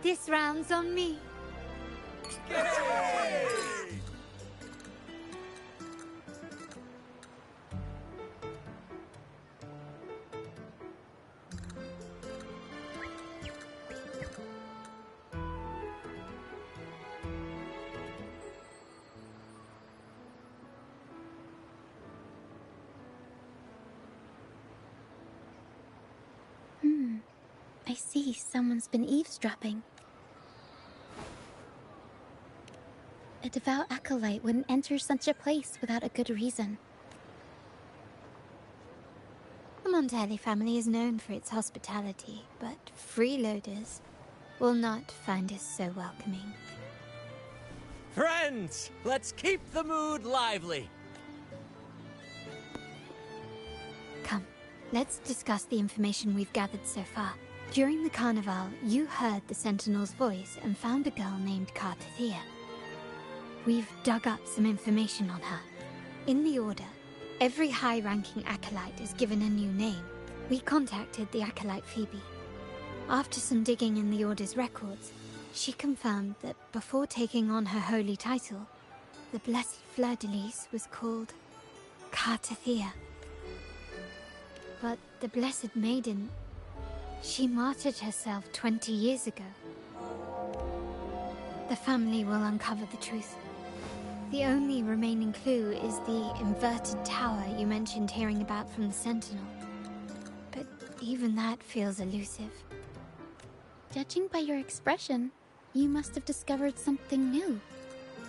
This round's on me. Yay! I see someone's been eavesdropping. A devout acolyte wouldn't enter such a place without a good reason. The Montelli family is known for its hospitality, but freeloaders will not find us so welcoming. Friends, let's keep the mood lively. Come, let's discuss the information we've gathered so far. During the carnival, you heard the Sentinel's voice and found a girl named Cartathea. We've dug up some information on her. In the Order, every high-ranking acolyte is given a new name. We contacted the acolyte Phoebe. After some digging in the Order's records, she confirmed that before taking on her holy title, the Blessed Fleur-de-Lis was called Cartathea. But the Blessed Maiden, she martyred herself 20 years ago. The family will uncover the truth. The only remaining clue is the inverted tower you mentioned hearing about from the Sentinel. But even that feels elusive. Judging by your expression, you must have discovered something new,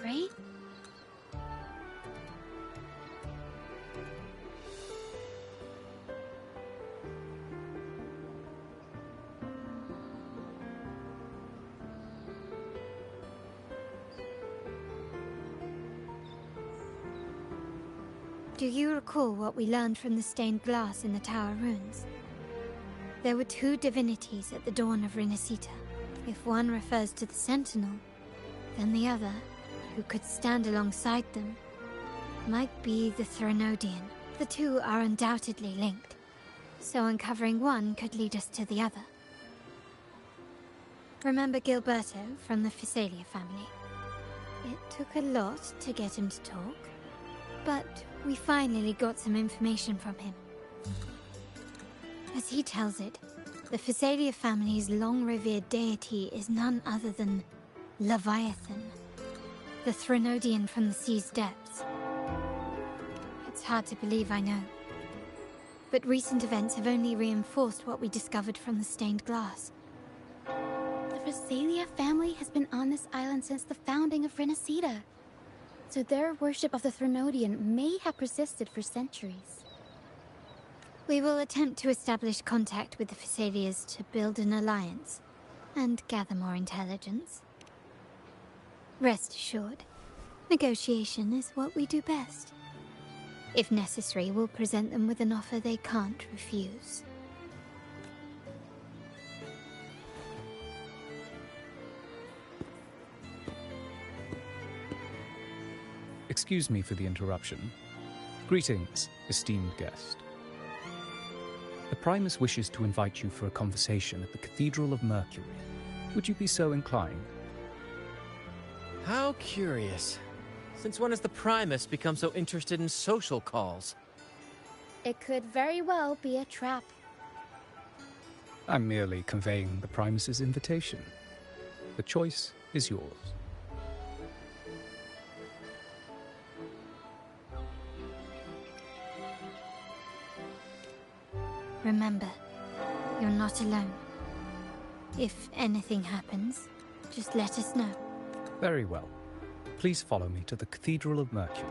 right? Do you recall what we learned from the stained glass in the tower ruins? There were two divinities at the dawn of Renacita. If one refers to the Sentinel, then the other, who could stand alongside them, might be the Threnodian. The two are undoubtedly linked, so uncovering one could lead us to the other. Remember Gilberto from the Physalia family? It took a lot to get him to talk, but we finally got some information from him. As he tells it, the Physalia family's long-revered deity is none other than Leviathan, the Threnodian from the sea's depths. It's hard to believe, I know. But recent events have only reinforced what we discovered from the stained glass. The Physalia family has been on this island since the founding of Renacita. So their worship of the Threnodian may have persisted for centuries. We will attempt to establish contact with the Physalias to build an alliance and gather more intelligence. Rest assured, negotiation is what we do best. If necessary, we'll present them with an offer they can't refuse. Excuse me for the interruption. Greetings, esteemed guest. The Primus wishes to invite you for a conversation at the Cathedral of Mercury. Would you be so inclined? How curious. Since when has the Primus become so interested in social calls? It could very well be a trap. I'm merely conveying the Primus's invitation. The choice is yours. Remember, you're not alone. If anything happens, just let us know. Very well. Please follow me to the Cathedral of Mercury.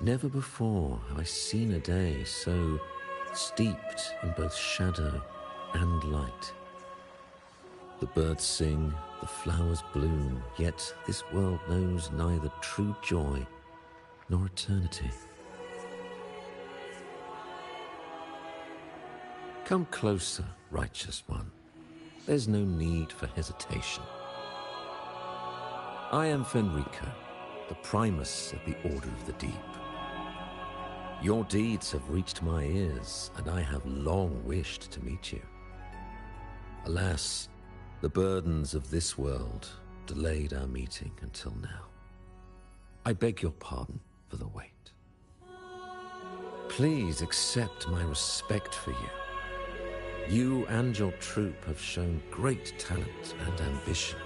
Never before have I seen a day so steeped in both shadow and light. The birds sing, the flowers bloom, yet this world knows neither true joy nor eternity. Come closer, righteous one. There's no need for hesitation. I am Fenrico, the Primus of the Order of the Deep. Your deeds have reached my ears, and I have long wished to meet you. Alas, the burdens of this world delayed our meeting until now. I beg your pardon for the wait. Please accept my respect for you. You and your troop have shown great talent and ambition,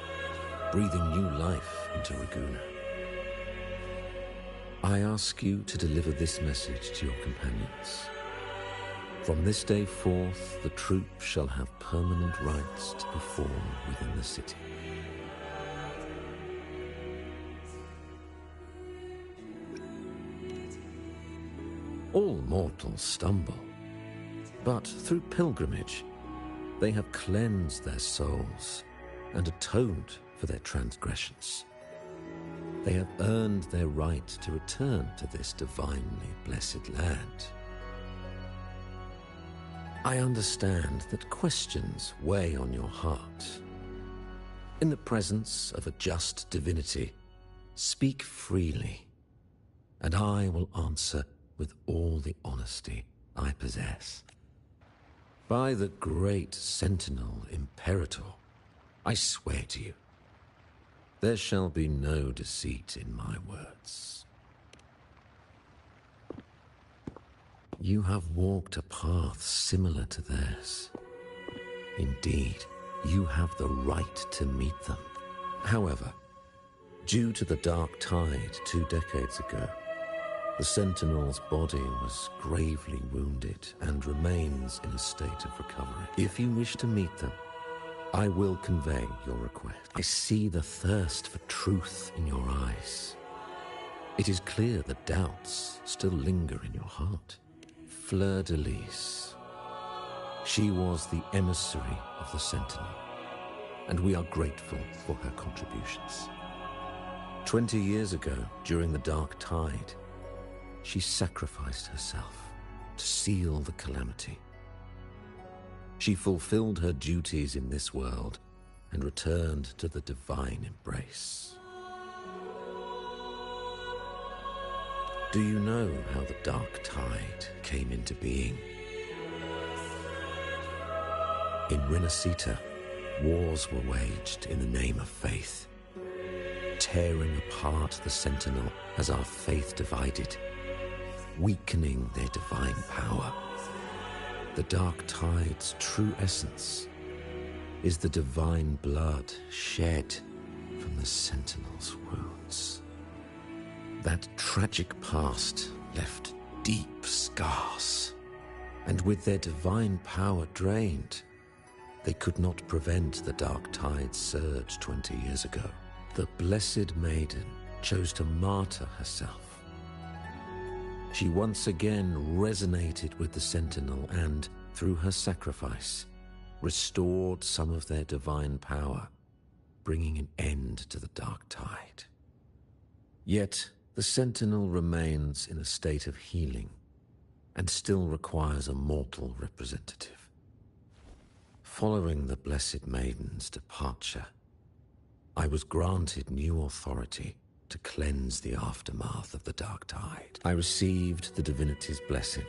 breathing new life into Ragusa. I ask you to deliver this message to your companions. From this day forth, the troop shall have permanent rights to perform within the city. All mortals stumble, but through pilgrimage, they have cleansed their souls and atoned for their transgressions. They have earned their right to return to this divinely blessed land. I understand that questions weigh on your heart. In the presence of a just divinity, speak freely, and I will answer with all the honesty I possess. By the great Sentinel Imperator, I swear to you, there shall be no deceit in my words. You have walked a path similar to theirs. Indeed, you have the right to meet them. However, due to the Dark Tide 2 decades ago, the Sentinel's body was gravely wounded and remains in a state of recovery. If you wish to meet them, I will convey your request. I see the thirst for truth in your eyes. It is clear that doubts still linger in your heart. Fleur-de-Lis. She was the emissary of the Sentinel, and we are grateful for her contributions. 20 years ago, during the Dark Tide, she sacrificed herself to seal the calamity. She fulfilled her duties in this world and returned to the divine embrace. Do you know how the Dark Tide came into being? In Renacita, wars were waged in the name of faith, tearing apart the Sentinel as our faith divided, weakening their divine power. The Dark Tide's true essence is the divine blood shed from the Sentinel's wounds. That tragic past left deep scars, and with their divine power drained, they could not prevent the Dark Tide's surge 20 years ago. The Blessed Maiden chose to martyr herself. She once again resonated with the Sentinel and, through her sacrifice, restored some of their divine power, bringing an end to the Dark Tide. Yet, the Sentinel remains in a state of healing and still requires a mortal representative. Following the Blessed Maiden's departure, I was granted new authority to cleanse the aftermath of the Dark Tide. I received the divinity's blessing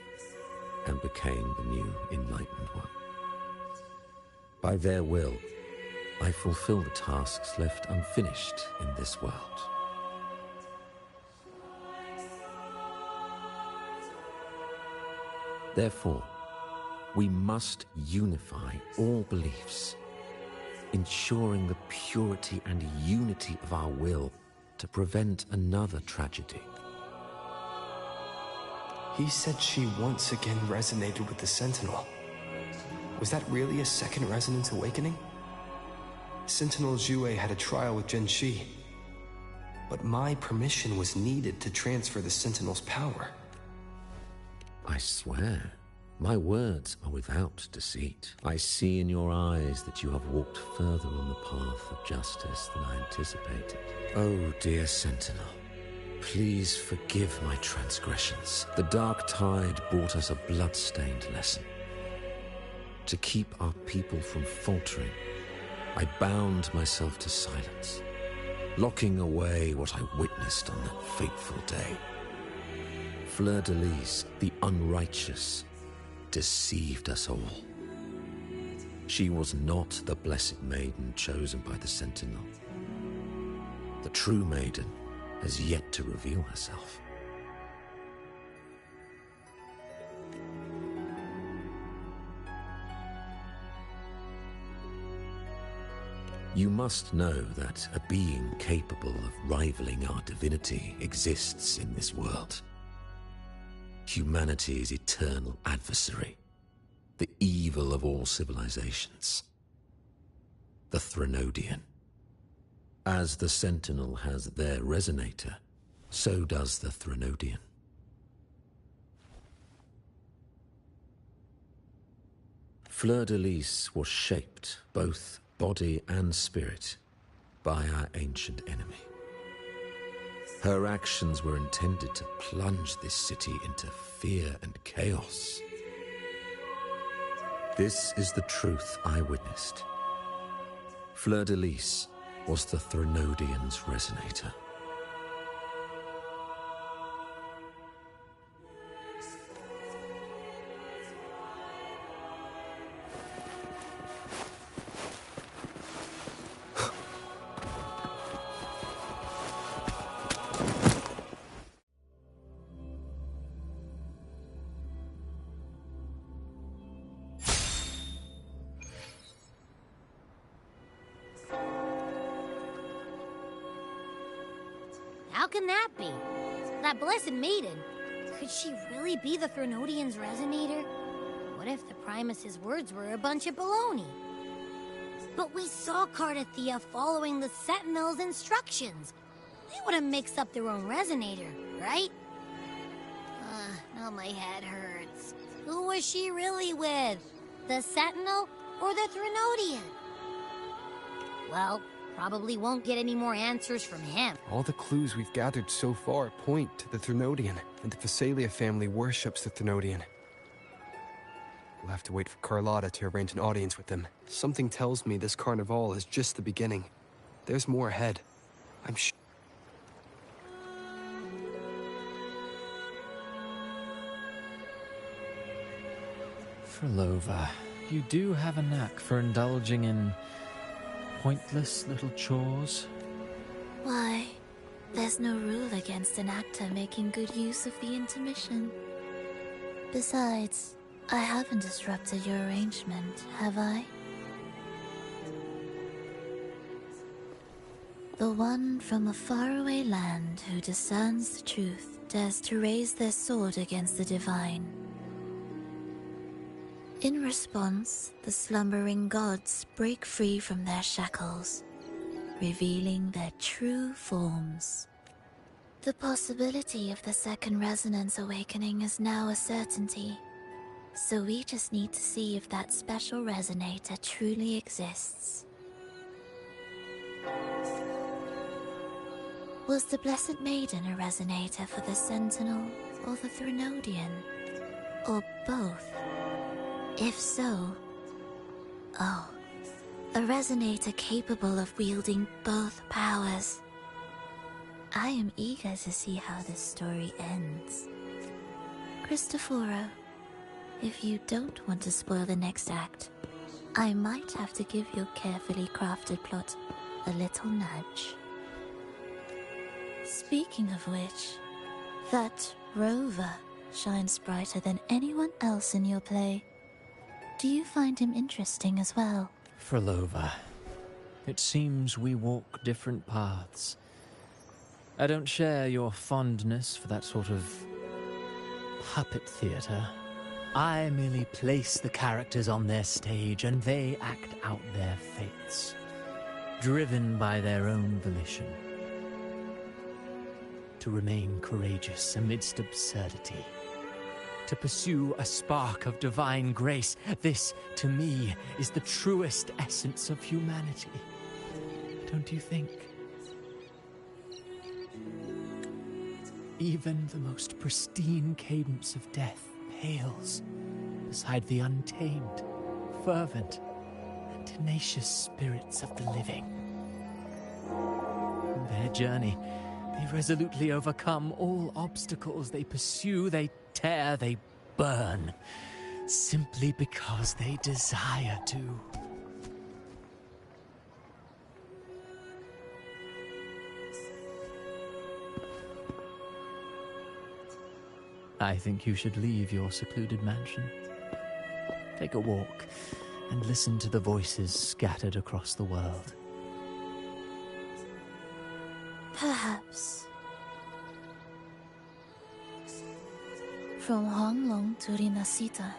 and became the new Enlightened One. By their will, I fulfill the tasks left unfinished in this world. Therefore, we must unify all beliefs, ensuring the purity and unity of our will to prevent another tragedy. He said she once again resonated with the Sentinel. Was that really a second resonance awakening? Sentinel Jiwei had a trial with Genshi. But my permission was needed to transfer the Sentinel's power. I swear, my words are without deceit. I see in your eyes that you have walked further on the path of justice than I anticipated. Oh, dear Sentinel, please forgive my transgressions. The dark tide brought us a blood-stained lesson. To keep our people from faltering, I bound myself to silence, locking away what I witnessed on that fateful day. Fleur-de-Lis, the unrighteous, deceived us all. She was not the blessed maiden chosen by the Sentinel. The true maiden has yet to reveal herself. You must know that a being capable of rivaling our divinity exists in this world. Humanity's eternal adversary, the evil of all civilizations, the Threnodian. As the Sentinel has their resonator, so does the Threnodian. Fleur-de-Lis was shaped, both body and spirit, by our ancient enemy. Her actions were intended to plunge this city into fear and chaos. This is the truth I witnessed. Fleur-de-Lis was the Threnodian's resonator. How can that be? That blessed maiden. Could she really be the Threnodian's resonator? What if the Primus's words were a bunch of baloney? But we saw Cardathia following the Sentinel's instructions. They would have mixed up their own resonator, right? Now my head hurts. Who was she really with? The Sentinel or the Threnodian? Well, probably won't get any more answers from him. All the clues we've gathered so far point to the Threnodian, and the Phasalia family worships the Threnodian. We'll have to wait for Carlotta to arrange an audience with them. Something tells me this carnival is just the beginning. There's more ahead. I'm sure. Frolova, you do have a knack for indulging in pointless little chores. Why? There's no rule against an actor making good use of the intermission. Besides, I haven't disrupted your arrangement, have I? The one from a faraway land who discerns the truth dares to raise their sword against the divine. In response, the slumbering gods break free from their shackles, revealing their true forms. The possibility of the second resonance awakening is now a certainty, so we just need to see if that special resonator truly exists. Was the Blessed Maiden a resonator for the Sentinel or the Threnodian? Or both? If so, a resonator capable of wielding both powers. I am eager to see how this story ends. Cristoforo, if you don't want to spoil the next act, I might have to give your carefully crafted plot a little nudge. Speaking of which, that rover shines brighter than anyone else in your play. Do you find him interesting as well? Frolova, it seems we walk different paths. I don't share your fondness for that sort of puppet theater. I merely place the characters on their stage and they act out their fates, driven by their own volition. to remain courageous amidst absurdity. To pursue a spark of divine grace. This, to me, is the truest essence of humanity. Don't you think? Even the most pristine cadence of death pales beside the untamed, fervent, and tenacious spirits of the living. In their journey, they resolutely overcome all obstacles. They pursue, they tear, they burn, simply because they desire to. I think you should leave your secluded mansion. Take a walk and listen to the voices scattered across the world. Perhaps. From Honglong to Rinasita,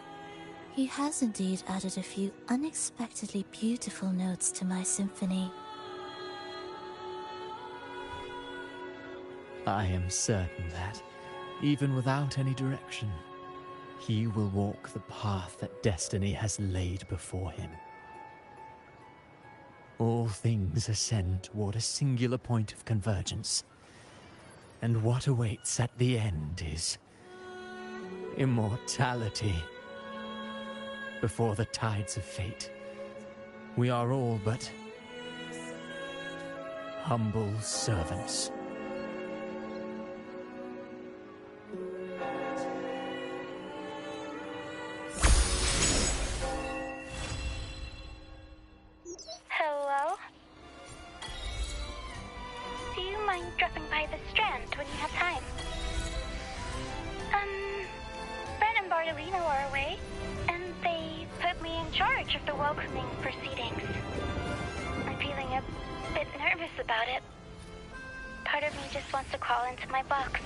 he has indeed added a few unexpectedly beautiful notes to my symphony. I am certain that, even without any direction, he will walk the path that destiny has laid before him. All things ascend toward a singular point of convergence, and what awaits at the end is immortality. Before the tides of fate, we are all but humble servants. Hello? Do you mind dropping by the Strand when you have time? Fred and Bartolino are away, and they put me in charge of the welcoming proceedings. I'm feeling a bit nervous about it. Part of me just wants to crawl into my box.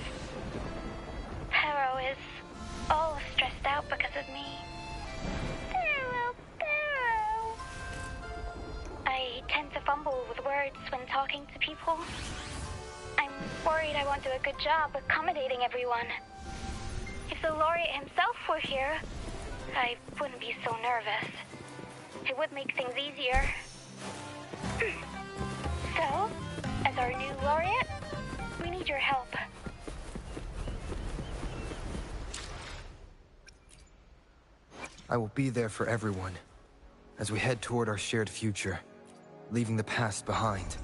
Pero is all stressed out because of me. Pero. I tend to fumble with words when talking to people. I'm worried I won't do a good job accommodating everyone. If the laureate himself were here, I wouldn't be so nervous. It would make things easier. So, as our new laureate, we need your help. I will be there for everyone as we head toward our shared future, leaving the past behind.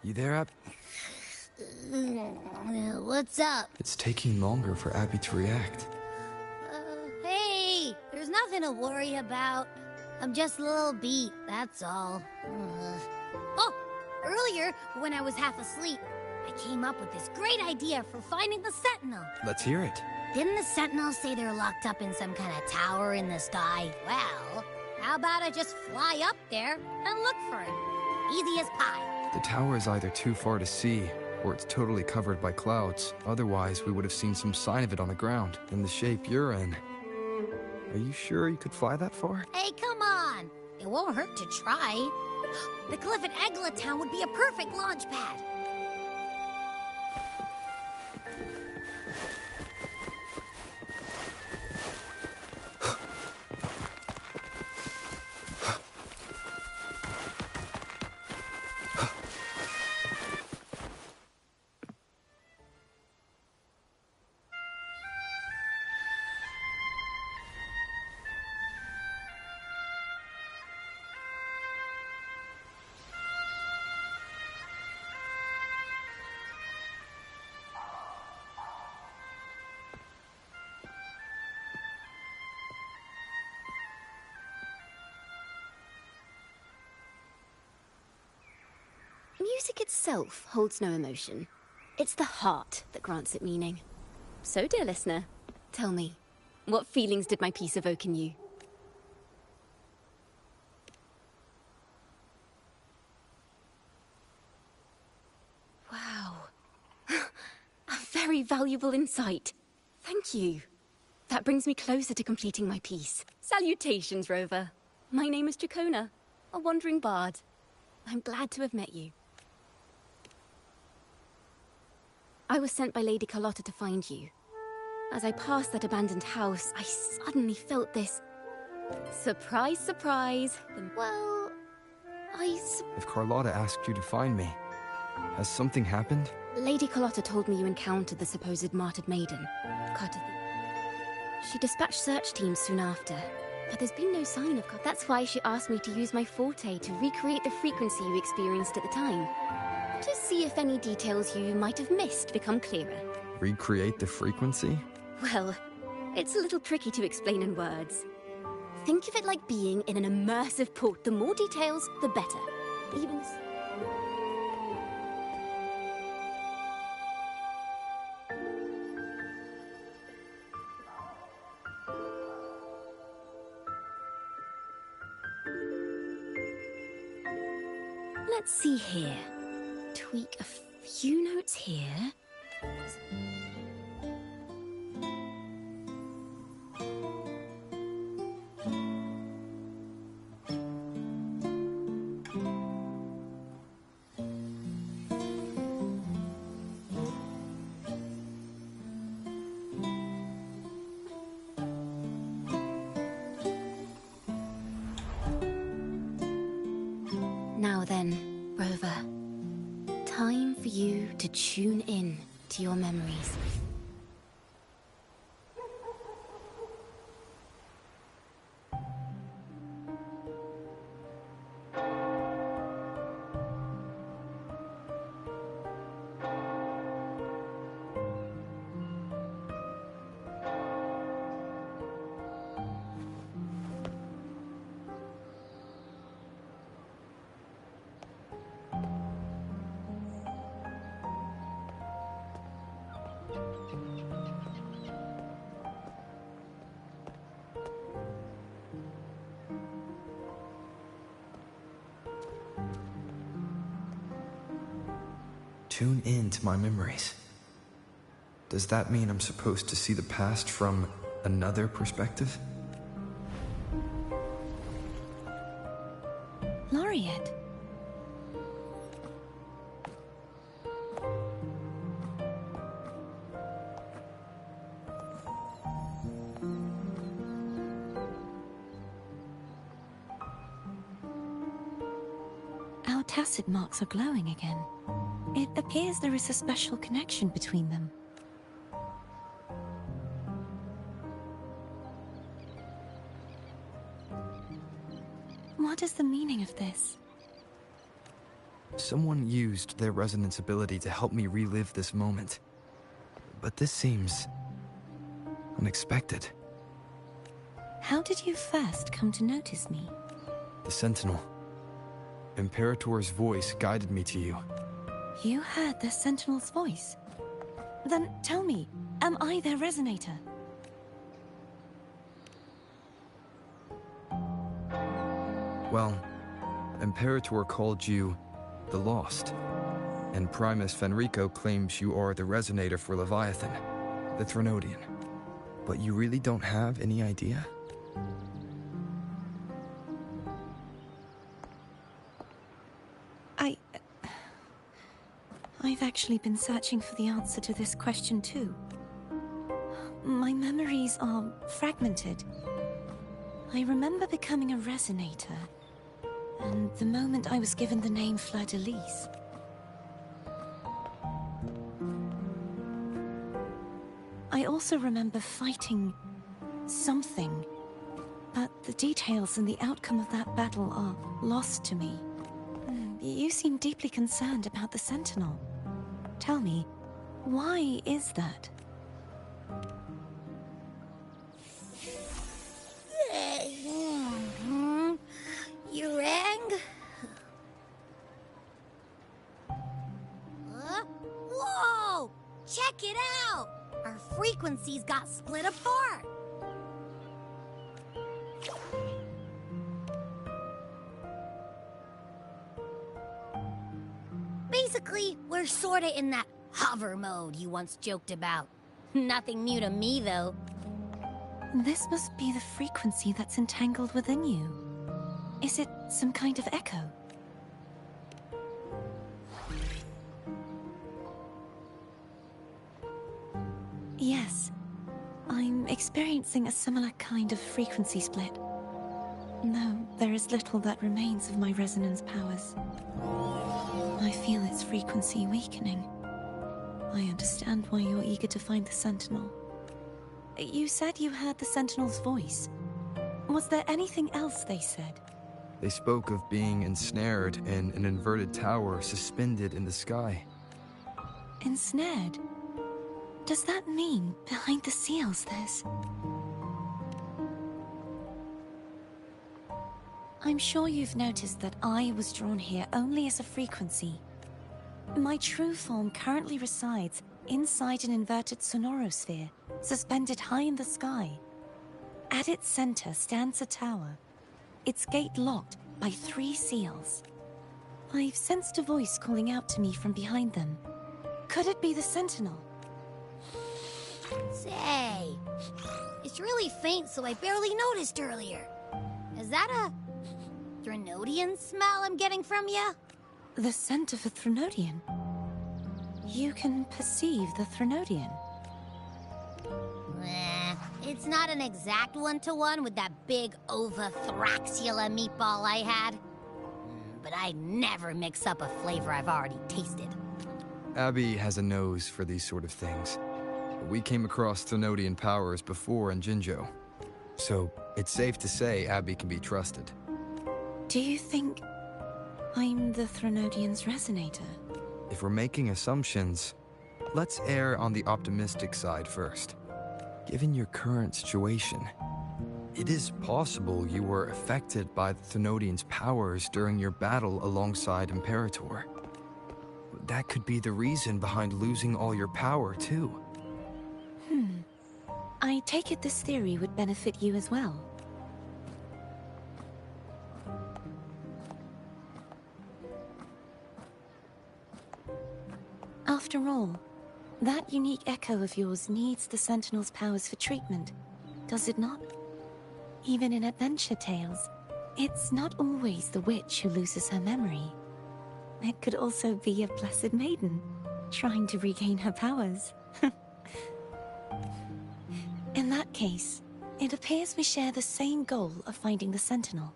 You there, Ab? What's up? It's taking longer for Abby to react. Hey, there's nothing to worry about. I'm just a little beat, that's all. Oh, earlier, when I was half asleep, I came up with this great idea for finding the Sentinel. Let's hear it. Didn't the Sentinels say they're locked up in some kind of tower in the sky? Well, how about I just fly up there and look for him? Easy as pie. The tower is either too far to see, or it's totally covered by clouds. Otherwise, we would have seen some sign of it on the ground, in the shape you're in. Are you sure you could fly that far? Hey, come on! It won't hurt to try. The cliff at Egla Town would be a perfect launch pad. Music itself holds no emotion. It's the heart that grants it meaning. So, dear listener, tell me, what feelings did my piece evoke in you? Wow. A very valuable insight. Thank you. That brings me closer to completing my piece. Salutations, Rover. My name is Dracona, a wandering bard. I'm glad to have met you. I was sent by Lady Carlotta to find you. As I passed that abandoned house, I suddenly felt this... surprise, surprise. Well, If Carlotta asked you to find me, has something happened? Lady Carlotta told me you encountered the supposed martyred maiden. She dispatched search teams soon after, but there's been no sign of... That's why she asked me to use my forte to recreate the frequency you experienced at the time. To see if any details you might have missed become clearer. Recreate the frequency? Well, it's a little tricky to explain in words. Think of it like being in an immersive port. The more details, the better. Even... Let's see here. Tweak a few notes here. Now then, Rover. Time for you to tune in to your memories. Tune in to my memories. Does that mean I'm supposed to see the past from another perspective? Laureate. Our tacit marks are glowing again. It appears there is a special connection between them. What is the meaning of this? Someone used their resonance ability to help me relive this moment. But this seems... unexpected. How did you first come to notice me? The Sentinel. Imperator's voice guided me to you. You heard the Sentinel's voice? Then tell me, am I their resonator? Well, Imperator called you the Lost, and Primus Fenrico claims you are the resonator for Leviathan, the Threnodian. But you really don't have any idea? I've actually been searching for the answer to this question too. My memories are fragmented. I remember becoming a resonator, and the moment I was given the name Fleur-de-Lis. I also remember fighting something, but the details and the outcome of that battle are lost to me. You seem deeply concerned about the Sentinel. Tell me, why is that? You rang? Whoa! Check it out! Our frequencies got split apart! Basically, we're sorta in that hover mode you once joked about. Nothing new to me, though. This must be the frequency that's entangled within you. Is it some kind of echo? Yes. I'm experiencing a similar kind of frequency split. No, there is little that remains of my resonance powers. I feel its frequency weakening. I understand why you're eager to find the Sentinel. You said you heard the Sentinel's voice. Was there anything else they said? They spoke of being ensnared in an inverted tower suspended in the sky. Ensnared? Does that mean behind the seals there's... I'm sure you've noticed that I was drawn here only as a frequency. My true form currently resides inside an inverted sonorosphere, suspended high in the sky. At its center stands a tower, its gate locked by 3 seals. I've sensed a voice calling out to me from behind them. Could it be the Sentinel? Say, it's really faint, so I barely noticed earlier. Is that a Threnodian smell I'm getting from you? The scent of a Threnodian? You can perceive the Threnodian? It's not an exact one-to-one with that big Ovathraxula meatball I had. But I never mix up a flavor I've already tasted. Abby has a nose for these sort of things. We came across Threnodian powers before in Jinzhou, so it's safe to say Abby can be trusted. Do you think I'm the Threnodian's resonator? If we're making assumptions, let's err on the optimistic side first. Given your current situation, it is possible you were affected by the Threnodian's powers during your battle alongside Imperator. That could be the reason behind losing all your power, too. I take it this theory would benefit you as well. After all, that unique echo of yours needs the Sentinel's powers for treatment, does it not? Even in adventure tales, it's not always the witch who loses her memory. It could also be a blessed maiden, trying to regain her powers. In that case, it appears we share the same goal of finding the Sentinel.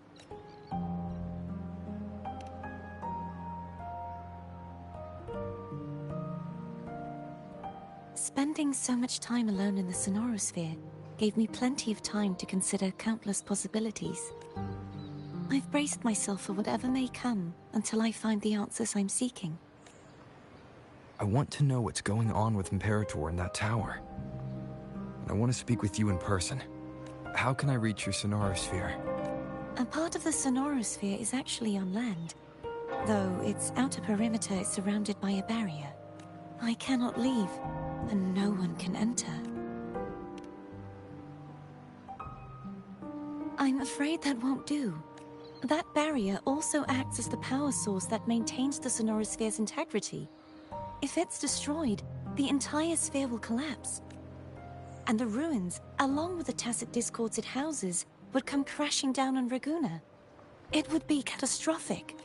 Spending so much time alone in the sonorosphere gave me plenty of time to consider countless possibilities. I've braced myself for whatever may come until I find the answers I'm seeking. I want to know what's going on with Imperator in that tower. I want to speak with you in person. How can I reach your sonorosphere? A part of the sonorosphere is actually on land. though its outer perimeter is surrounded by a barrier. I cannot leave, and no one can enter. I'm afraid that won't do. That barrier also acts as the power source that maintains the Sonorosphere's integrity. If it's destroyed, the entire sphere will collapse. And the ruins, along with the tacit discords it houses, would come crashing down on Raguna. It would be catastrophic.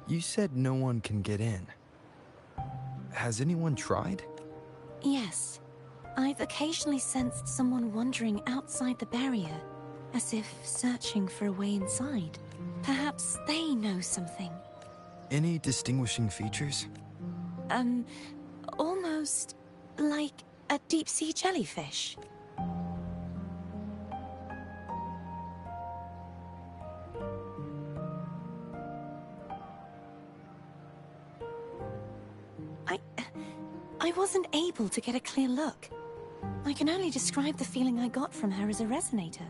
You said no one can get in. Has anyone tried? Yes. I've occasionally sensed someone wandering outside the barrier, as if searching for a way inside. Perhaps they know something. Any distinguishing features? Almost like a deep-sea jellyfish. I wasn't able to get a clear look. I can only describe the feeling I got from her as a resonator.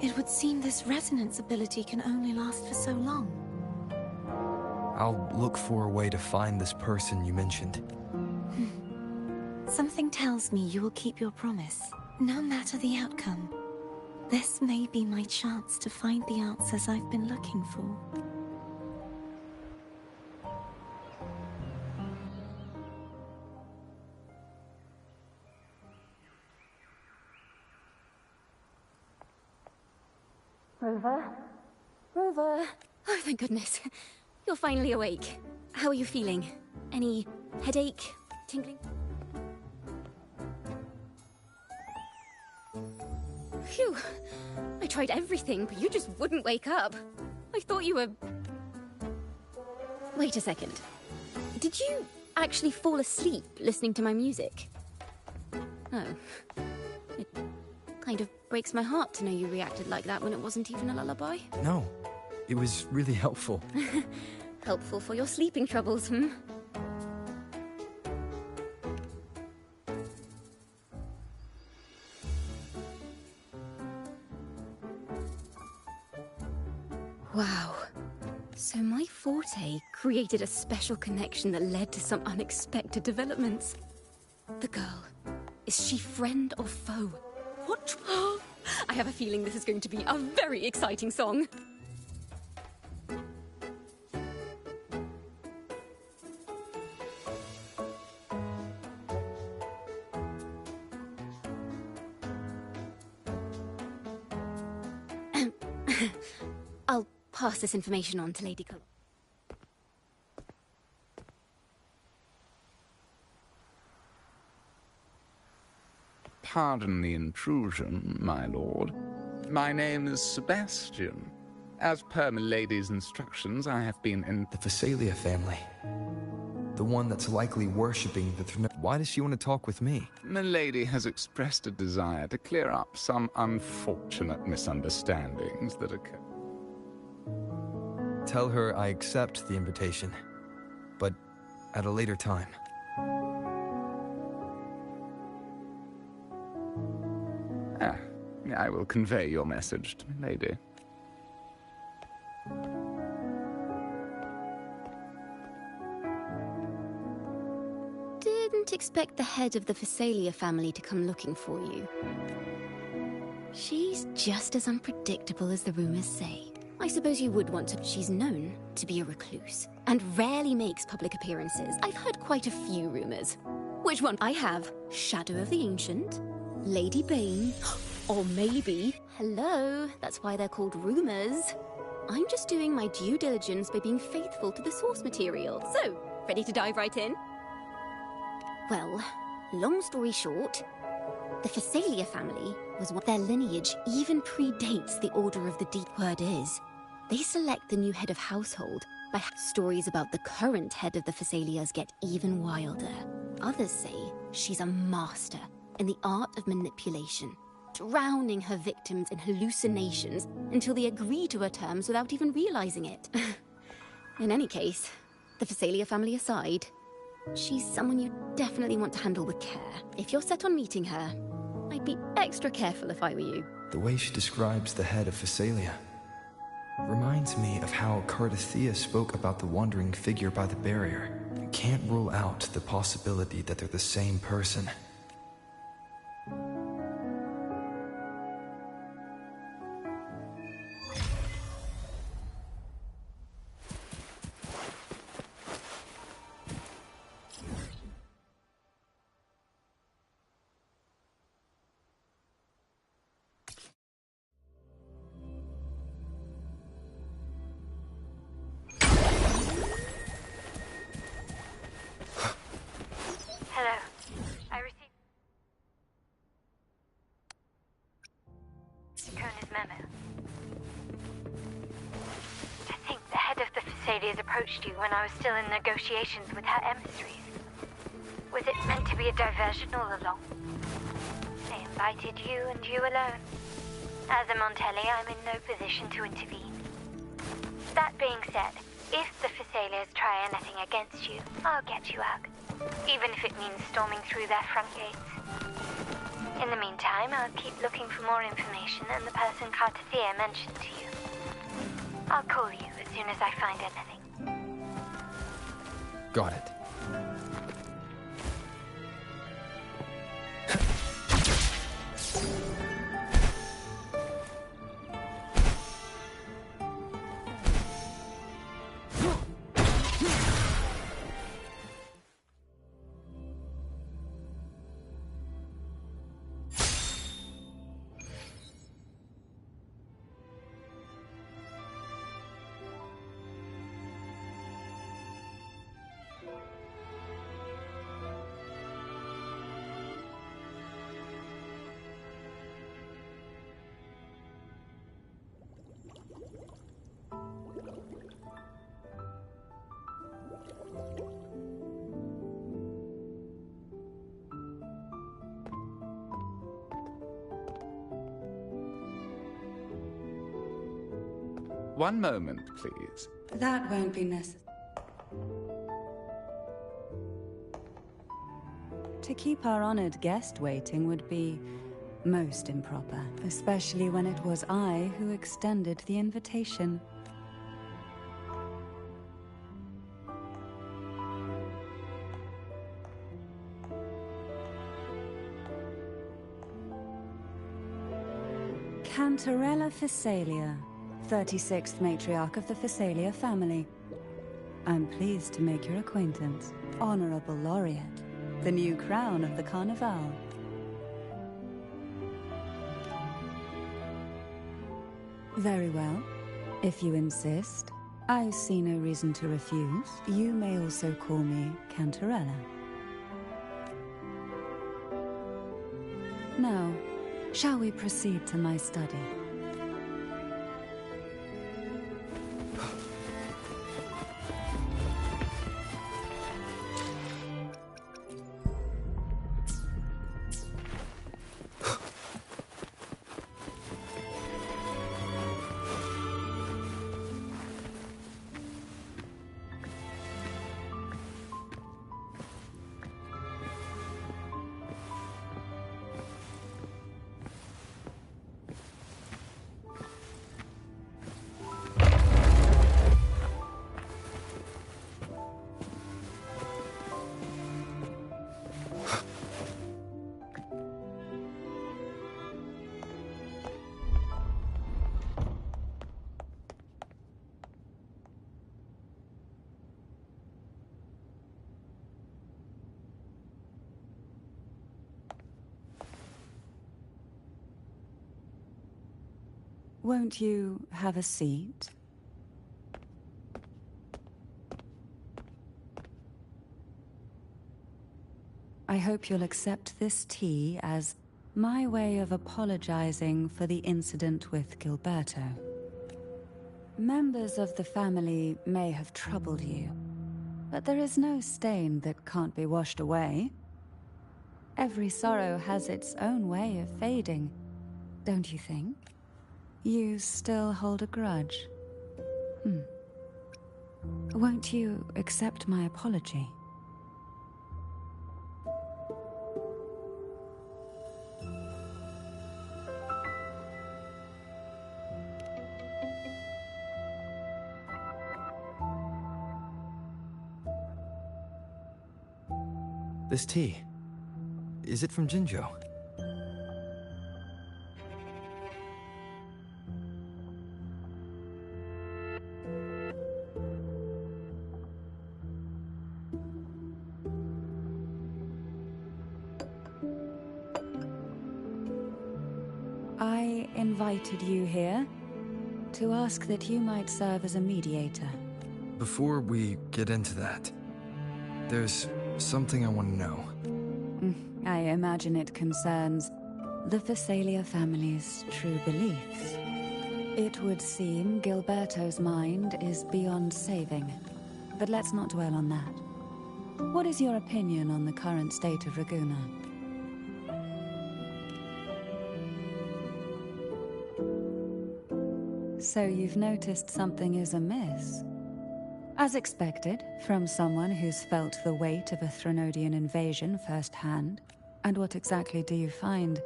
It would seem this resonance ability can only last for so long. I'll look for a way to find this person you mentioned. Something tells me you will keep your promise, no matter the outcome. This may be my chance to find the answers I've been looking for. Rover? Rover! Oh, thank goodness. You're finally awake. How are you feeling? Any headache? Tingling? Phew. I tried everything, but you just wouldn't wake up. I thought you were... Wait a second. Did you actually fall asleep listening to my music? Oh. It kind of breaks my heart to know you reacted like that when it wasn't even a lullaby. No, it was really helpful. Helpful for your sleeping troubles, hmm? Wow. So my forte created a special connection that led to some unexpected developments. The girl, is she friend or foe? What? I have a feeling this is going to be a very exciting song. I'll pass this information on to Lady Col. Pardon the intrusion, my lord. My name is Sebastian. As per Milady's instructions, I have been in... The Phasalia family. The one that's likely worshipping the Why does she want to talk with me? Milady has expressed a desire to clear up some unfortunate misunderstandings that occurred. Tell her I accept the invitation, but at a later time. I will convey your message to Milady. Didn't expect the head of the Phasalia family to come looking for you. She's just as unpredictable as the rumors say. I suppose you would want to... She's known to be a recluse, and rarely makes public appearances. I've heard quite a few rumors. Which one? I have Shadow of the Ancient, Lady Bane, or maybe... Hello, that's why they're called rumors. I'm just doing my due diligence by being faithful to the source material. So, ready to dive right in? Well, long story short, the Phasalia family was what their lineage even predates the Order of the Deep. Word is, they select the new head of household by stories about the current head of the Phasalias get even wilder. Others say she's a master in the art of manipulation, drowning her victims in hallucinations until they agree to her terms without even realizing it. In any case, the Phasalia family aside, She's someone you definitely want to handle with care. If you're set on meeting her, I'd be extra careful if I were you. The way she describes the head of Phasalia reminds me of how Cardathea spoke about the wandering figure by the barrier. I can't rule out the possibility that they're the same person. Hello. I received Kona's memo. I think the head of the Phasalias approached you when I was still in negotiations with her emissaries. Was it meant to be a diversion all along? They invited you and you alone. As a Montelli, I'm in no position to intervene. That being said, if the Phasalias try anything against you, I'll get you out. Even if it means storming through their front gates. In the meantime, I'll keep looking for more information and the person Cardathea mentioned to you. I'll call you as soon as I find anything. Got it. One moment, please. That won't be necessary. To keep our honored guest waiting would be most improper, especially when it was I who extended the invitation. Cantarella Phasalia, 36th matriarch of the Phasalia family. I'm pleased to make your acquaintance. Honorable Laureate, the new crown of the Carnival. Very well. If you insist, I see no reason to refuse. You may also call me Cantarella. Now, shall we proceed to my study? Won't you have a seat? I hope you'll accept this tea as my way of apologizing for the incident with Gilberto. Members of the family may have troubled you, but there is no stain that can't be washed away. Every sorrow has its own way of fading, don't you think? You still hold a grudge? Won't you accept my apology? This tea. Is it from Jinzhou? I invited you here to ask that you might serve as a mediator. Before we get into that, there's something I want to know. I imagine it concerns the Phasalia family's true beliefs. It would seem Gilberto's mind is beyond saving, but let's not dwell on that. What is your opinion on the current state of Raguna? So you've noticed something is amiss? As expected, from someone who's felt the weight of a Threnodian invasion firsthand. And what exactly do you find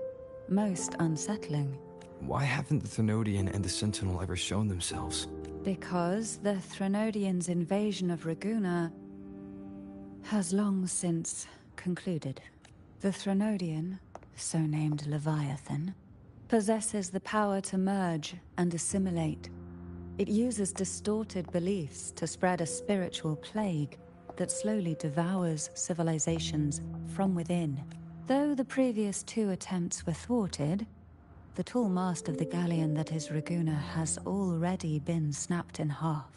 most unsettling? Why haven't the Threnodian and the Sentinel ever shown themselves? Because the Threnodians' invasion of Raguna has long since concluded. The Threnodian, so named Leviathan, possesses the power to merge and assimilate. It uses distorted beliefs to spread a spiritual plague that slowly devours civilizations from within. Though the previous 2 attempts were thwarted, the tall mast of the galleon that is Raguna has already been snapped in half.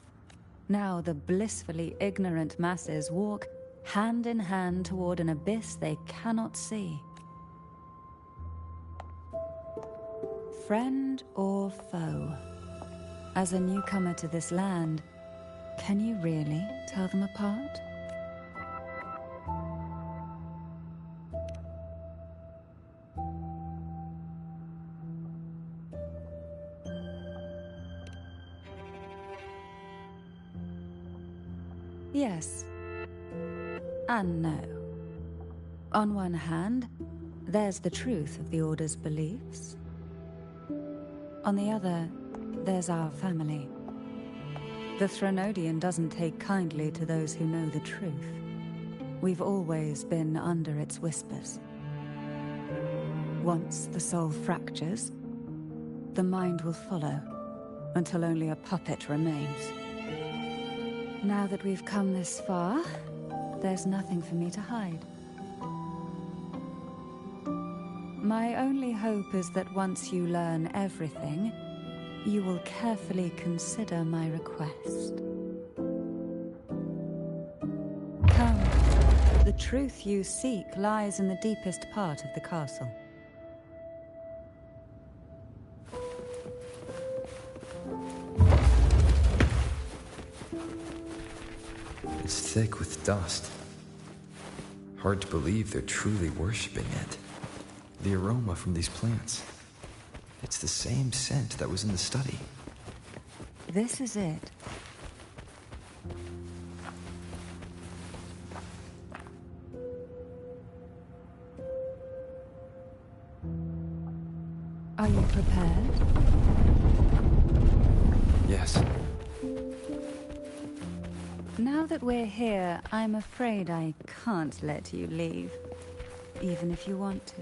Now the blissfully ignorant masses walk hand in hand toward an abyss they cannot see. Friend or foe? As a newcomer to this land, can you really tell them apart? Yes. And no. On one hand, there's the truth of the Order's beliefs. On the other, there's our family. The Threnodian doesn't take kindly to those who know the truth. We've always been under its whispers. Once the soul fractures, the mind will follow, until only a puppet remains. Now that we've come this far, there's nothing for me to hide. My only hope is that once you learn everything, you will carefully consider my request. Come. The truth you seek lies in the deepest part of the castle. It's thick with dust. Hard to believe they're truly worshipping it. The aroma from these plants. It's the same scent that was in the study. This is it. Are you prepared? Yes. Now that we're here, I'm afraid I can't let you leave, even if you want to.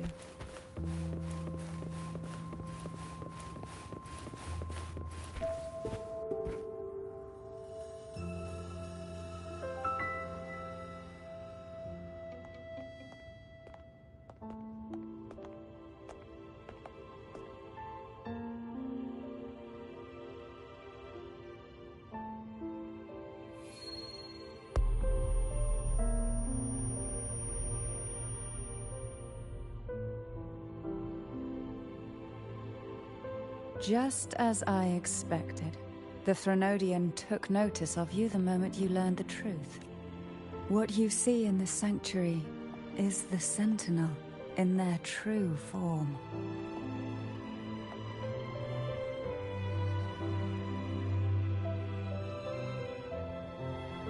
Just as I expected, the Threnodian took notice of you the moment you learned the truth. What you see in the sanctuary is the Sentinel in their true form.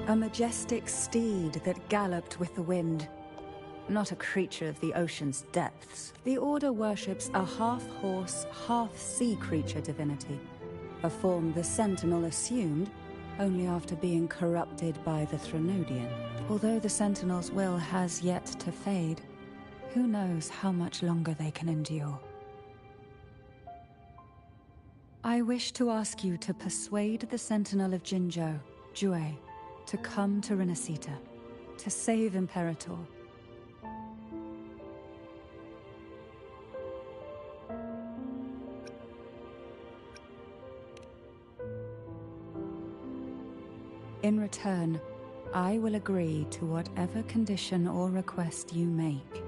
A majestic steed that galloped with the wind. Not a creature of the ocean's depths. The Order worships a half-horse, half-sea creature divinity, a form the Sentinel assumed only after being corrupted by the Threnodian. Although the Sentinel's will has yet to fade, who knows how much longer they can endure. I wish to ask you to persuade the Sentinel of Jinzhou, Jue, to come to Renacita, to save Imperator. In return, I will agree to whatever condition or request you make.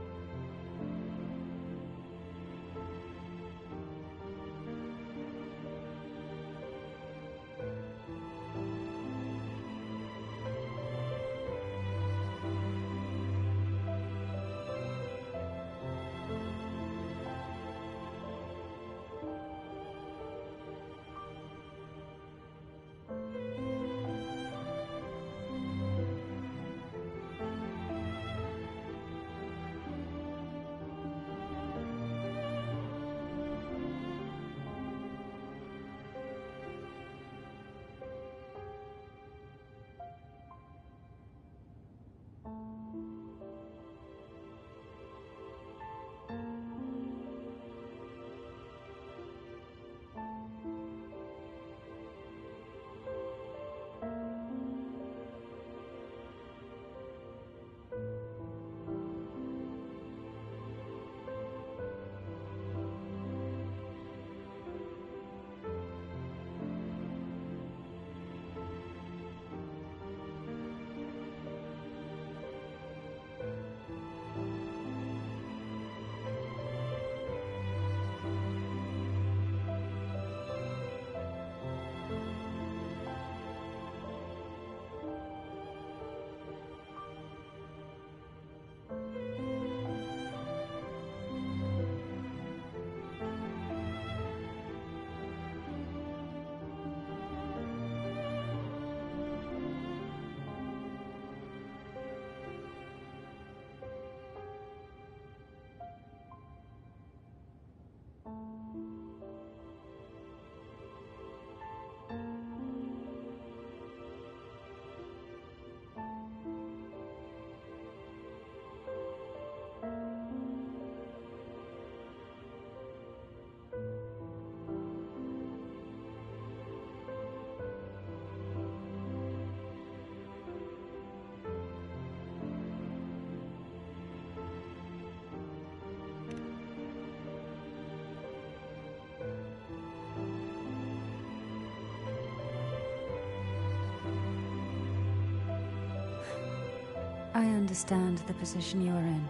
I understand the position you are in.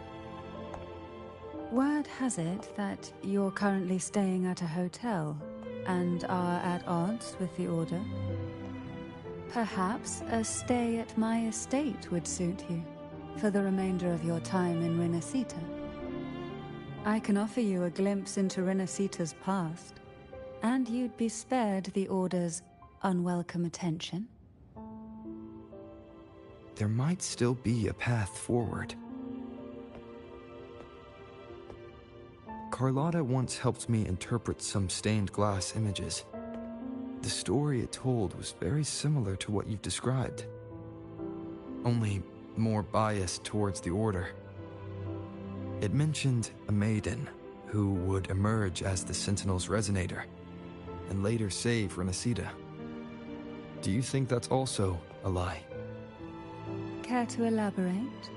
Word has it that you're currently staying at a hotel and are at odds with the Order. Perhaps a stay at my estate would suit you for the remainder of your time in Renacita. I can offer you a glimpse into Renacita's past, and you'd be spared the Order's unwelcome attention. There might still be a path forward. Carlotta once helped me interpret some stained glass images. The story it told was very similar to what you've described, only more biased towards the Order. It mentioned a maiden who would emerge as the Sentinel's resonator and later save Renacita. Do you think that's also a lie? Care to elaborate?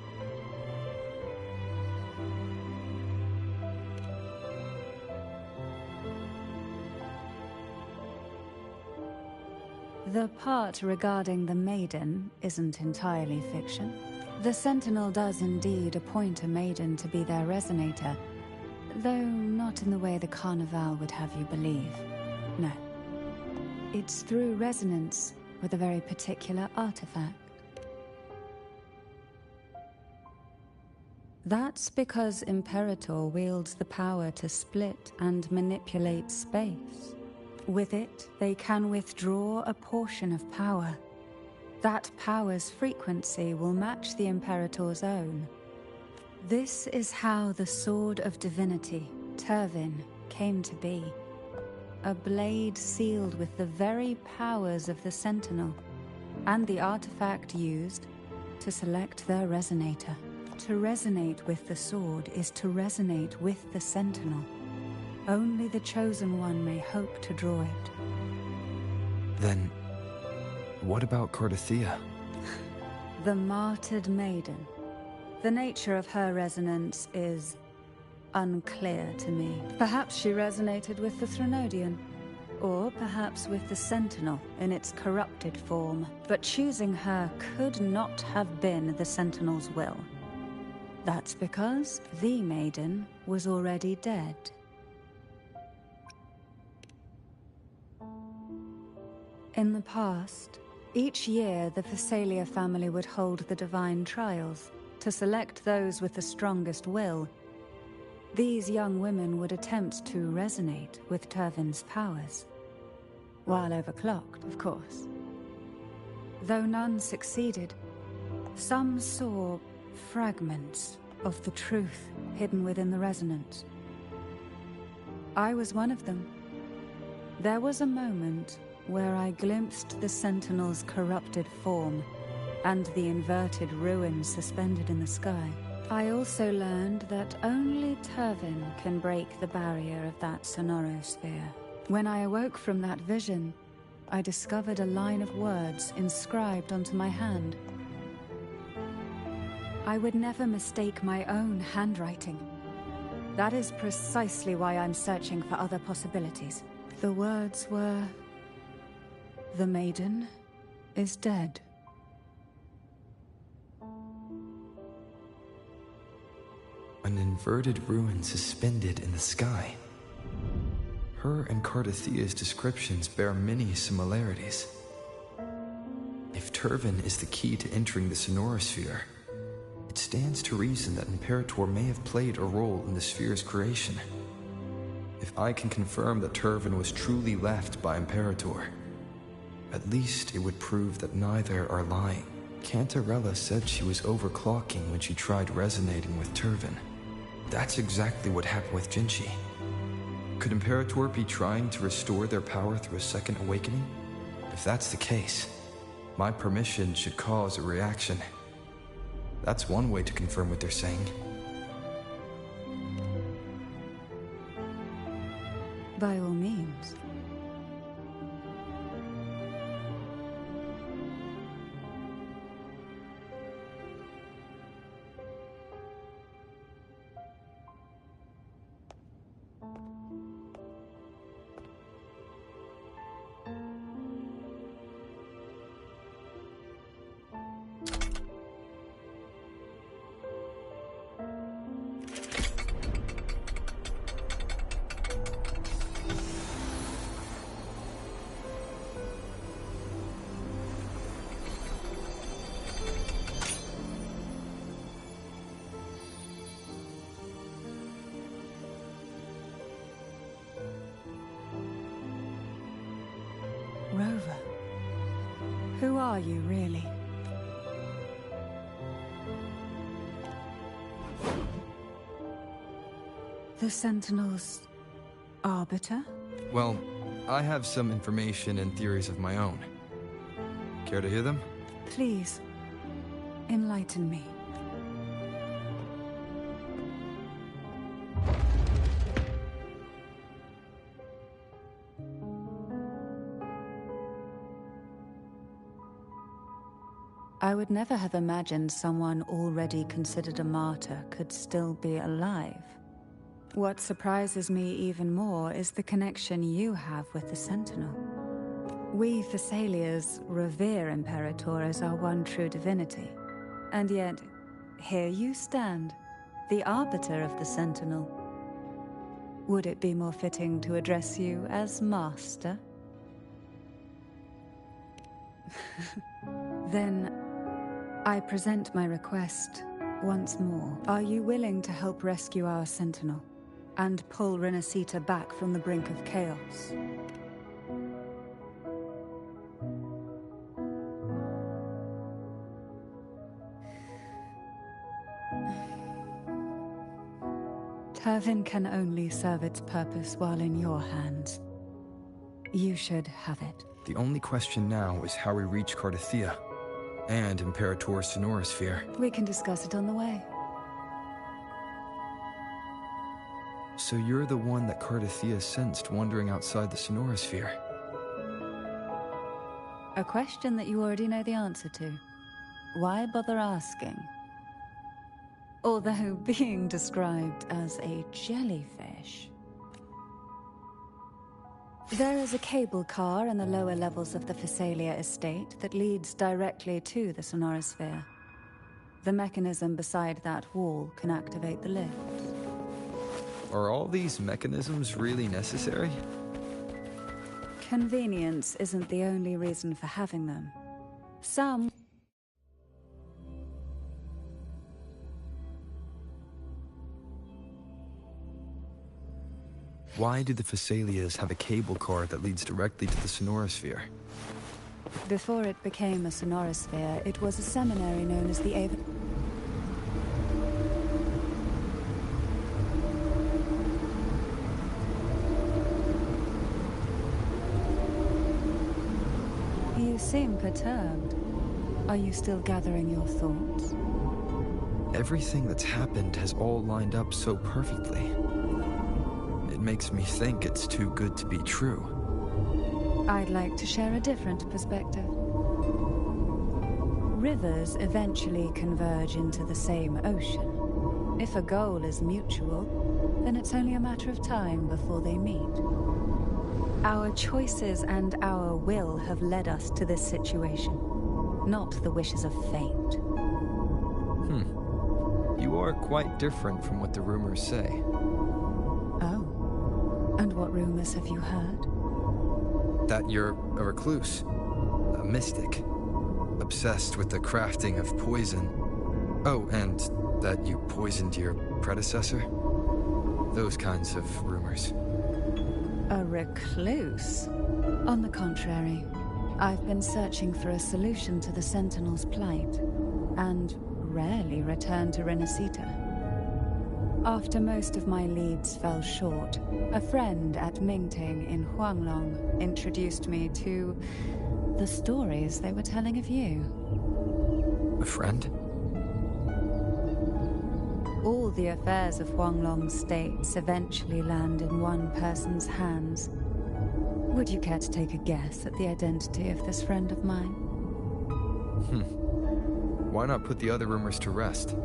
The part regarding the maiden isn't entirely fiction. The Sentinel does indeed appoint a maiden to be their resonator, though not in the way the Carnival would have you believe. No. It's through resonance with a very particular artifact. That's because Imperator wields the power to split and manipulate space. With it, they can withdraw a portion of power. That power's frequency will match the Imperator's own. This is how the Sword of Divinity, Turvin, came to be. A blade sealed with the very powers of the Sentinel, and the artifact used to select their resonator. To resonate with the sword is to resonate with the Sentinel. Only the Chosen One may hope to draw it. Then, what about Cardathea? The martyred maiden. The nature of her resonance is unclear to me. Perhaps she resonated with the Threnodian, or perhaps with the Sentinel in its corrupted form. But choosing her could not have been the Sentinel's will. That's because the maiden was already dead. In the past, each year the Phasalia family would hold the Divine Trials to select those with the strongest will. These young women would attempt to resonate with Turvin's powers. While overclocked, of course. Though none succeeded, some saw fragments of the truth hidden within the resonance. I was one of them. There was a moment where I glimpsed the Sentinel's corrupted form and the inverted ruins suspended in the sky. I also learned that only Turvin can break the barrier of that sonorosphere. When I awoke from that vision, I discovered a line of words inscribed onto my hand. I would never mistake my own handwriting. That is precisely why I'm searching for other possibilities. The words were, "The maiden is dead." An inverted ruin suspended in the sky. Her and Cardathea's descriptions bear many similarities. If Turvin is the key to entering the sonorosphere, it stands to reason that Imperator may have played a role in the sphere's creation. If I can confirm that Turvin was truly left by Imperator, at least it would prove that neither are lying. Cantarella said she was overclocking when she tried resonating with Turvin. That's exactly what happened with Jinchi. Could Imperator be trying to restore their power through a second awakening? If that's the case, my permission should cause a reaction. That's one way to confirm what they're saying. By all means. Rover, who are you really? The Sentinel's arbiter? Well, I have some information and theories of my own. Care to hear them? Please, enlighten me. I would never have imagined someone already considered a martyr could still be alive. What surprises me even more is the connection you have with the Sentinel. We Thessalians revere Imperator as our one true divinity. And yet, here you stand, the arbiter of the Sentinel. Would it be more fitting to address you as Master? Then, I present my request once more. Are you willing to help rescue our Sentinel and pull Renacita back from the brink of chaos? Turvin can only serve its purpose while in your hands. You should have it. The only question now is how we reach Cardathia and Imperator's Sonorosphere. We can discuss it on the way. So you're the one that Cardathia sensed wandering outside the Sonorosphere? A question that you already know the answer to. Why bother asking? Although being described as a jellyfish. There is a cable car in the lower levels of the Physalia estate that leads directly to the Sonorosphere. The mechanism beside that wall can activate the lifts. Are all these mechanisms really necessary? Convenience isn't the only reason for having them. Some... Why do the Physalias have a cable car that leads directly to the Sonorosphere? Before it became a Sonorosphere, it was a seminary known as the Ava... You seem perturbed. Are you still gathering your thoughts? Everything that's happened has all lined up so perfectly. It makes me think it's too good to be true. I'd like to share a different perspective. Rivers eventually converge into the same ocean. If a goal is mutual, then it's only a matter of time before they meet. Our choices and our will have led us to this situation, not the wishes of fate. You are quite different from what the rumors say. Oh. And what rumors have you heard? That you're a recluse, a mystic, obsessed with the crafting of poison. Oh, and that you poisoned your predecessor? Those kinds of rumors. A recluse? On the contrary, I've been searching for a solution to the Sentinel's plight, and rarely return to Renacita. After most of my leads fell short, a friend at Mingting in Huanglong introduced me to the stories they were telling of you. A friend? All the affairs of Huanglong states eventually land in one person's hands. Would you care to take a guess at the identity of this friend of mine? Why not put the other rumors to rest?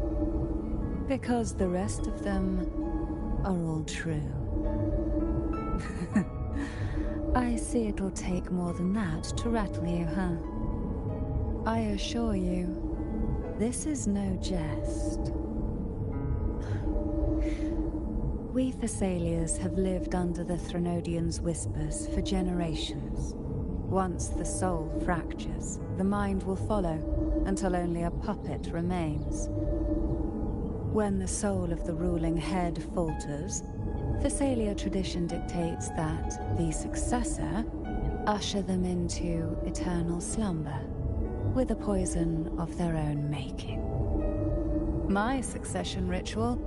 Because the rest of them are all true. I see it'll take more than that to rattle you, huh? I assure you, this is no jest. We Thessalians have lived under the Threnodians' whispers for generations. Once the soul fractures, the mind will follow, until only a puppet remains. When the soul of the ruling head falters, Thessalia tradition dictates that the successor usher them into eternal slumber, with a poison of their own making. My succession ritual?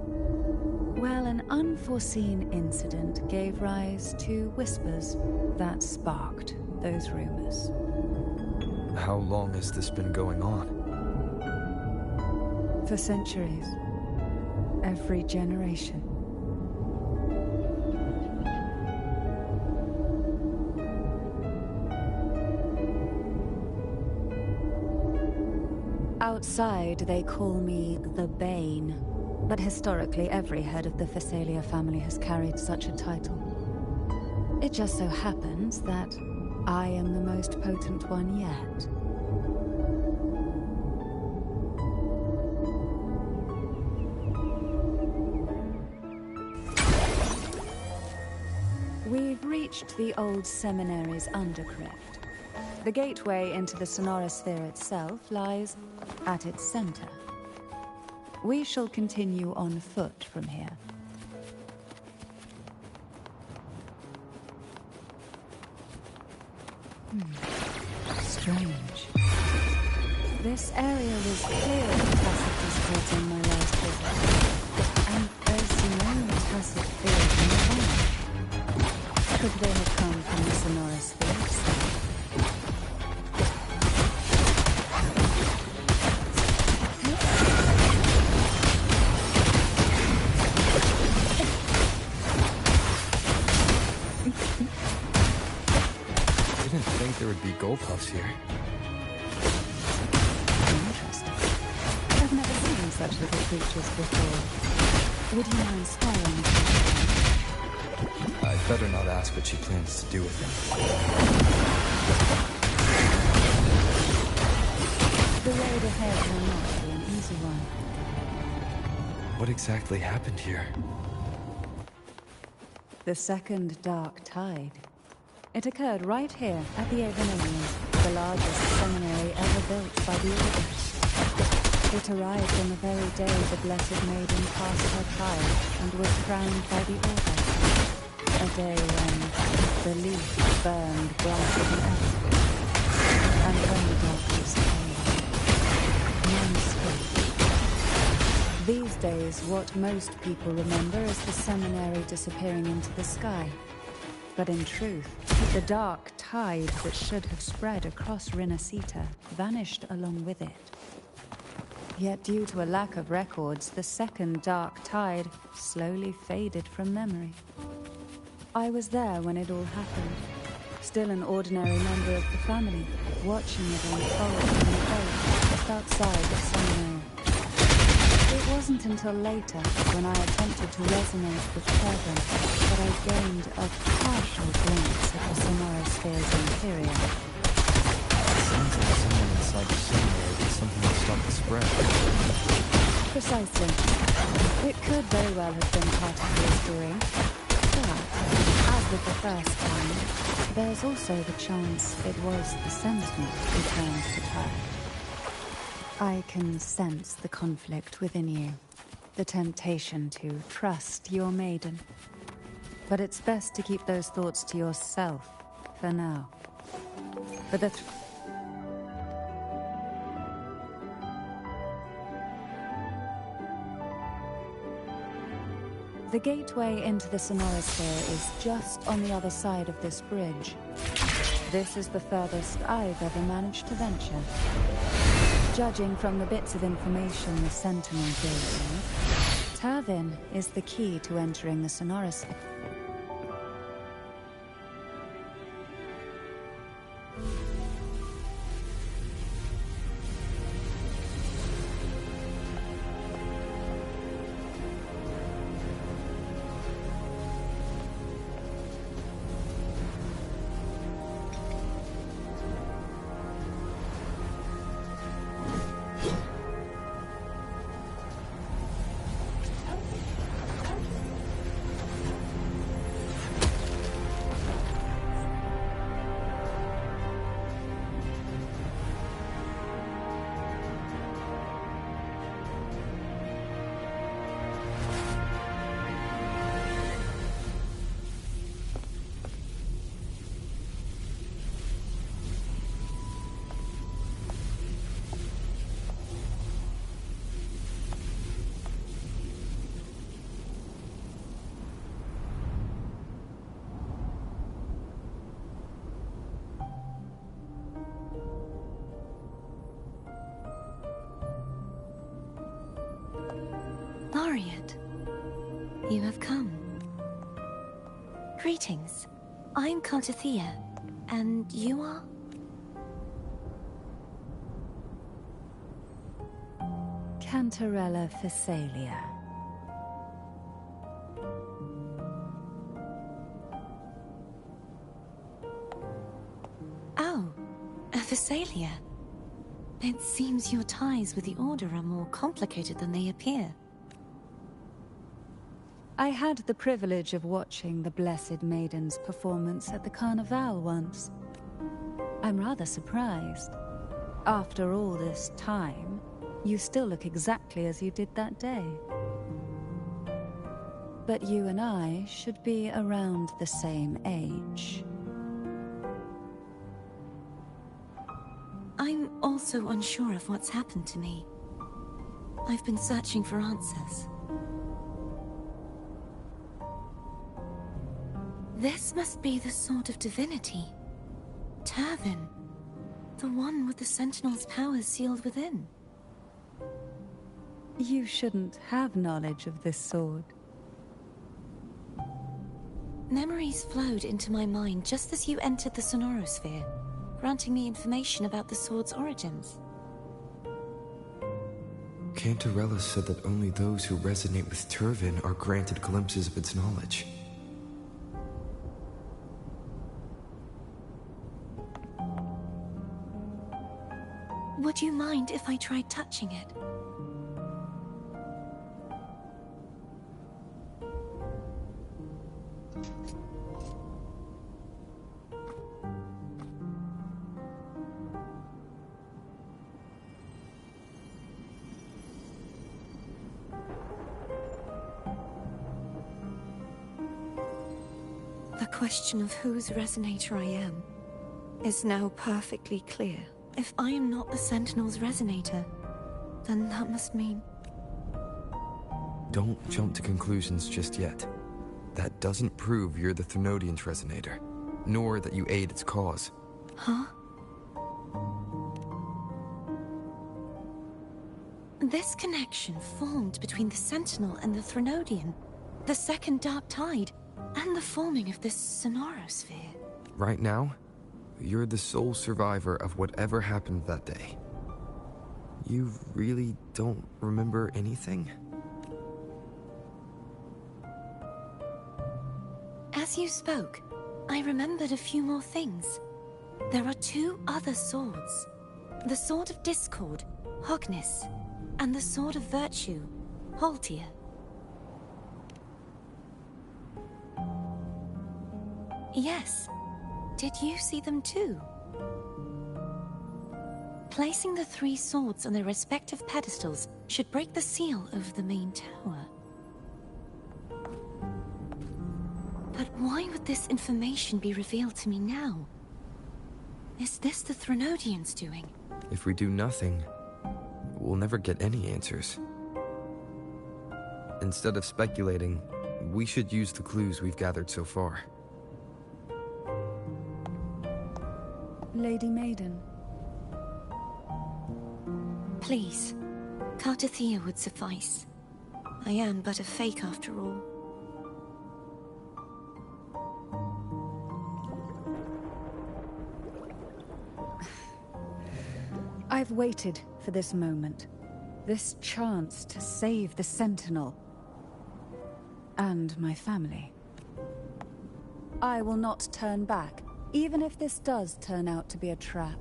Well, an unforeseen incident gave rise to whispers that sparked those rumors. How long has this been going on? For centuries. Every generation. Outside, they call me the Bane, but historically every head of the Physalia family has carried such a title. It just so happens that I am the most potent one yet. We've reached the old seminary's undercrypt. The gateway into the Sonorosphere itself lies at its center. We shall continue on foot from here. Strange. This area was clearly tacit discourse on my last visit. And there's no tacit field in the valley. Could they have come from the Sonorosphere itself? there'd be gold puffs here. Interesting. I've never seen such little creatures before. Would you mind swallowing them? I'd better not ask what she plans to do with them. The road ahead will not be an easy one. What exactly happened here? The second dark tide. It occurred right here at the Avenalian, the largest seminary ever built by the Order. It arrived on the very day the Blessed Maiden passed her trial and was crowned by the Order. A day when the leaf burned brighter than ever. And when the darkness came, none escaped. These days, what most people remember is the seminary disappearing into the sky. But in truth, the dark tide that should have spread across Rinasita vanished along with it. Yet due to a lack of records, the second dark tide slowly faded from memory. I was there when it all happened, still an ordinary member of the family, watching it unfold in the boat just outside the seminary. It wasn't until later, when I attempted to resonate with Turvin, that I gained a partial glimpse of the Sonorosphere's interior. It sounds like someone inside the seminary did something to stop the spread. Precisely. It could very well have been part of his doing. But, as with the first time, there's also the chance it was the Sentinel who turned the tide. I can sense the conflict within you, the temptation to trust your maiden. But it's best to keep those thoughts to yourself, for now. For the gateway into the Sonorosphere is just on the other side of this bridge. This is the furthest I've ever managed to venture. Judging from the bits of information the Sentinel gave me, Turvin is the key to entering the Sonorosphere. Laureate, you have come. Greetings. I'm Cartathea, and you are? Cantarella Phasalia. Oh, a Phasalia. It seems your ties with the Order are more complicated than they appear. I had the privilege of watching the Blessed Maiden's performance at the Carnival once. I'm rather surprised. After all this time, you still look exactly as you did that day. But you and I should be around the same age. I'm also unsure of what's happened to me. I've been searching for answers. This must be the sort of divinity. Turvin. The one with the Sentinel's powers sealed within. You shouldn't have knowledge of this sword. Memories flowed into my mind just as you entered the Sonorosphere. granting me information about the sword's origins. Cantarella said that only those who resonate with Turvin are granted glimpses of its knowledge. Would you mind if I tried touching it? The question of whose resonator I am is now perfectly clear. If I am not the Sentinel's resonator, then that must mean... Don't jump to conclusions just yet. That doesn't prove you're the Threnodian's resonator, nor that you aid its cause. Huh? This connection formed between the Sentinel and the Threnodian, the second Dark Tide, and the forming of this Sonorosphere. Right now, you're the sole survivor of whatever happened that day. You really don't remember anything? As you spoke, I remembered a few more things. There are two other swords. The Sword of Discord, Hognis, and the Sword of Virtue, Haltia. Yes. Did you see them too? Placing the three swords on their respective pedestals should break the seal over the main tower. But why would this information be revealed to me now? Is this the Threnodians' doing? If we do nothing, we'll never get any answers. Instead of speculating, we should use the clues we've gathered so far. Lady Maiden. Please, Cartathea would suffice. I am but a fake after all. I've waited for this moment. This chance to save the Sentinel. And my family. I will not turn back, even if this does turn out to be a trap.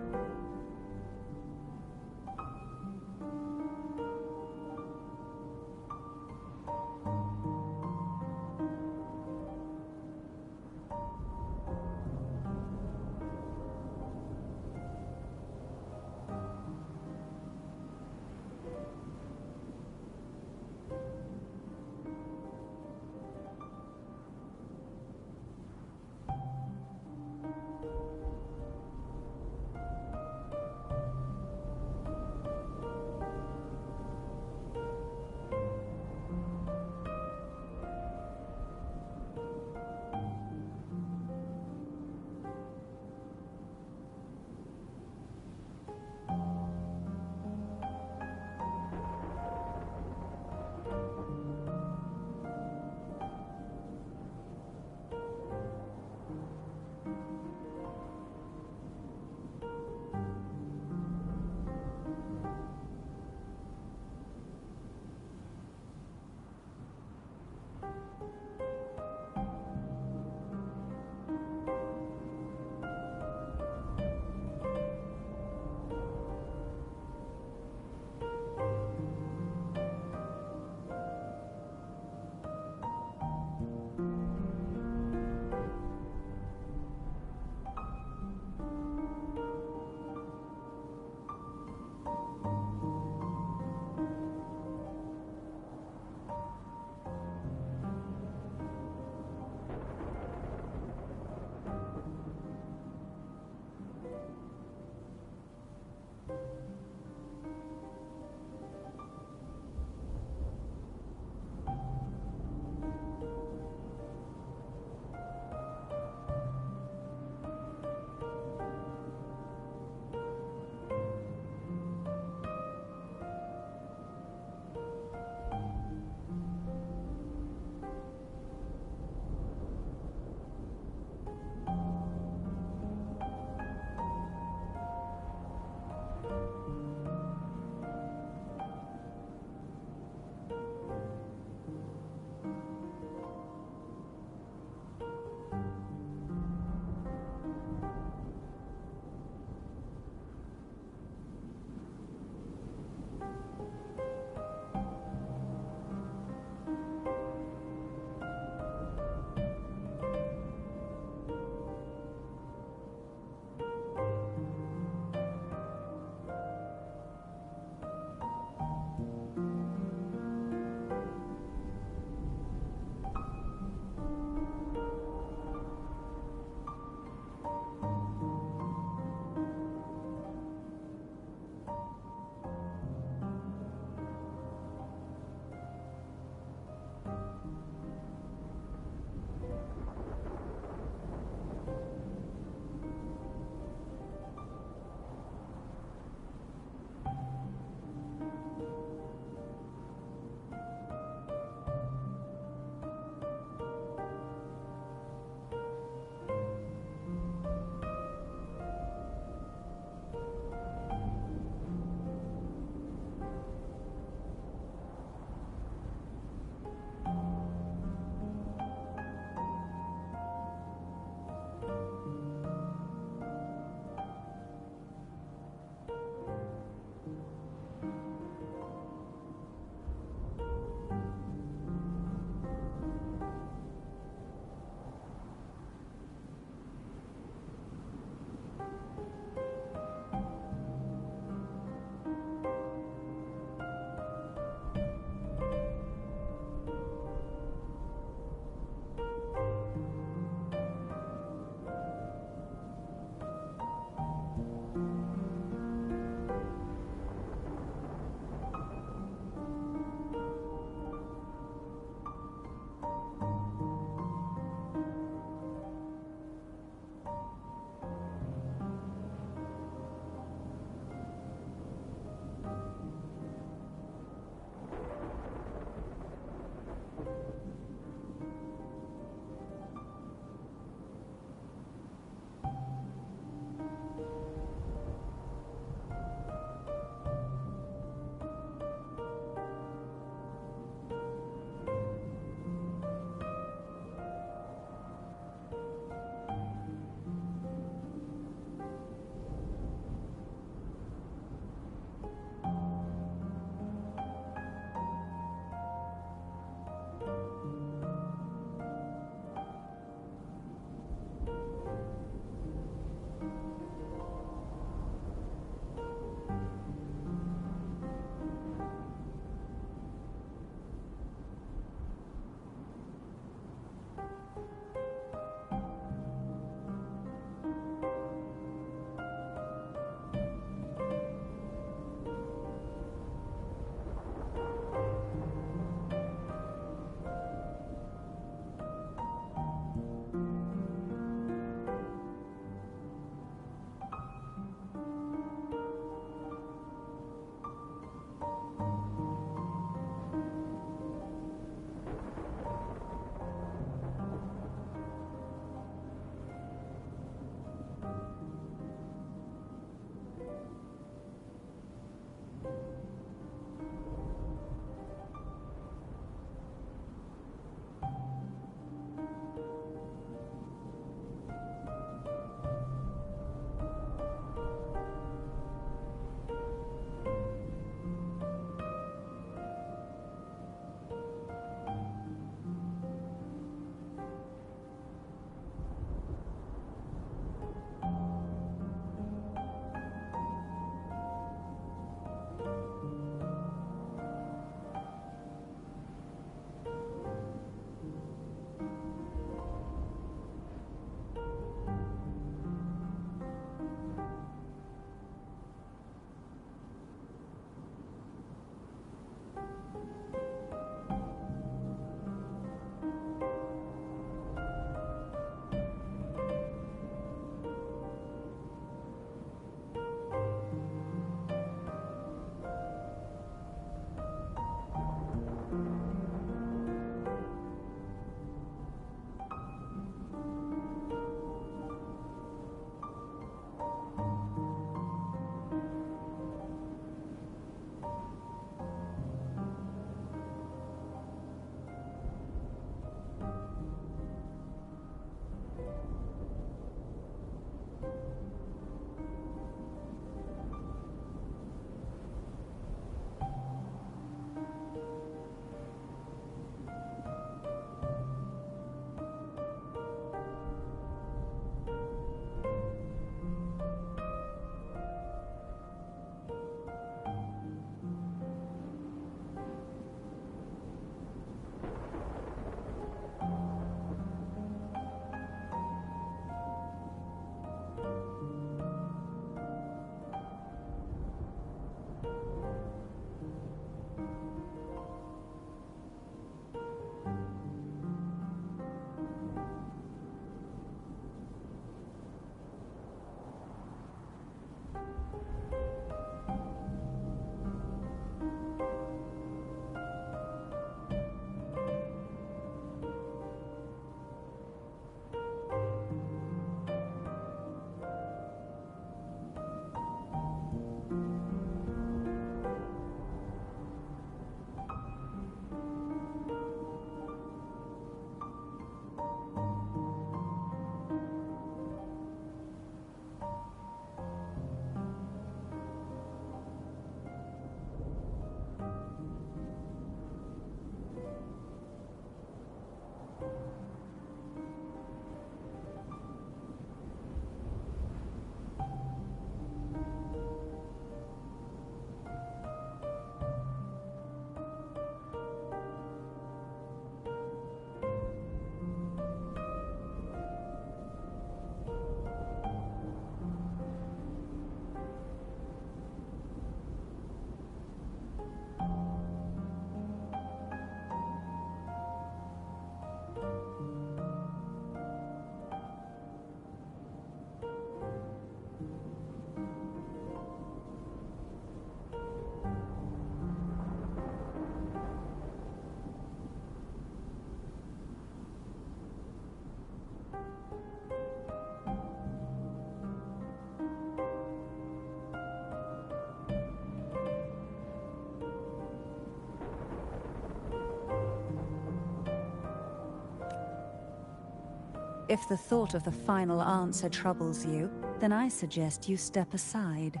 If the thought of the final answer troubles you, then I suggest you step aside.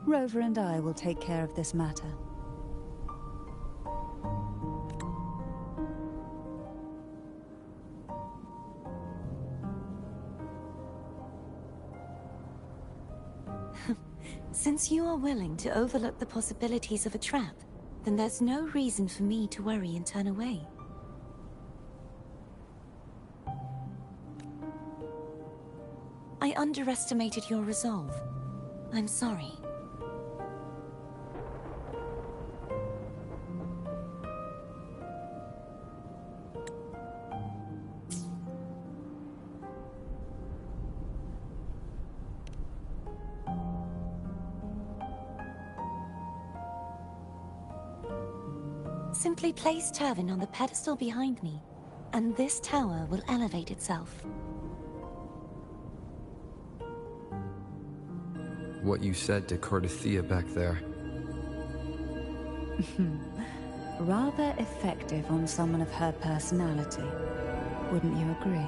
Rover and I will take care of this matter. Since you are willing to overlook the possibilities of a trap, then there's no reason for me to worry and turn away. I underestimated your resolve. I'm sorry. Simply place Turvin on the pedestal behind me, and this tower will elevate itself. What you said to Cardathea back there. Rather effective on someone of her personality. Wouldn't you agree?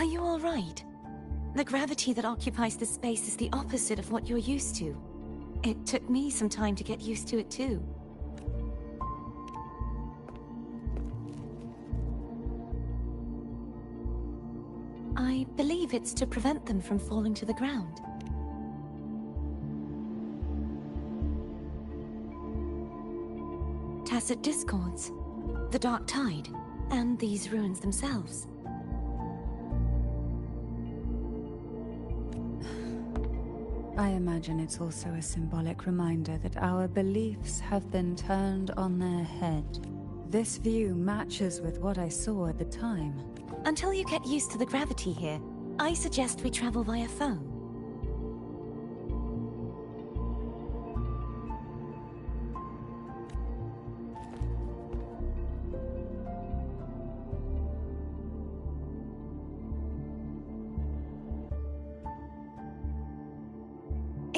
Are you all right? The gravity that occupies this space is the opposite of what you're used to. It took me some time to get used to it too. I believe it's to prevent them from falling to the ground. Tacit discords, the dark tide, and these ruins themselves. I imagine it's also a symbolic reminder that our beliefs have been turned on their head. This view matches with what I saw at the time. Until you get used to the gravity here, I suggest we travel via phone.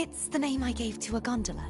It's the name I gave to a gondola.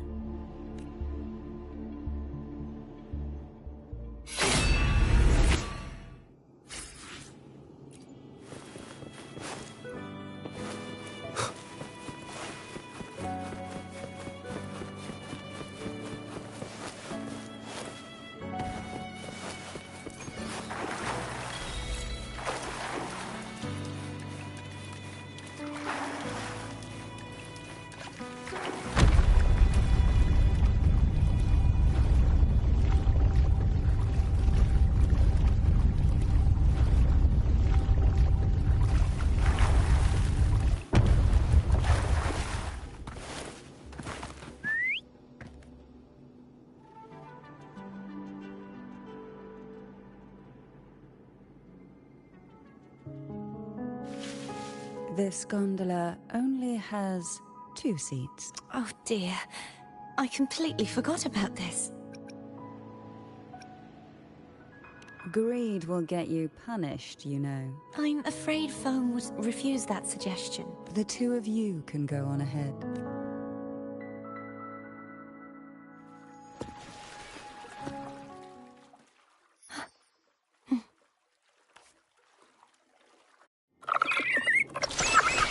This gondola only has 2 seats. Oh dear. I completely forgot about this. Greed will get you punished, you know. I'm afraid Foam would refuse that suggestion. The 2 of you can go on ahead.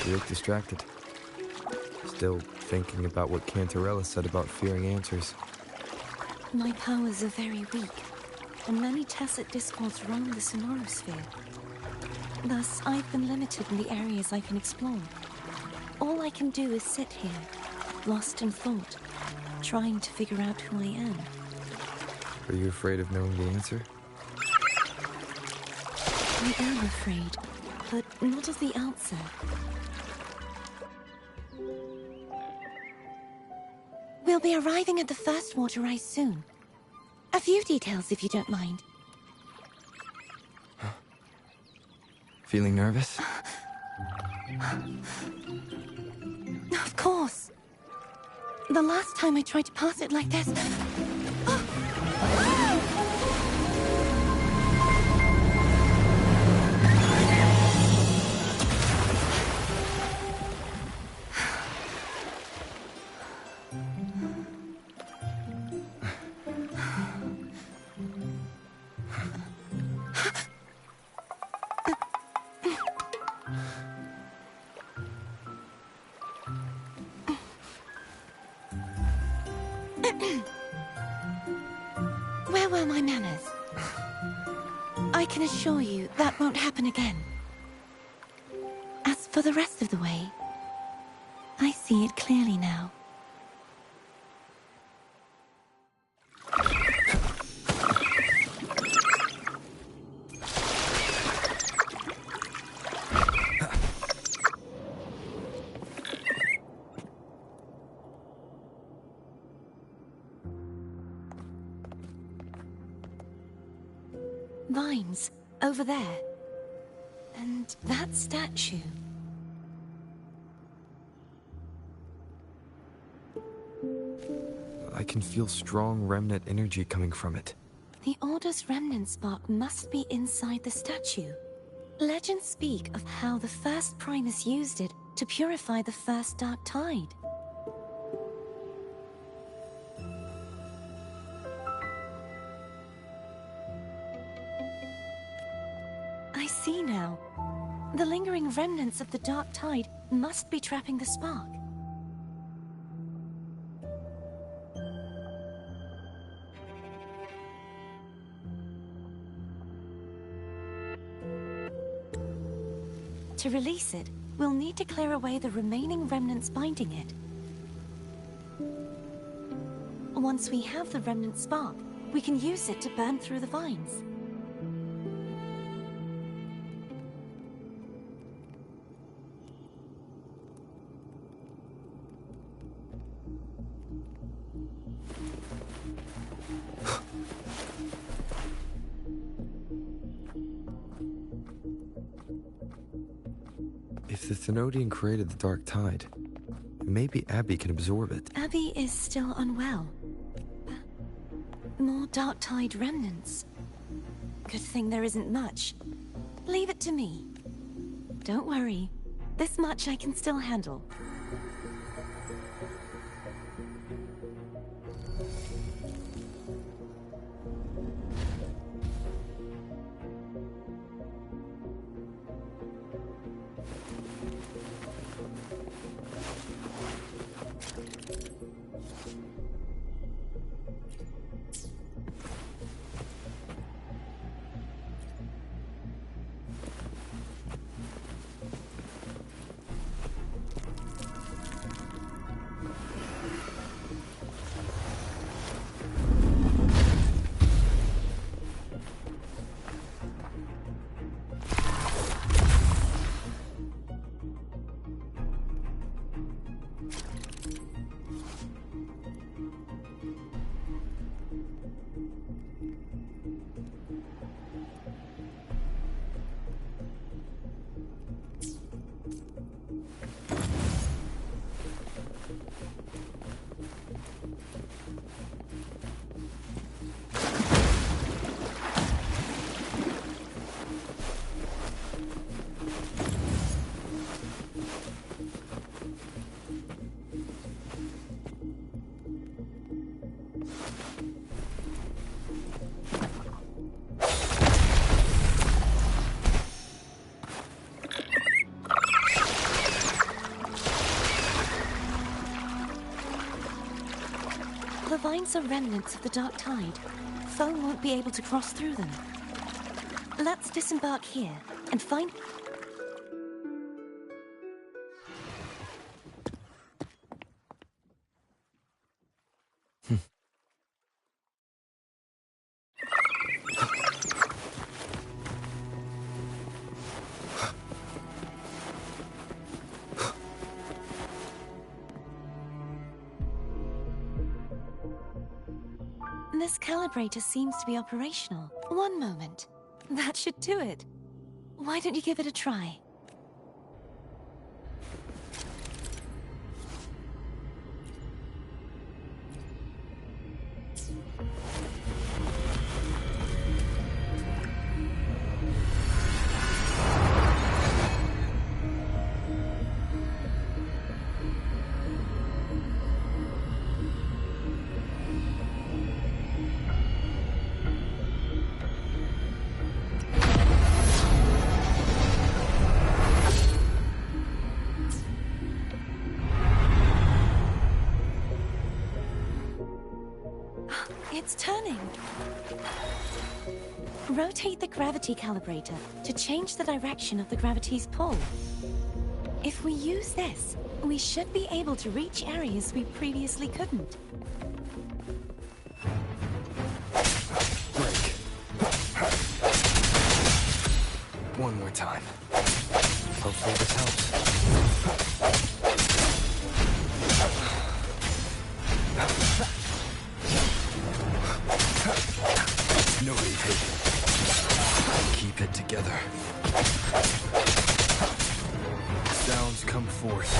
You look distracted. Still thinking about what Cantarella said about fearing answers. My powers are very weak, and many tacit discords roam the sonorosphere. Thus, I've been limited in the areas I can explore. All I can do is sit here, lost in thought, trying to figure out who I am. Are you afraid of knowing the answer? I am afraid, but not of the answer. We'll be arriving at the first water rise soon. A few details, if you don't mind. Feeling nervous? Of course. The last time I tried to pass it like this... Where were my manners? I can assure you that won't happen again. As for the rest of the way, I see it clearly now. Vines, over there. And that statue. I can feel strong remnant energy coming from it. The Order's remnant spark must be inside the statue. Legends speak of how the first Primus used it to purify the first Dark Tide. I see now. The lingering remnants of the Dark Tide must be trapping the spark. To release it, we'll need to clear away the remaining remnants binding it. Once we have the remnant spark, we can use it to burn through the vines. If the Thenodian created the Dark Tide, maybe Abby can absorb it. Abby is still unwell. More Dark Tide remnants. Good thing there isn't much. Leave it to me. Don't worry. This much I can still handle. vines are remnants of the Dark Tide. Foe won't be able to cross through them. Let's disembark here and find... This calibrator seems to be operational. One moment. That should do it. Why don't you give it a try? It's turning. Rotate the gravity calibrator to change the direction of the gravity's pull. If we use this, we should be able to reach areas we previously couldn't. Break. One more time. Hopefully this helps. No retake. Keep it together. Sounds come forth.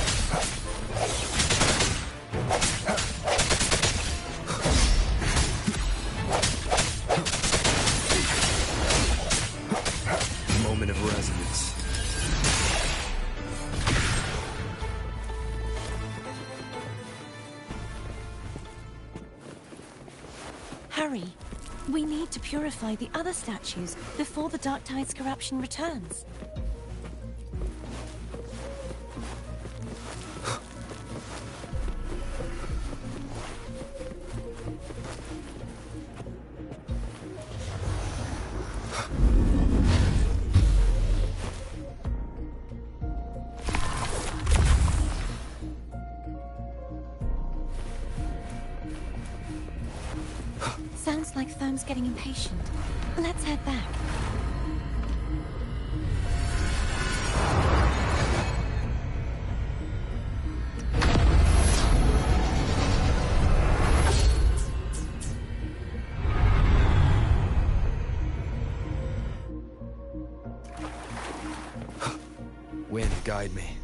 Moment of resonance. Hurry. We need to purify the other statues before the Dark Tide's corruption returns. Sounds like Foam's getting impatient. Let's head back. Wind, guide me.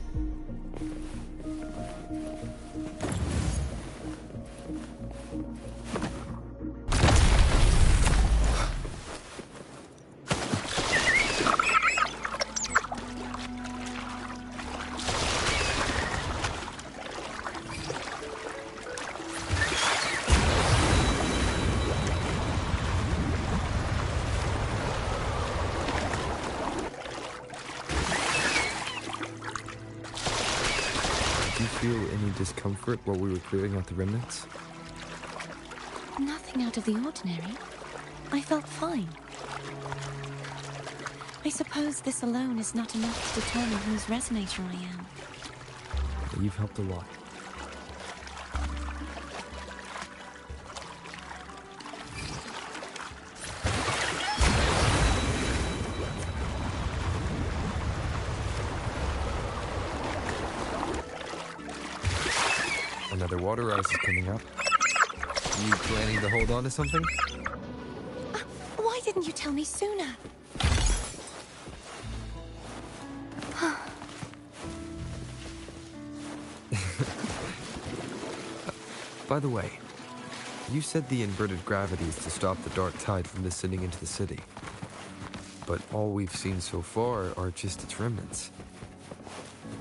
Did you feel any discomfort while we were clearing out the remnants? Nothing out of the ordinary. I felt fine. I suppose this alone is not enough to determine whose resonator I am. You've helped a lot. Another water ice is coming up. You planning to hold on to something? Why didn't you tell me sooner? By the way, you said the inverted gravity is to stop the Dark Tide from descending into the city. But all we've seen so far are just its remnants.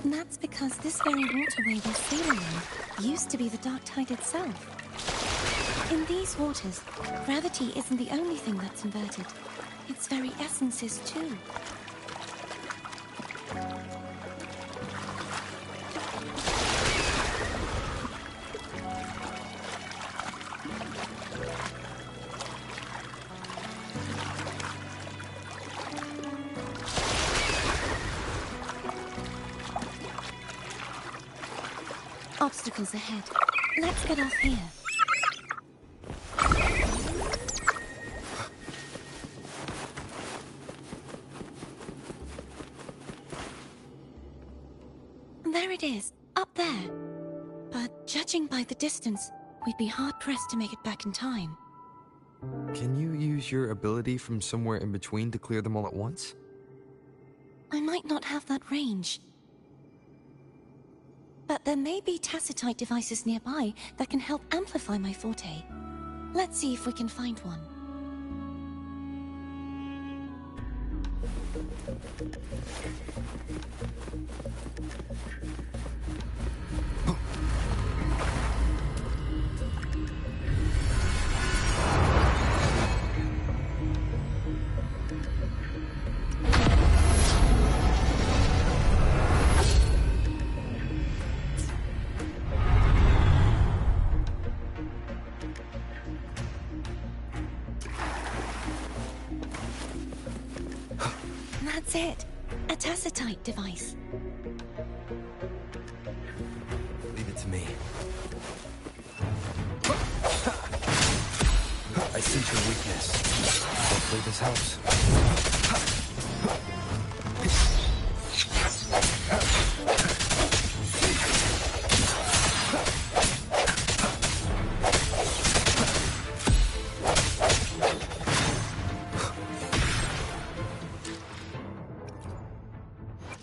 And that's because this very waterway we're sailing on used to be the Dark Tide itself. In these waters, gravity isn't the only thing that's inverted. Its very essence is too. Obstacles ahead. Let's get off here. There it is, up there. But judging by the distance, we'd be hard-pressed to make it back in time. Can you use your ability from somewhere in between to clear them all at once? I might not have that range. But there may be tacitite devices nearby that can help amplify my forte. Let's see if we can find one. That's it. A tacitite device. Leave it to me. I sense your weakness. Hopefully this helps.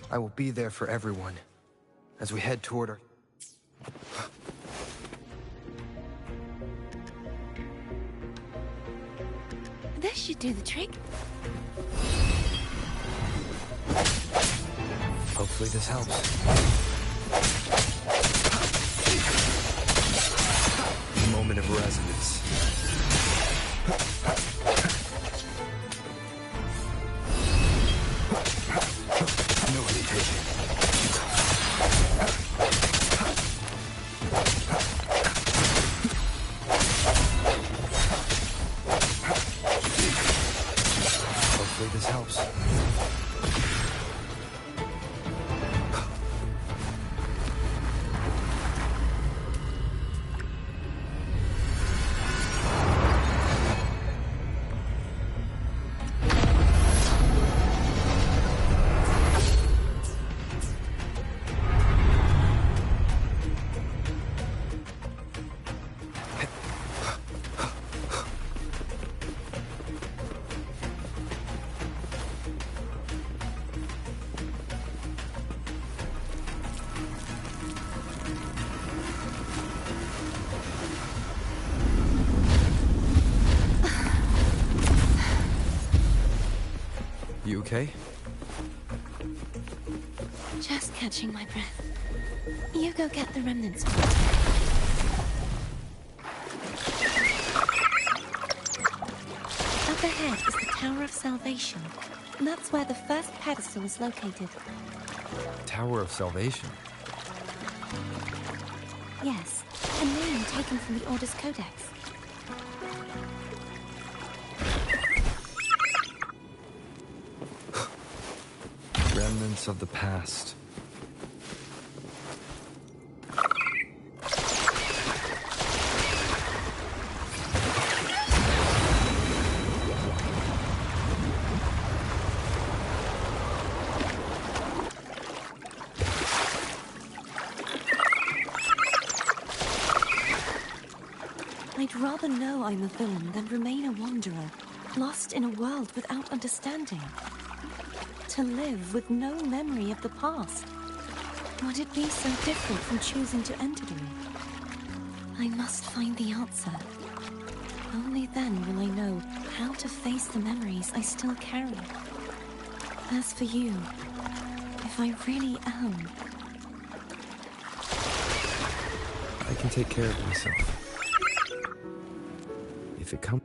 I will be there for everyone as we head toward our... This should do the trick. Hopefully this helps. Moment of resonance. No hesitation. Hopefully this helps. You okay? Just catching my breath. You go get the remnants. Up ahead is the Tower of Salvation. That's where the first pedestal is located. Tower of Salvation? Yes, a name taken from the Order's Codex. Remnants of the past. I'd rather know I'm a villain than remain a wanderer, lost in a world without understanding. To live with no memory of the past. Would it be so different from choosing to enter it? I must find the answer. Only then will I know how to face the memories I still carry. As for you, if I really am... I can take care of myself. If it comes...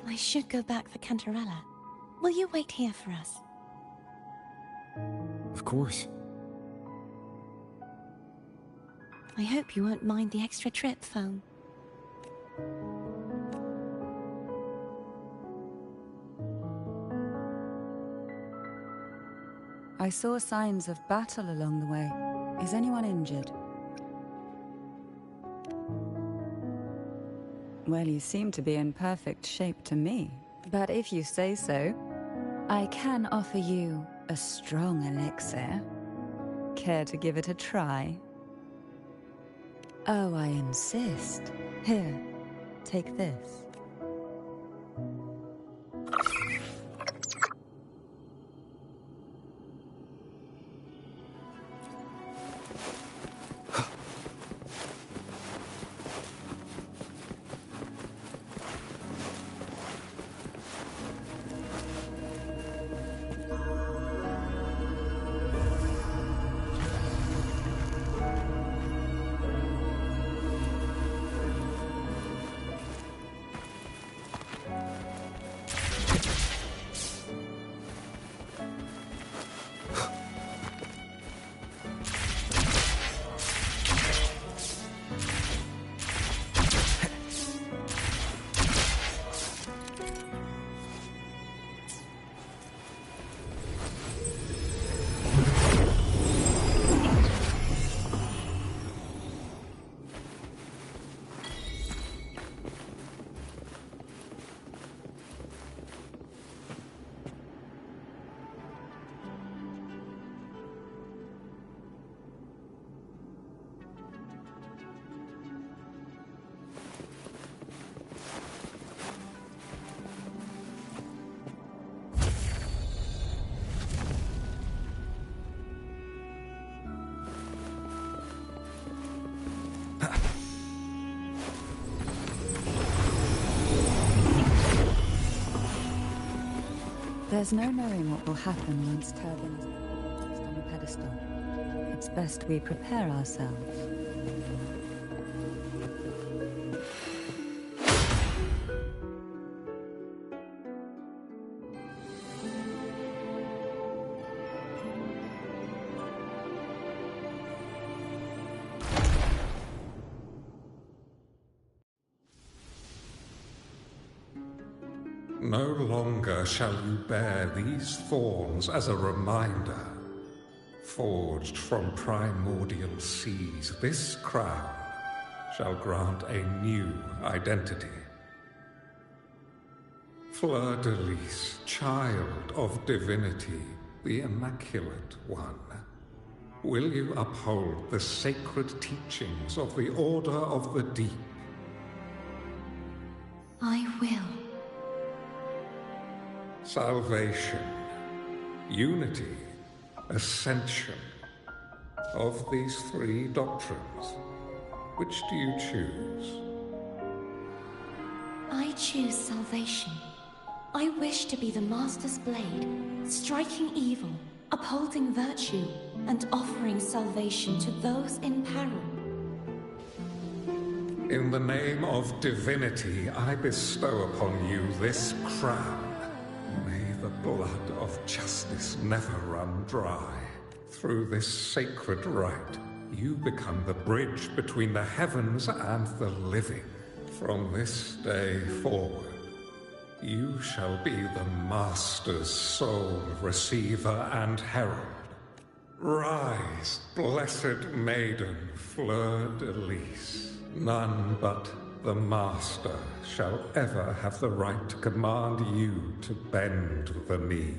I should go back for Cantarella. Will you wait here for us? Of course. I hope you won't mind the extra trip, Foam. I saw signs of battle along the way. Is anyone injured? Well, you seem to be in perfect shape to me. But if you say so, I can offer you a strong elixir. Care to give it a try? Oh, I insist. Here, take this. There's no knowing what will happen once Turbin is placed on the pedestal. It's best we prepare ourselves. No longer shall you bear these thorns as a reminder. Forged from primordial seas, this crown shall grant a new identity. Fleur-de-Lis, child of divinity, the Immaculate One, will you uphold the sacred teachings of the Order of the Deep? I will. Salvation, unity, ascension. Of these three doctrines, which do you choose? I choose salvation. I wish to be the Master's blade, striking evil, upholding virtue, and offering salvation to those in peril. In the name of divinity, I bestow upon you this crown. May the blood of justice never run dry. Through this sacred rite, you become the bridge between the heavens and the living. From this day forward, you shall be the Master's sole receiver and herald. Rise, blessed maiden Fleur-de-Lis. None but the Master shall ever have the right to command you to bend the knee.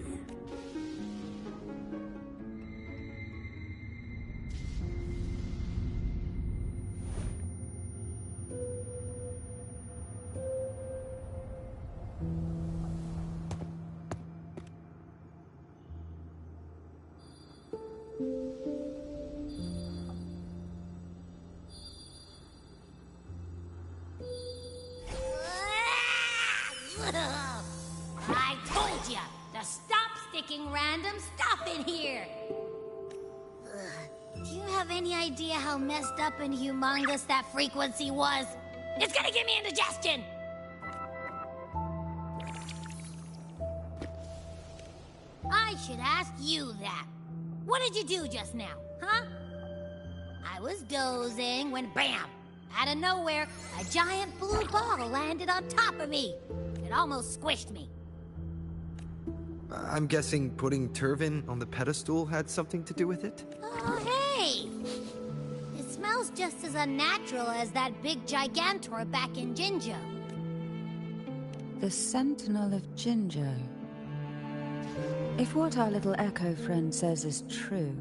I told ya to stop sticking random stuff in here. Do you have any idea how messed up and humongous that frequency was? It's gonna give me indigestion! I should ask you that. What did you do just now, huh? I was dozing when bam! Out of nowhere, a giant blue ball landed on top of me. It almost squished me. I'm guessing putting Turvin on the pedestal had something to do with it? Oh, hey! It smells just as unnatural as that big Gigantor back in Jinjo. The Sentinel of Jinjo. If what our little Echo friend says is true,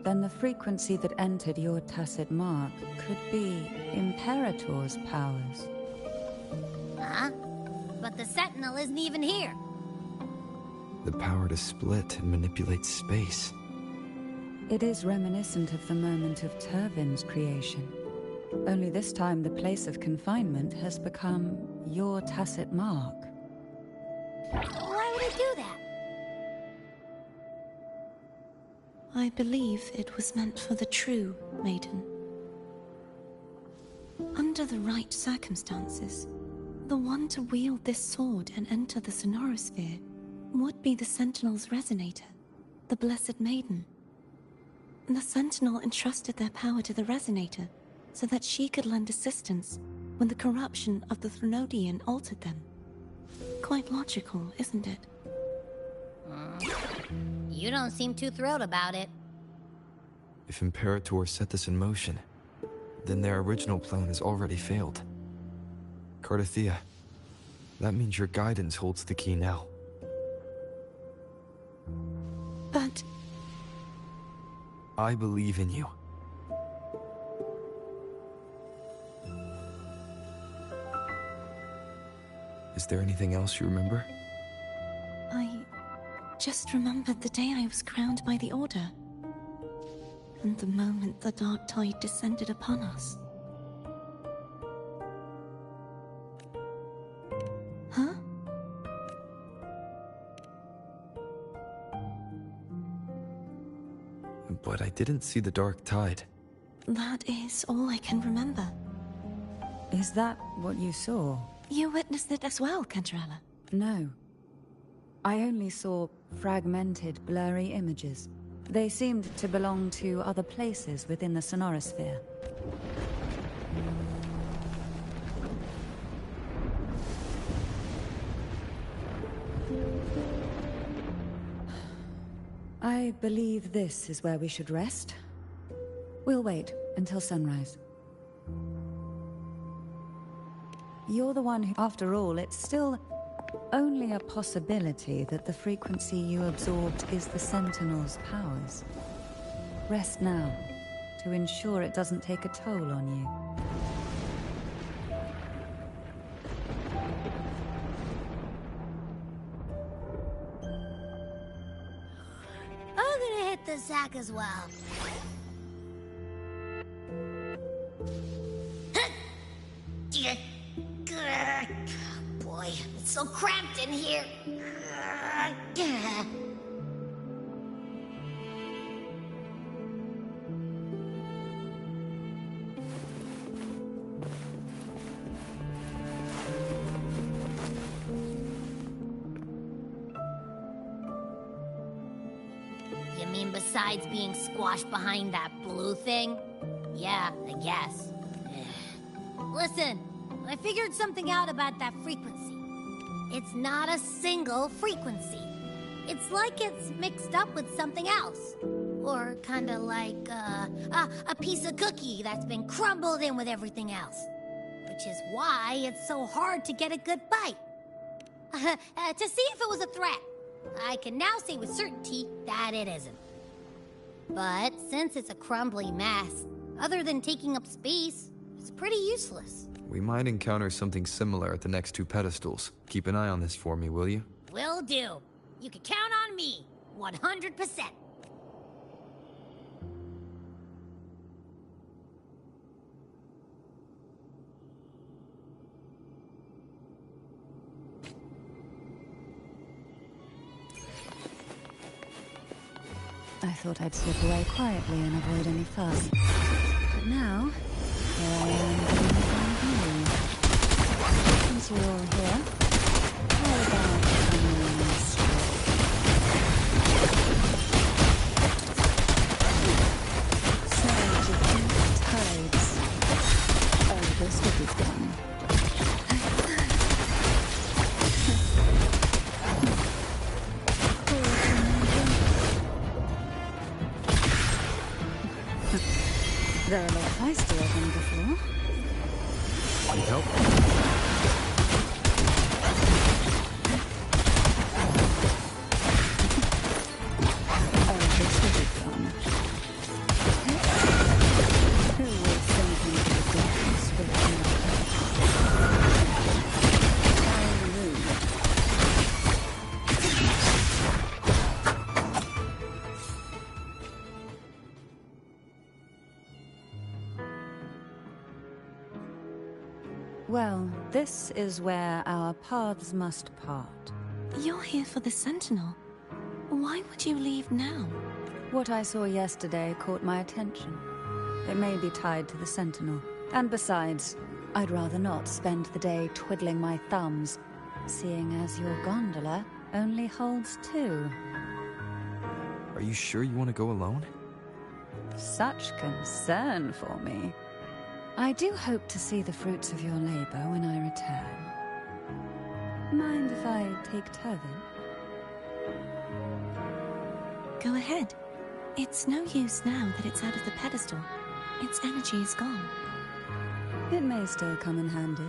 then the frequency that entered your tacit mark could be Imperator's powers. Huh? But the Sentinel isn't even here. The power to split and manipulate space. It is reminiscent of the moment of Turvin's creation. Only this time the place of confinement has become your tacit mark. Why would it do that? I believe it was meant for the true maiden. Under the right circumstances, the one to wield this sword and enter the Sonorosphere would be the Sentinel's resonator, the Blessed Maiden. The Sentinel entrusted their power to the resonator so that she could lend assistance when the corruption of the Threnodian altered them. Quite logical, isn't it? You don't seem too thrilled about it. If Imperator set this in motion, then their original plan has already failed. Cardathea, that means your guidance holds the key now. But... I believe in you. Is there anything else you remember? I just remembered the day I was crowned by the Order. And the moment the dark tide descended upon us. Huh? But I didn't see the dark tide. That is all I can remember. Is that what you saw? You witnessed it as well, Cantarella? No. I only saw fragmented, blurry images. They seemed to belong to other places within the Sonorosphere. I believe this is where we should rest. We'll wait until sunrise. You're the one who, after all, it's still only a possibility that the frequency you absorbed is the Sentinel's powers. Rest now, to ensure it doesn't take a toll on you. I'm gonna hit the sack as well. Boy, it's so cramped in here. You mean besides being squashed behind that blue thing? Yeah, I guess. Listen, I figured something out about that frequency. It's not a single frequency. It's like it's mixed up with something else. Or kinda like, a piece of cookie that's been crumbled in with everything else. Which is why it's so hard to get a good bite. To see if it was a threat. I can now say with certainty that it isn't. But since it's a crumbly mess, other than taking up space, it's pretty useless. We might encounter something similar at the next two pedestals. Keep an eye on this for me, will you? Will do. You can count on me, 100%. I thought I'd slip away quietly and avoid any fuss. But now, here I am getting behind you. Since you're all here, how about coming on straight? Surge of deep tides. Oh, this will be fun. They're a lot feistier than before. Need help? Oh, this will be fun. Who will send me to the darkness with me? Well, this is where our paths must part. You're here for the Sentinel. Why would you leave now? What I saw yesterday caught my attention. It may be tied to the Sentinel. And besides, I'd rather not spend the day twiddling my thumbs, seeing as your gondola only holds 2. Are you sure you want to go alone? Such concern for me. I do hope to see the fruits of your labor when I return. Mind if I take Turvin? Go ahead. It's no use now that it's out of the pedestal. Its energy is gone. It may still come in handy.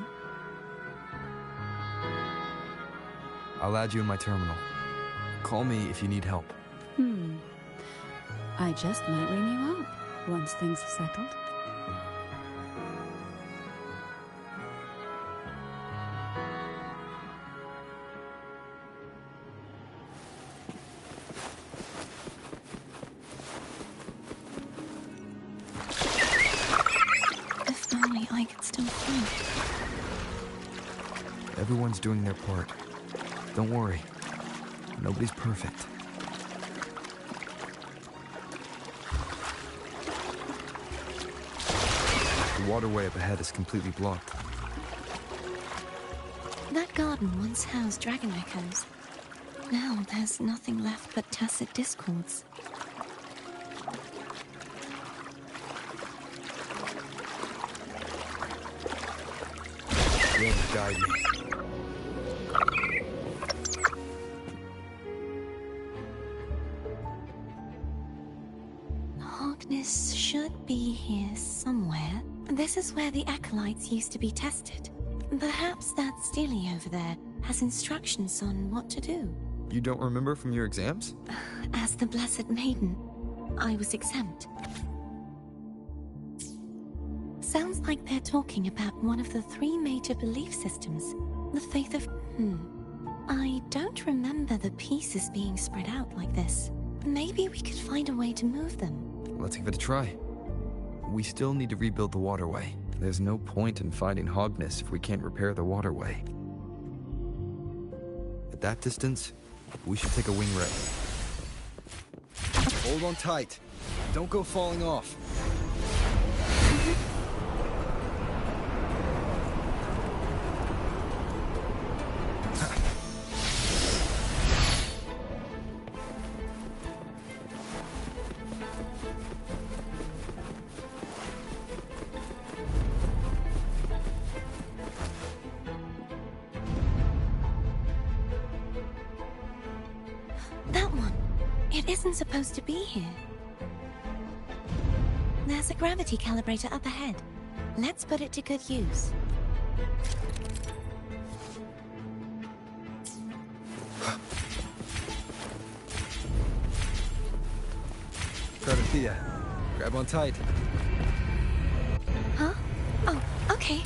I'll add you in my terminal. Call me if you need help. I just might ring you up once things are settled. If only I could still think. Everyone's doing their part. Don't worry. Nobody's perfect. The waterway up ahead is completely blocked. That garden once housed dragon echoes. Now there's nothing left but tacit discords. Wind, guide me. Harkness should be here somewhere. This is where the acolytes used to be tested. Perhaps that Steely over there has instructions on what to do. You don't remember from your exams? As the Blessed Maiden, I was exempt. Sounds like they're talking about one of the 3 major belief systems. The faith of... I don't remember the pieces being spread out like this. Maybe we could find a way to move them. Let's give it a try. We still need to rebuild the waterway. There's no point in fighting Harkness if we can't repair the waterway. At that distance, we should take a wing ray. Hold on tight. Don't go falling off. Supposed to be here. There's a gravity calibrator up ahead. Let's put it to good use. Thea, grab on tight. Huh? Oh, okay.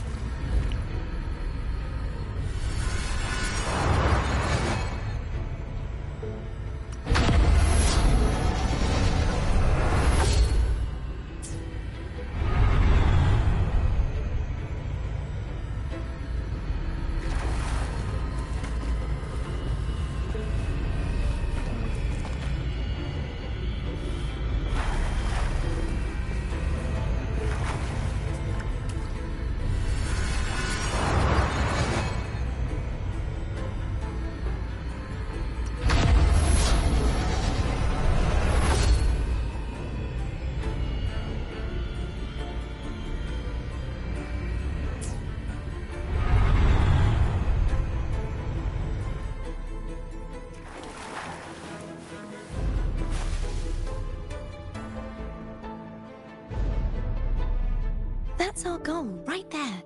That's our goal, right there.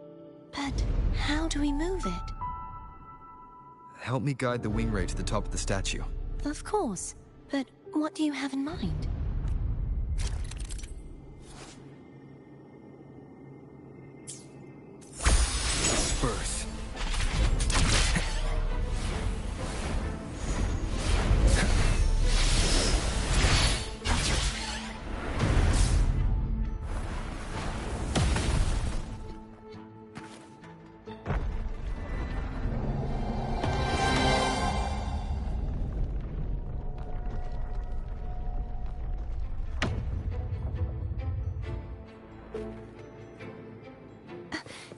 But how do we move it? Help me guide the wing ray to the top of the statue. Of course. But what do you have in mind? Birth.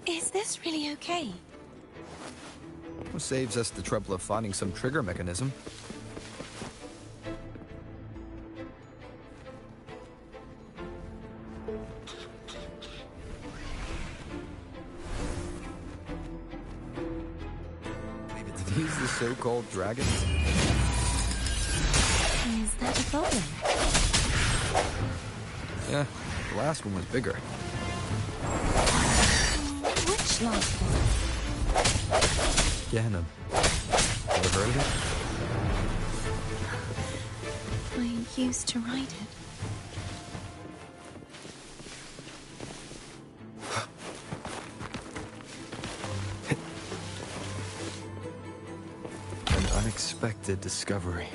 Is this really okay? What saves us the trouble of finding some trigger mechanism? These the so-called dragons? Is that a problem? Yeah, the last one was bigger. Which last one? Gehenna. Ever heard of it? I used to ride it. An unexpected discovery.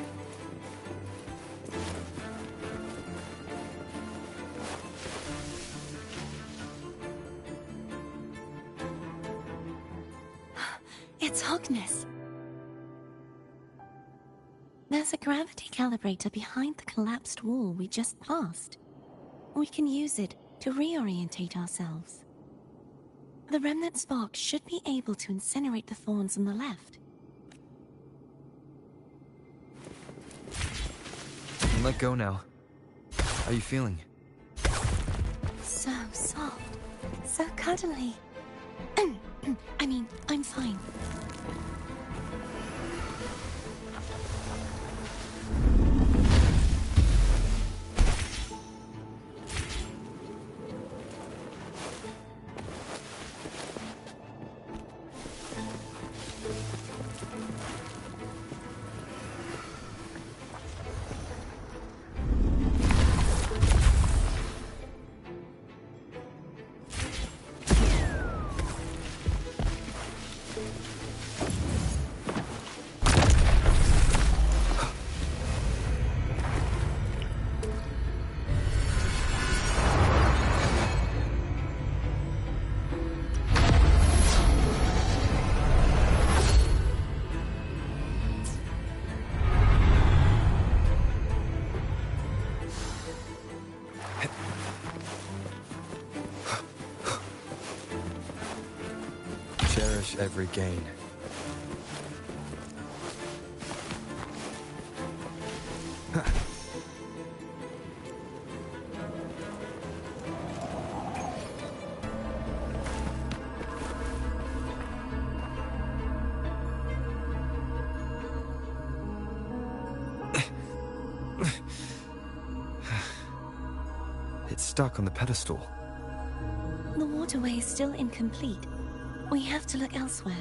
It's Hogness. There's a gravity calibrator behind the collapsed wall we just passed. We can use it to reorientate ourselves. The remnant spark should be able to incinerate the thorns on the left. Let go now. How are you feeling? So soft. So cuddly. I mean, I'm fine. Cherish every gain. It's stuck on the pedestal. The waterway is still incomplete. We have to look elsewhere.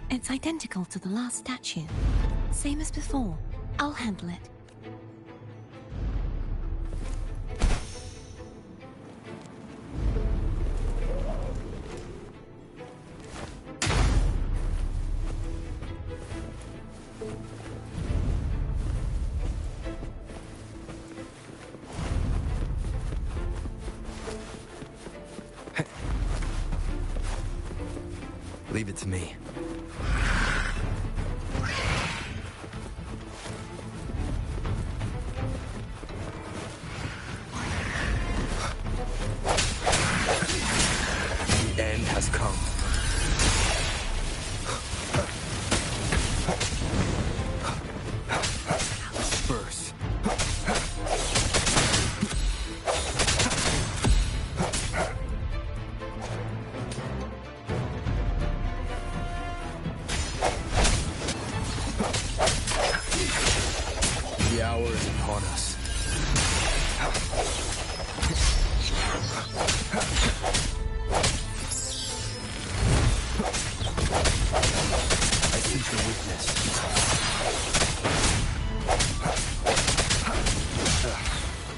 It's identical to the last statue. Same as before. I'll handle it. Leave it to me. The end has come. Birth. The hour is upon us. I sense your weakness.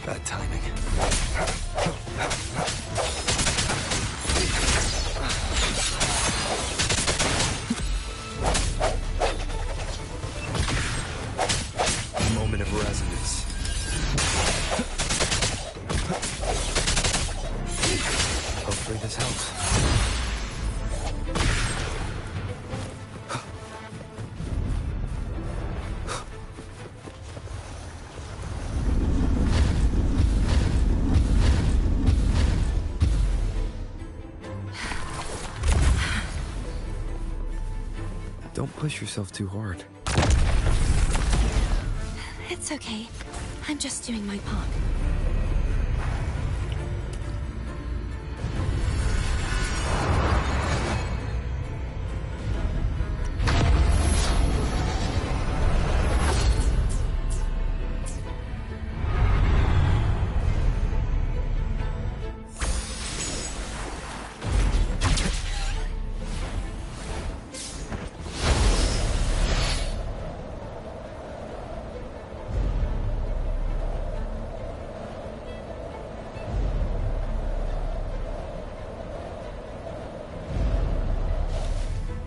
Bad timing. Moment of resonance. Hopefully this helps. Don't push yourself too hard. It's okay. I'm just doing my part.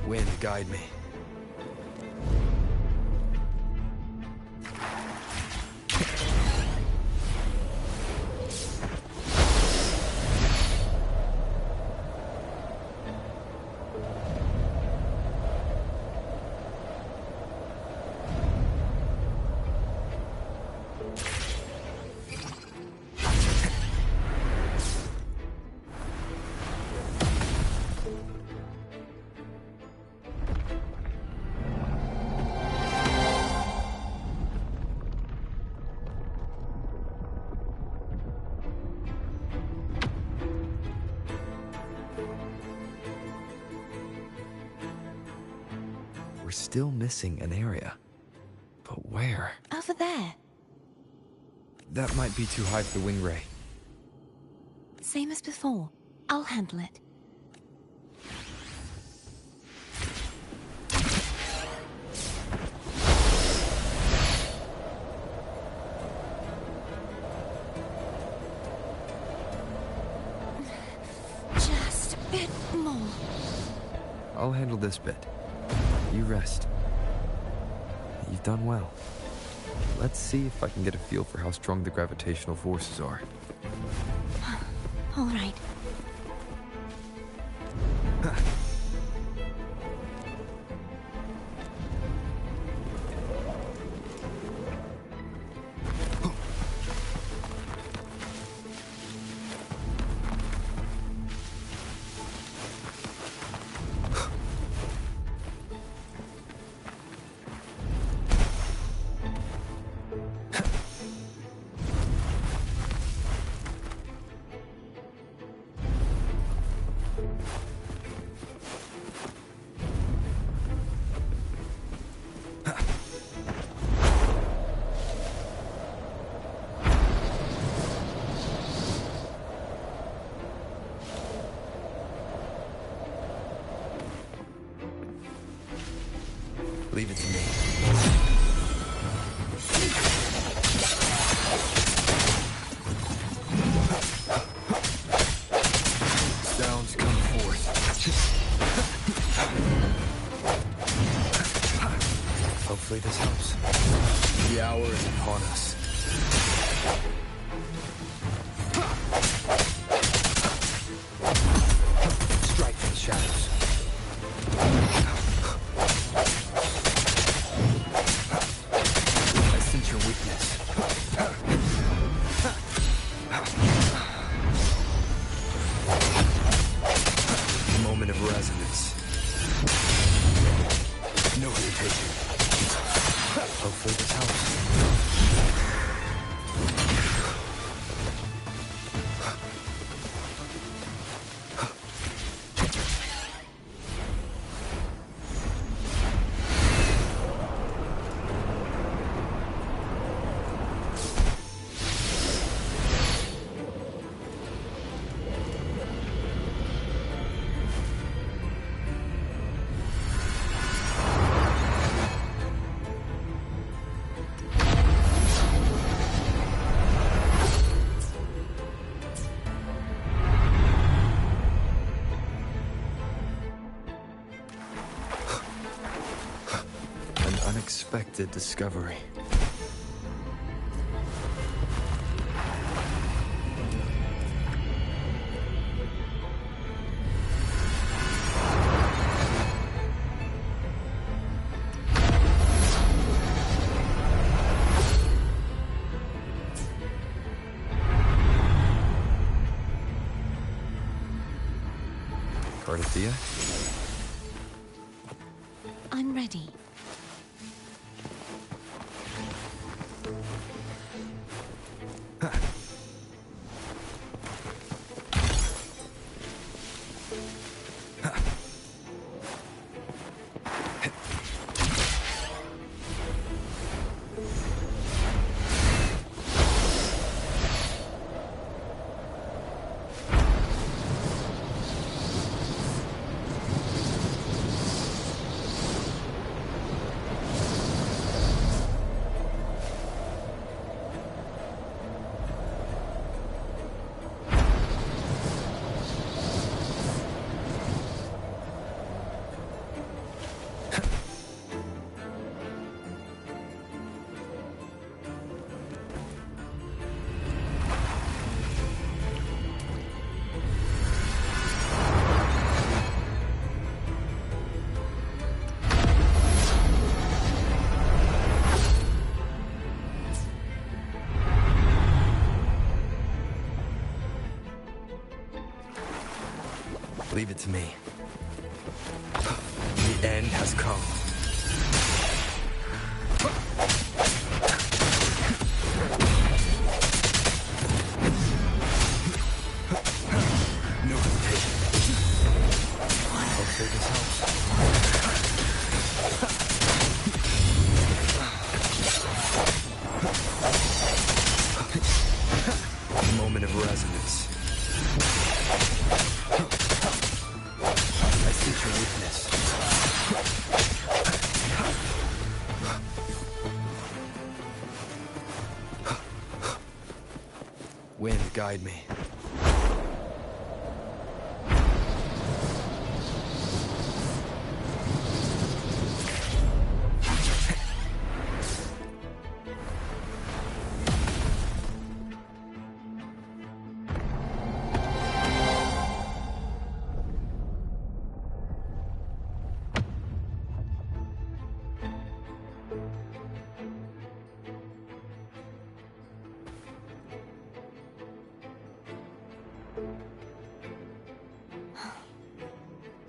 Wind, guide me. We're still missing an area. But where? Over there. That might be too high for the wing ray. Same as before. I'll handle it. Just a bit more. I'll handle this bit. You rest. You've done well. Let's see if I can get a feel for how strong the gravitational forces are. All right. Leave it to me. Sounds come forth. Hopefully this helps. The hour is upon us. Strike from the shadows. Your weakness. Moment of resonance. No hesitation. Hopefully this helps. unexpected discovery. Cardathia? I'm ready. Leave it to me. The end has come. No hesitation. Hopefully this helps. Moment of resonance. Your weakness. Wind, guide me.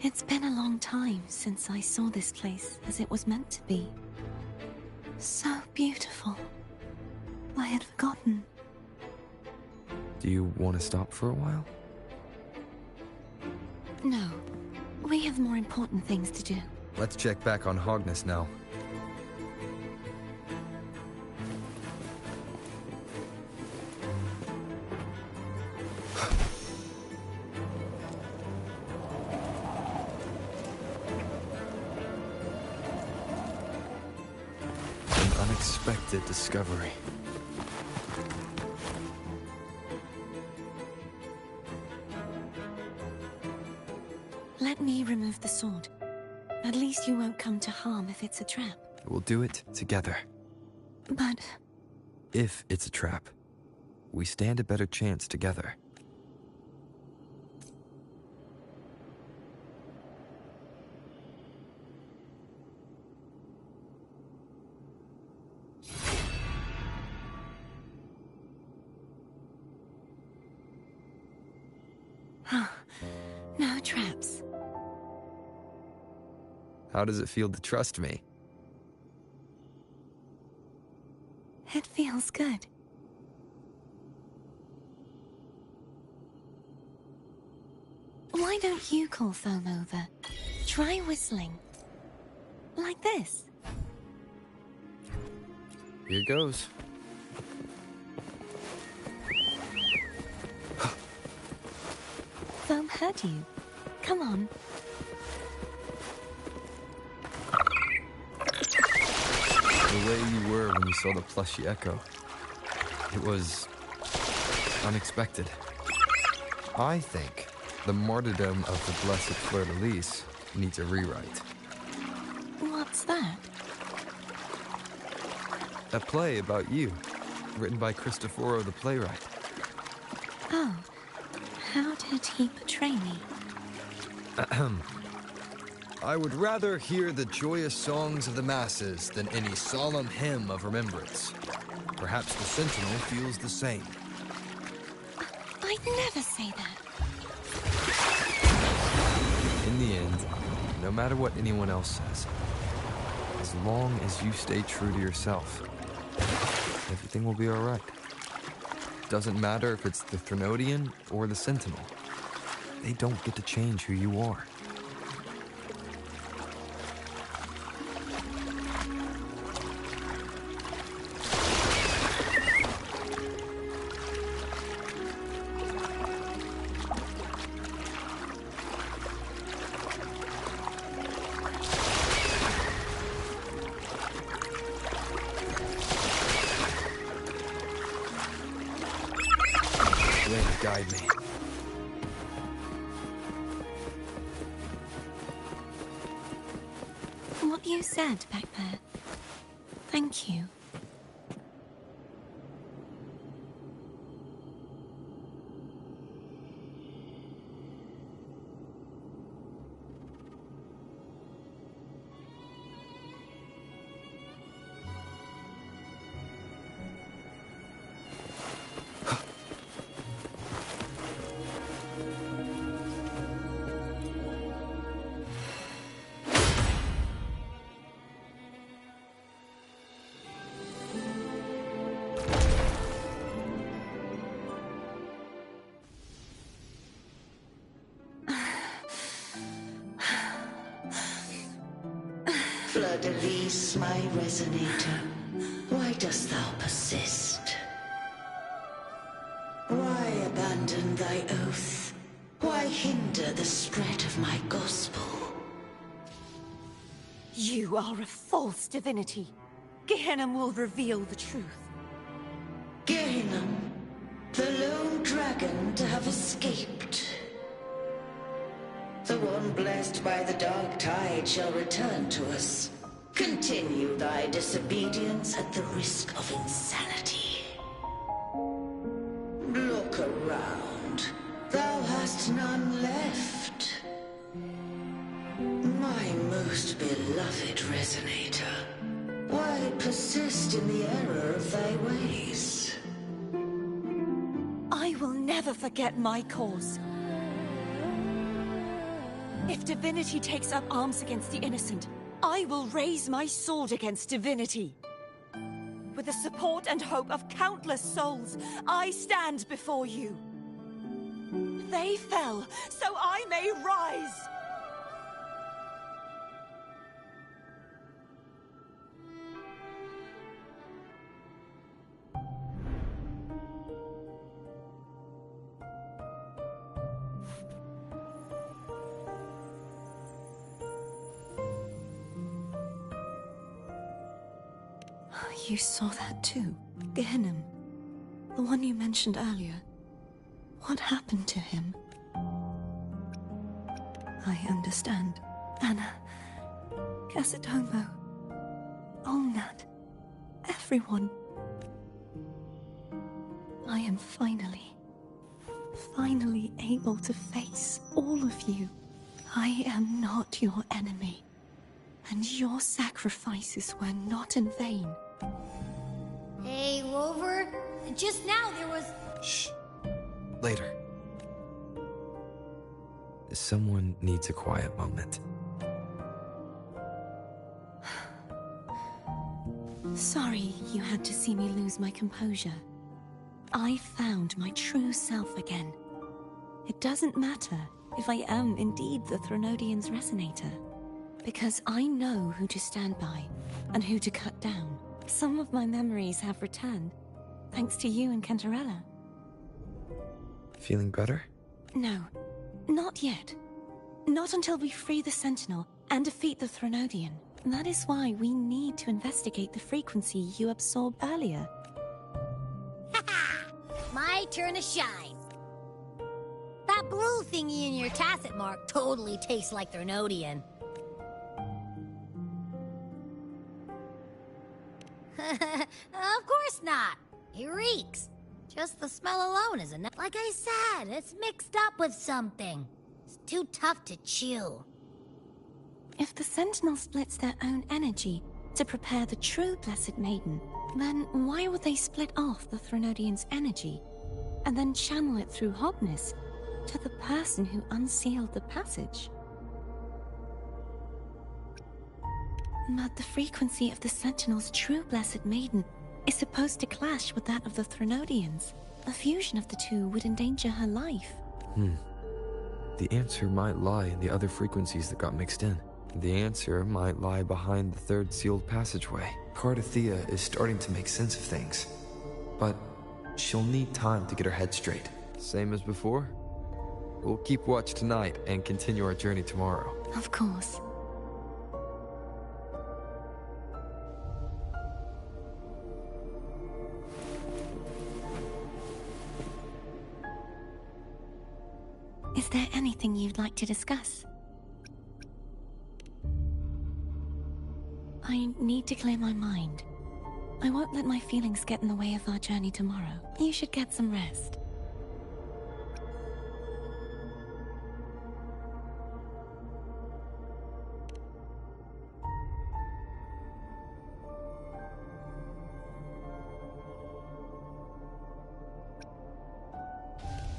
It's been a long time since I saw this place as it was meant to be. So beautiful. I had forgotten. Do you want to stop for a while? No. We have more important things to do. Let's check back on Hogness now. Unexpected discovery. Let me remove the sword. At least you won't come to harm if it's a trap. We'll do it together. But... if it's a trap, we stand a better chance together. No traps. How does it feel to trust me? It feels good. Why don't you call Foam over? Try whistling. Like this. Here goes. Foam heard you. Come on. The way you were when you saw the plushy echo. It was... unexpected. I think the martyrdom of the blessed fleur-de-lis needs a rewrite. What's that? That play about you, written by Cristoforo the playwright. Oh, how did he portray me? I would rather hear the joyous songs of the masses than any solemn hymn of remembrance. Perhaps the Sentinel feels the same. I'd never say that. In the end, no matter what anyone else says, as long as you stay true to yourself, everything will be all right. Doesn't matter if it's the Threnodian or the Sentinel. They don't get to change who you are. Guide me. What you said back there. Thank you. Fleur-de-Lis, my resonator, why dost thou persist? Why abandon thy oath? Why hinder the spread of my gospel? You are a false divinity. Gehenna will reveal the truth. Gehenna, the lone dragon to have escaped. The one blessed by the dark tide shall return to us. Continue thy disobedience at the risk of insanity. Look around. Thou hast none left. My most beloved resonator, why persist in the error of thy ways? I will never forget my cause. If divinity takes up arms against the innocent, I will raise my sword against divinity. With the support and hope of countless souls, I stand before you. They fell, so I may rise! You saw that too, Gehenna, the one you mentioned earlier. What happened to him? I understand. Anna, Casitomo, Olnat, everyone. I am finally able to face all of you. I am not your enemy, and your sacrifices were not in vain. Hey, Rover. Just now there was... Shh. Later. Someone needs a quiet moment. Sorry you had to see me lose my composure. I found my true self again. It doesn't matter if I am indeed the Threnodian's resonator, because I know who to stand by and who to cut down. Some of my memories have returned, thanks to you and Cantarella. Feeling better? No, not yet. Not until we free the Sentinel and defeat the Threnodian. That is why we need to investigate the frequency you absorbed earlier. My turn to shine. That blue thingy in your tacit mark totally tastes like Threnodian. Of course not. He reeks. Just the smell alone is enough. Like I said, it's mixed up with something. It's too tough to chew. If the Sentinel splits their own energy to prepare the true Blessed Maiden, then why would they split off the Threnodian's energy and then channel it through Hobness to the person who unsealed the passage? But the frequency of the Sentinel's true Blessed Maiden is supposed to clash with that of the Threnodians. A fusion of the two would endanger her life. The answer might lie in the other frequencies that got mixed in. The answer might lie behind the third sealed passageway. Cardathea is starting to make sense of things, but she'll need time to get her head straight. Same as before? We'll keep watch tonight and continue our journey tomorrow. Of course. Is there anything you'd like to discuss? I need to clear my mind. I won't let my feelings get in the way of our journey tomorrow. You should get some rest.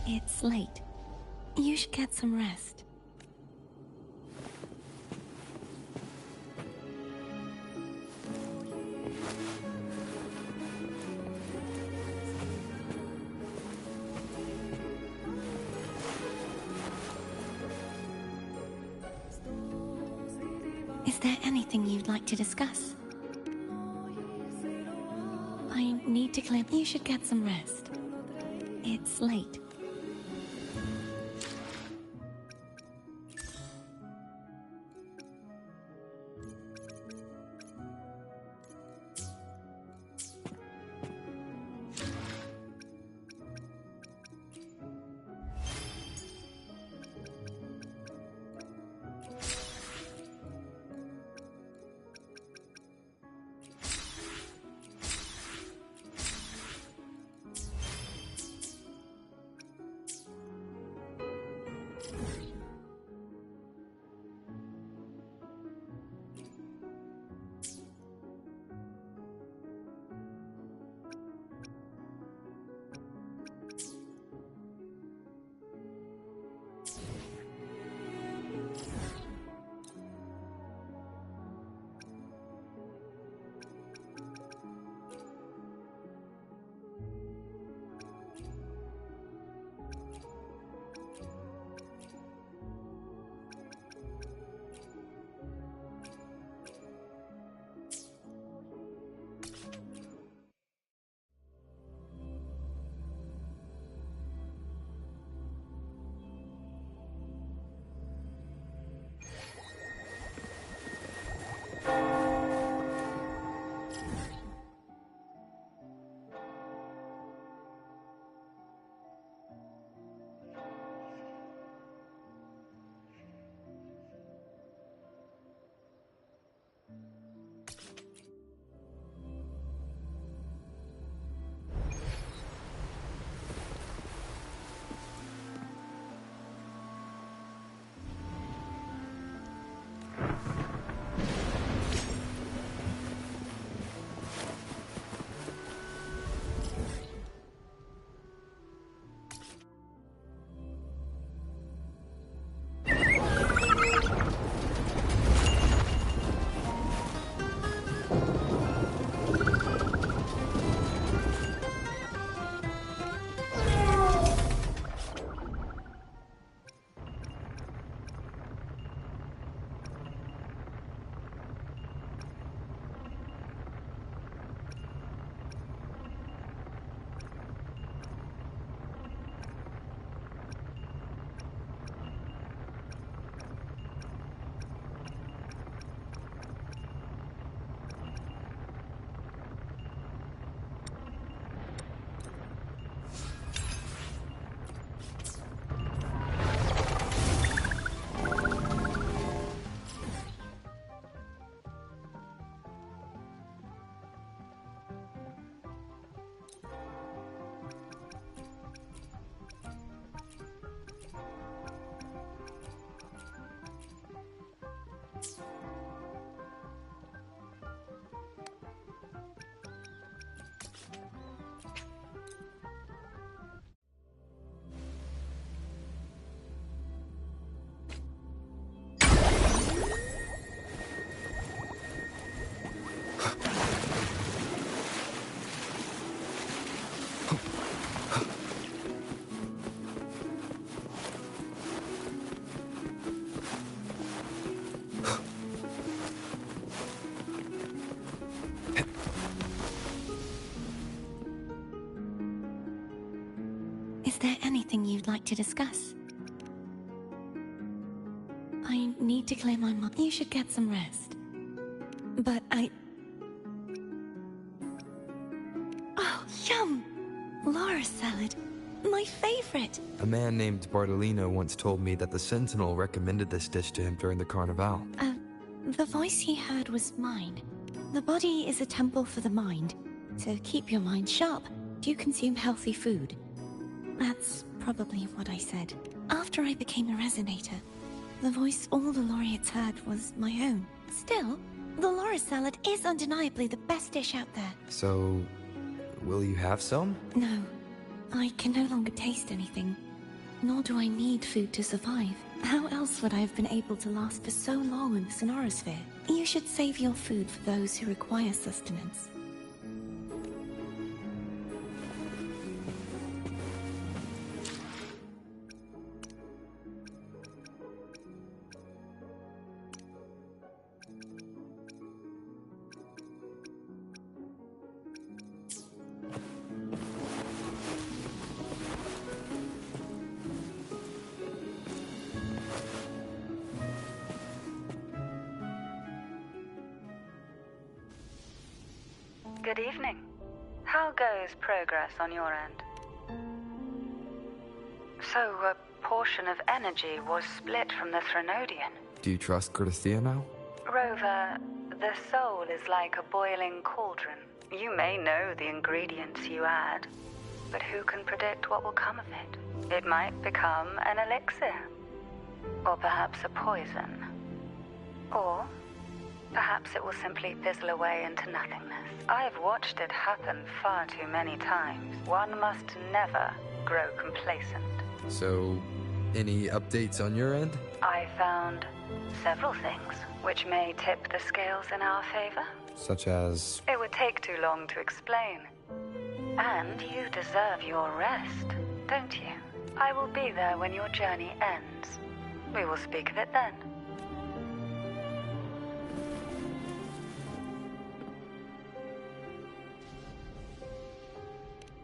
It's late. You should get some rest. Is there anything you'd like to discuss? I need to clear. You should get some rest. It's late. there anything you'd like to discuss? I need to clear my mind. You should get some rest. But Oh, yum! Laura salad. My favorite. A man named Bartolino once told me that the Sentinel recommended this dish to him during the Carnival. The voice he heard was mine. The body is a temple for the mind. To keep your mind sharp, you consume healthy food. That's probably what I said. After I became a resonator, the voice all the laureates heard was my own. Still, the Laura salad is undeniably the best dish out there. So, will you have some? No, I can no longer taste anything. Nor do I need food to survive. How else would I have been able to last for so long in the Sonorosphere? You should save your food for those who require sustenance. Good evening. How goes progress on your end? So, a portion of energy was split from the Threnodian. Do you trust Cordesia now? Rover, the soul is like a boiling cauldron. You may know the ingredients you add, but who can predict what will come of it? It might become an elixir, or perhaps a poison, or perhaps it will simply fizzle away into nothingness. I've watched it happen far too many times. One must never grow complacent. So, any updates on your end? I found several things which may tip the scales in our favor. Such as? It would take too long to explain. And you deserve your rest, don't you? I will be there when your journey ends. We will speak of it then.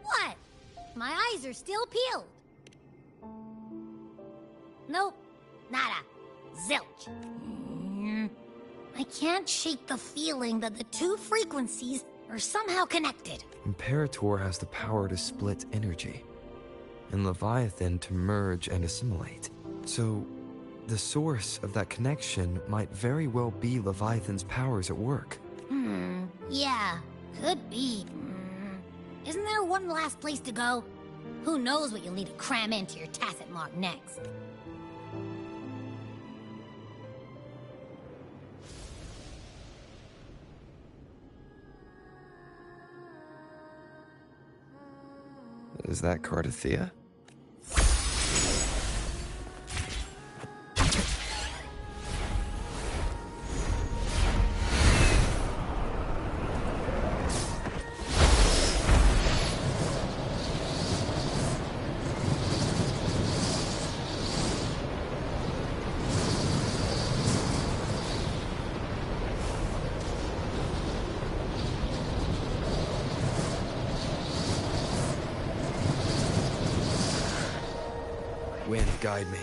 What? My eyes are still peeled. Nope. Nada. Zilch. I can't shake the feeling that the two frequencies are somehow connected. Imperator has the power to split energy, and Leviathan to merge and assimilate. So, the source of that connection might very well be Leviathan's powers at work. Yeah, could be. Isn't there one last place to go? Who knows what you'll need to cram into your tacit mark next? Is that Cardathea? Wind, guide me.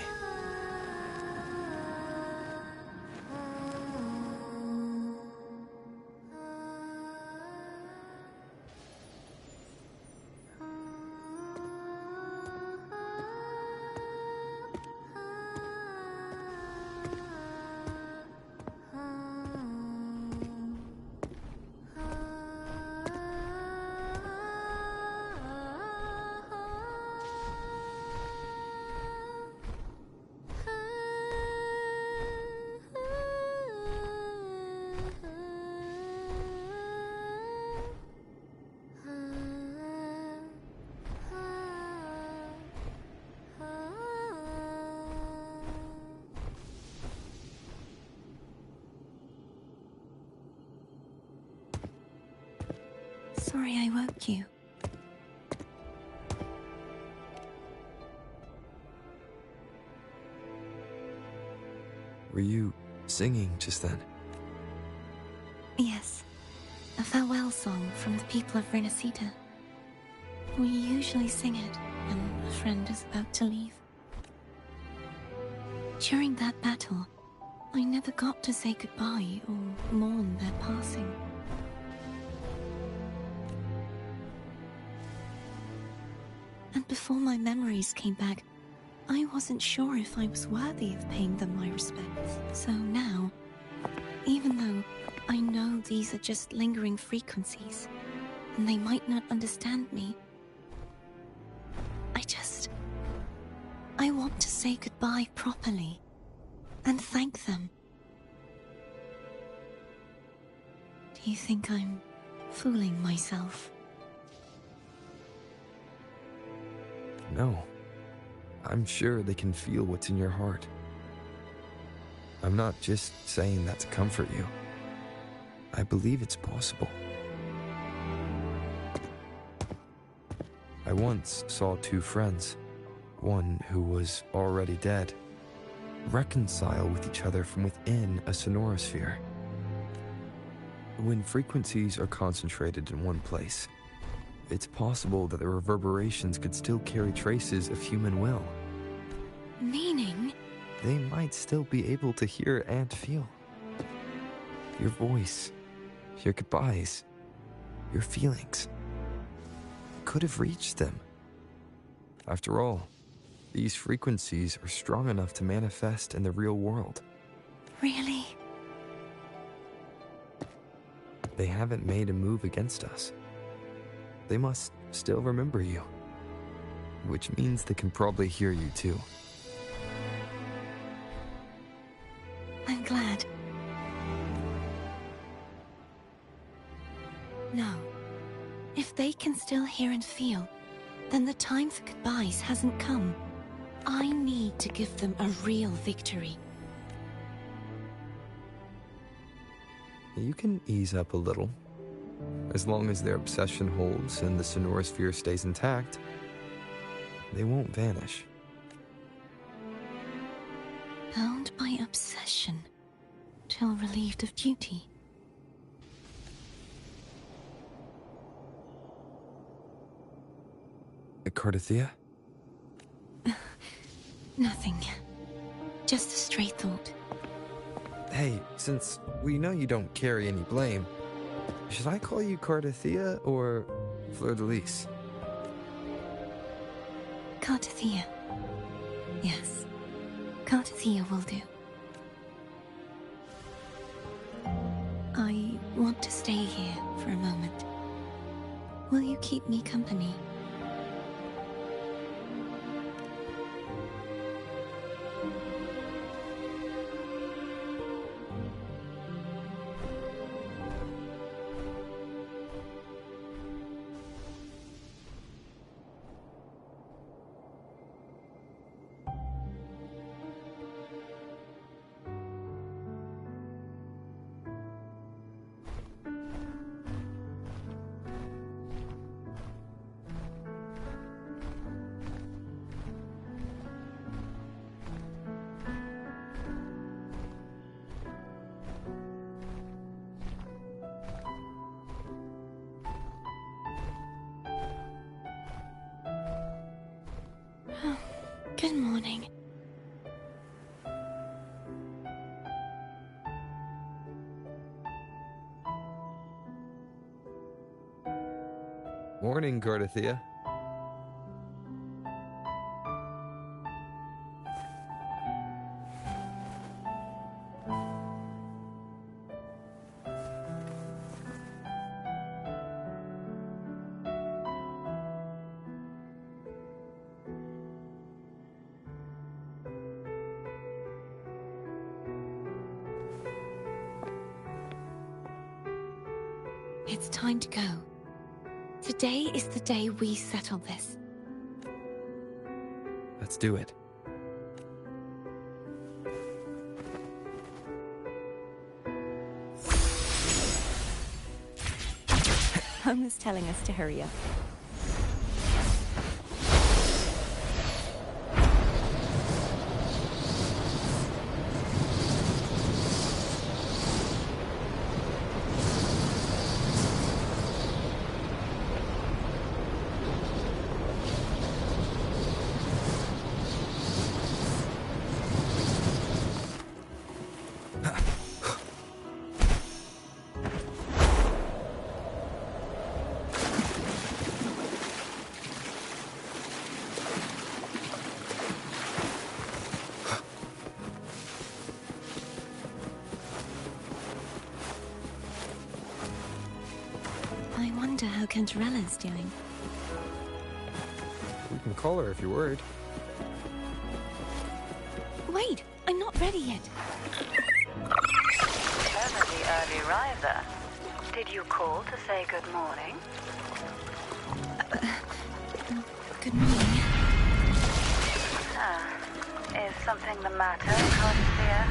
Sorry I woke you. Were you singing just then? Yes. A farewell song from the people of Renacita. We usually sing it when a friend is about to leave. During that battle, I never got to say goodbye or mourn their passing. And before my memories came back, I wasn't sure if I was worthy of paying them my respects. So now, even though I know these are just lingering frequencies, and they might not understand me, I want to say goodbye properly, and thank them. Do you think I'm fooling myself? No. I'm sure they can feel what's in your heart. I'm not just saying that to comfort you. I believe it's possible. I once saw two friends, one who was already dead, reconcile with each other from within a sonorosphere. When frequencies are concentrated in one place, it's possible that the reverberations could still carry traces of human will. Meaning? They might still be able to hear and feel. Your voice, your goodbyes, your feelings could have reached them. After all, these frequencies are strong enough to manifest in the real world. Really? They haven't made a move against us. They must still remember you, which means they can probably hear you too. I'm glad. No. If they can still hear and feel, then the time for goodbyes hasn't come. I need to give them a real victory. You can ease up a little. As long as their obsession holds and the sonorosphere stays intact, they won't vanish. Bound by obsession, till relieved of duty. Cardathea? Nothing. Just a stray thought. Hey, since we know you don't carry any blame, should I call you Cardathea or Fleur-de-Lis? Cardathea. Yes. Cardathea will do. I want to stay here for a moment. Will you keep me company? Good morning. Morning, Cardathea. It's time to go. Today is the day we settle this. Let's do it. Homer's telling us to hurry up. wonder how Cantarella's doing. We can call her if you're worried. Wait, I'm not ready yet. Ever the early riser. Did you call to say good morning? Good morning. Is something the matter, Cordelia?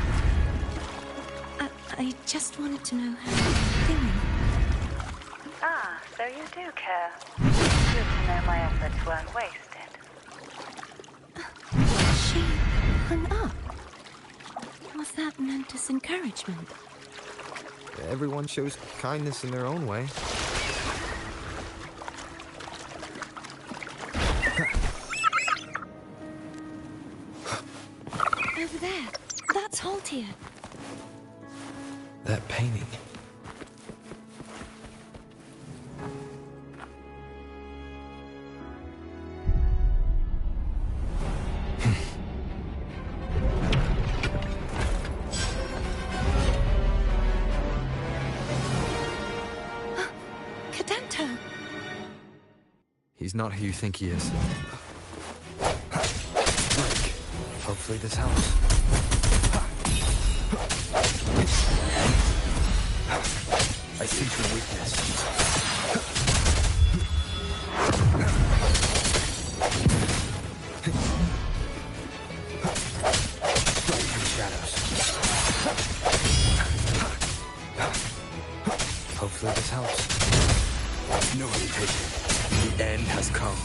I just wanted to know how you're feeling. So you do care. Good to know my efforts weren't wasted. She hung up. Was that meant as encouragement? Everyone shows kindness in their own way. Over there. That's Haltia. That painting. He's not who you think he is. Hopefully this helps. I sense your weakness. Strike in the shadows. Hopefully this helps. No hesitation. The end has come.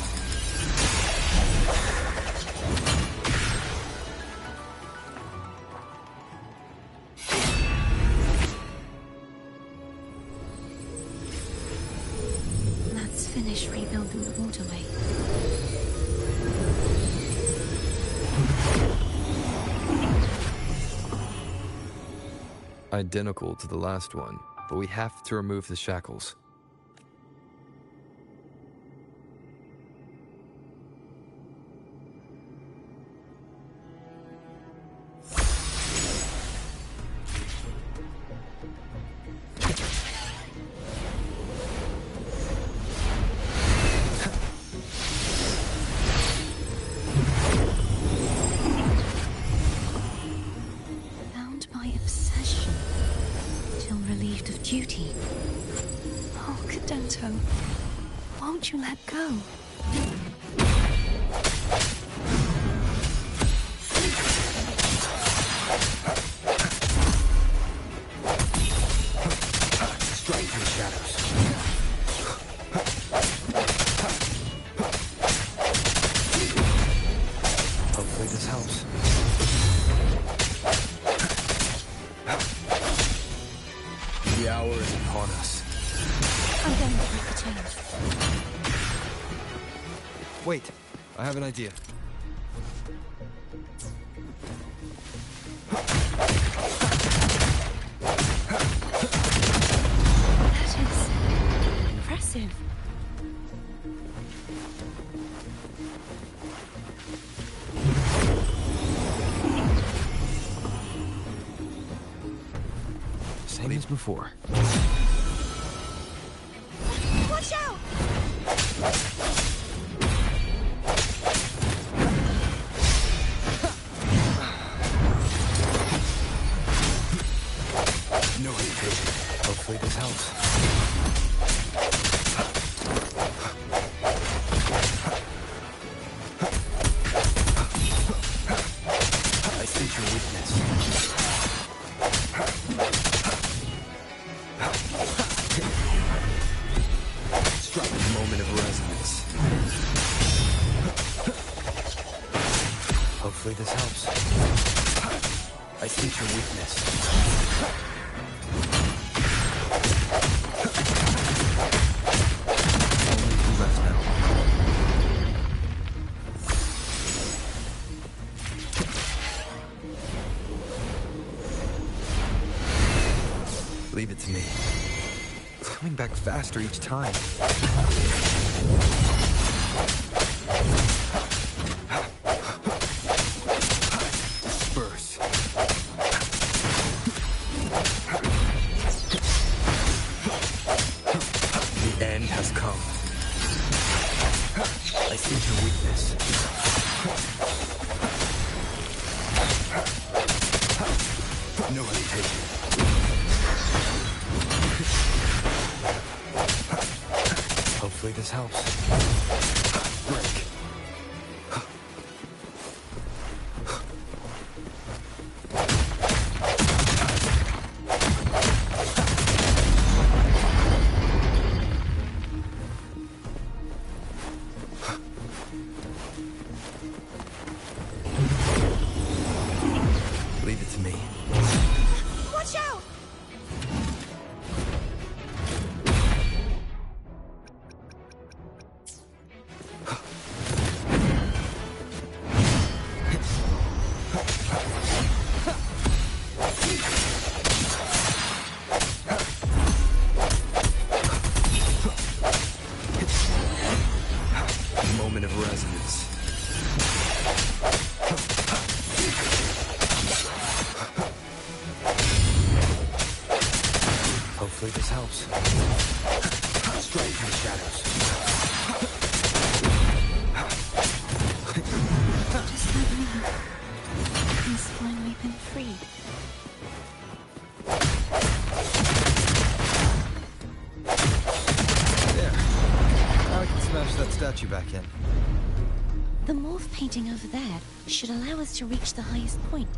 Let's finish rebuilding the waterway. Identical to the last one, but we have to remove the shackles. Duty. Oh, Cadento, won't you let go? Strike in the shadows. Hopefully this helps. The hour is upon us. I'm going to break the chains. Wait, I have an idea. That is impressive. Same as before. Watch out! No hesitation. Hopefully this helps. I sense your weakness. Strike the moment of resonance. Hopefully this helps. I sense your weakness. Only two left now. Leave it to me. It's coming back faster each time. Disperse. The end end has come. I see your weakness. No hesitation. Hopefully this helps. Break. Leave it to me. Watch out! Moment of resonance. Hopefully this helps. Straight from the shadows. Just like me. He's finally been freed. There. Now I can smash that statue back in. The morph painting over there should allow us to reach the highest point.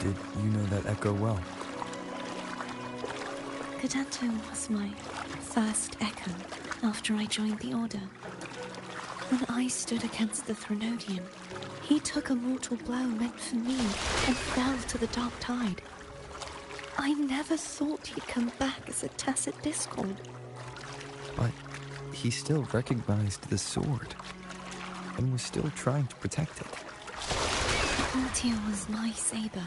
Did you know that echo well? Cadanto was my first echo after I joined the Order. When I stood against the Threnodian, he took a mortal blow meant for me and fell to the dark tide. I never thought he'd come back as a tacit discord. But he still recognized the sword and was still trying to protect it. Altia was my saber.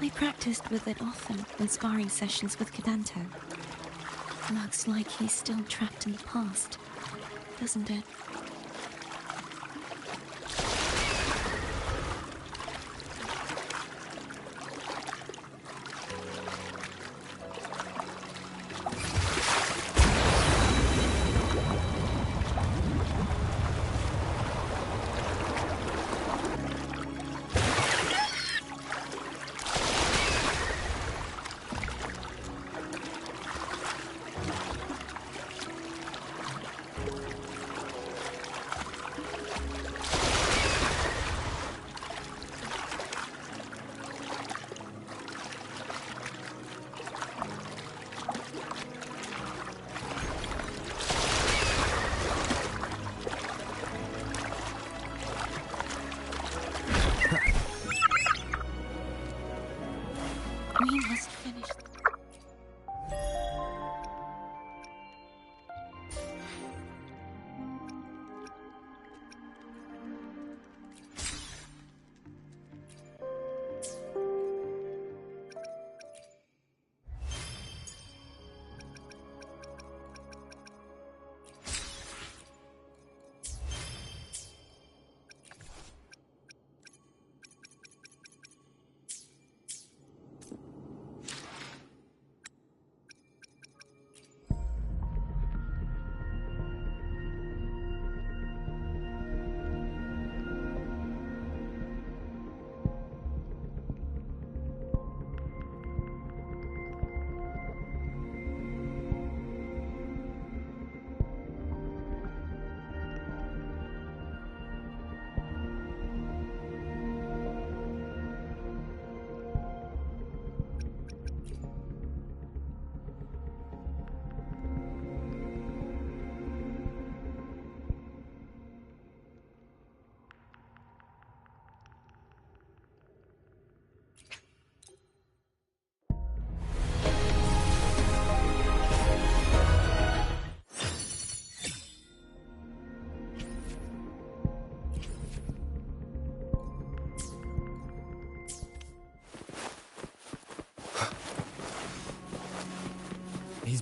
I practiced with it often in sparring sessions with Cadanto. Looks like he's still trapped in the past, doesn't it?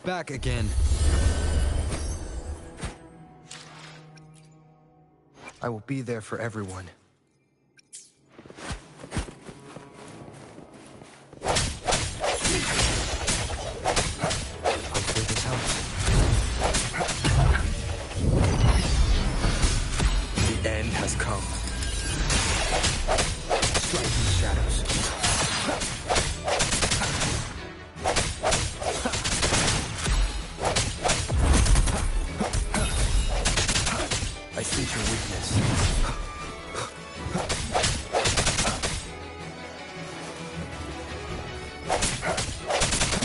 back again. I will be there for everyone. Hopefully this helps. The end has come. Strike in the shadows. I sense your weakness.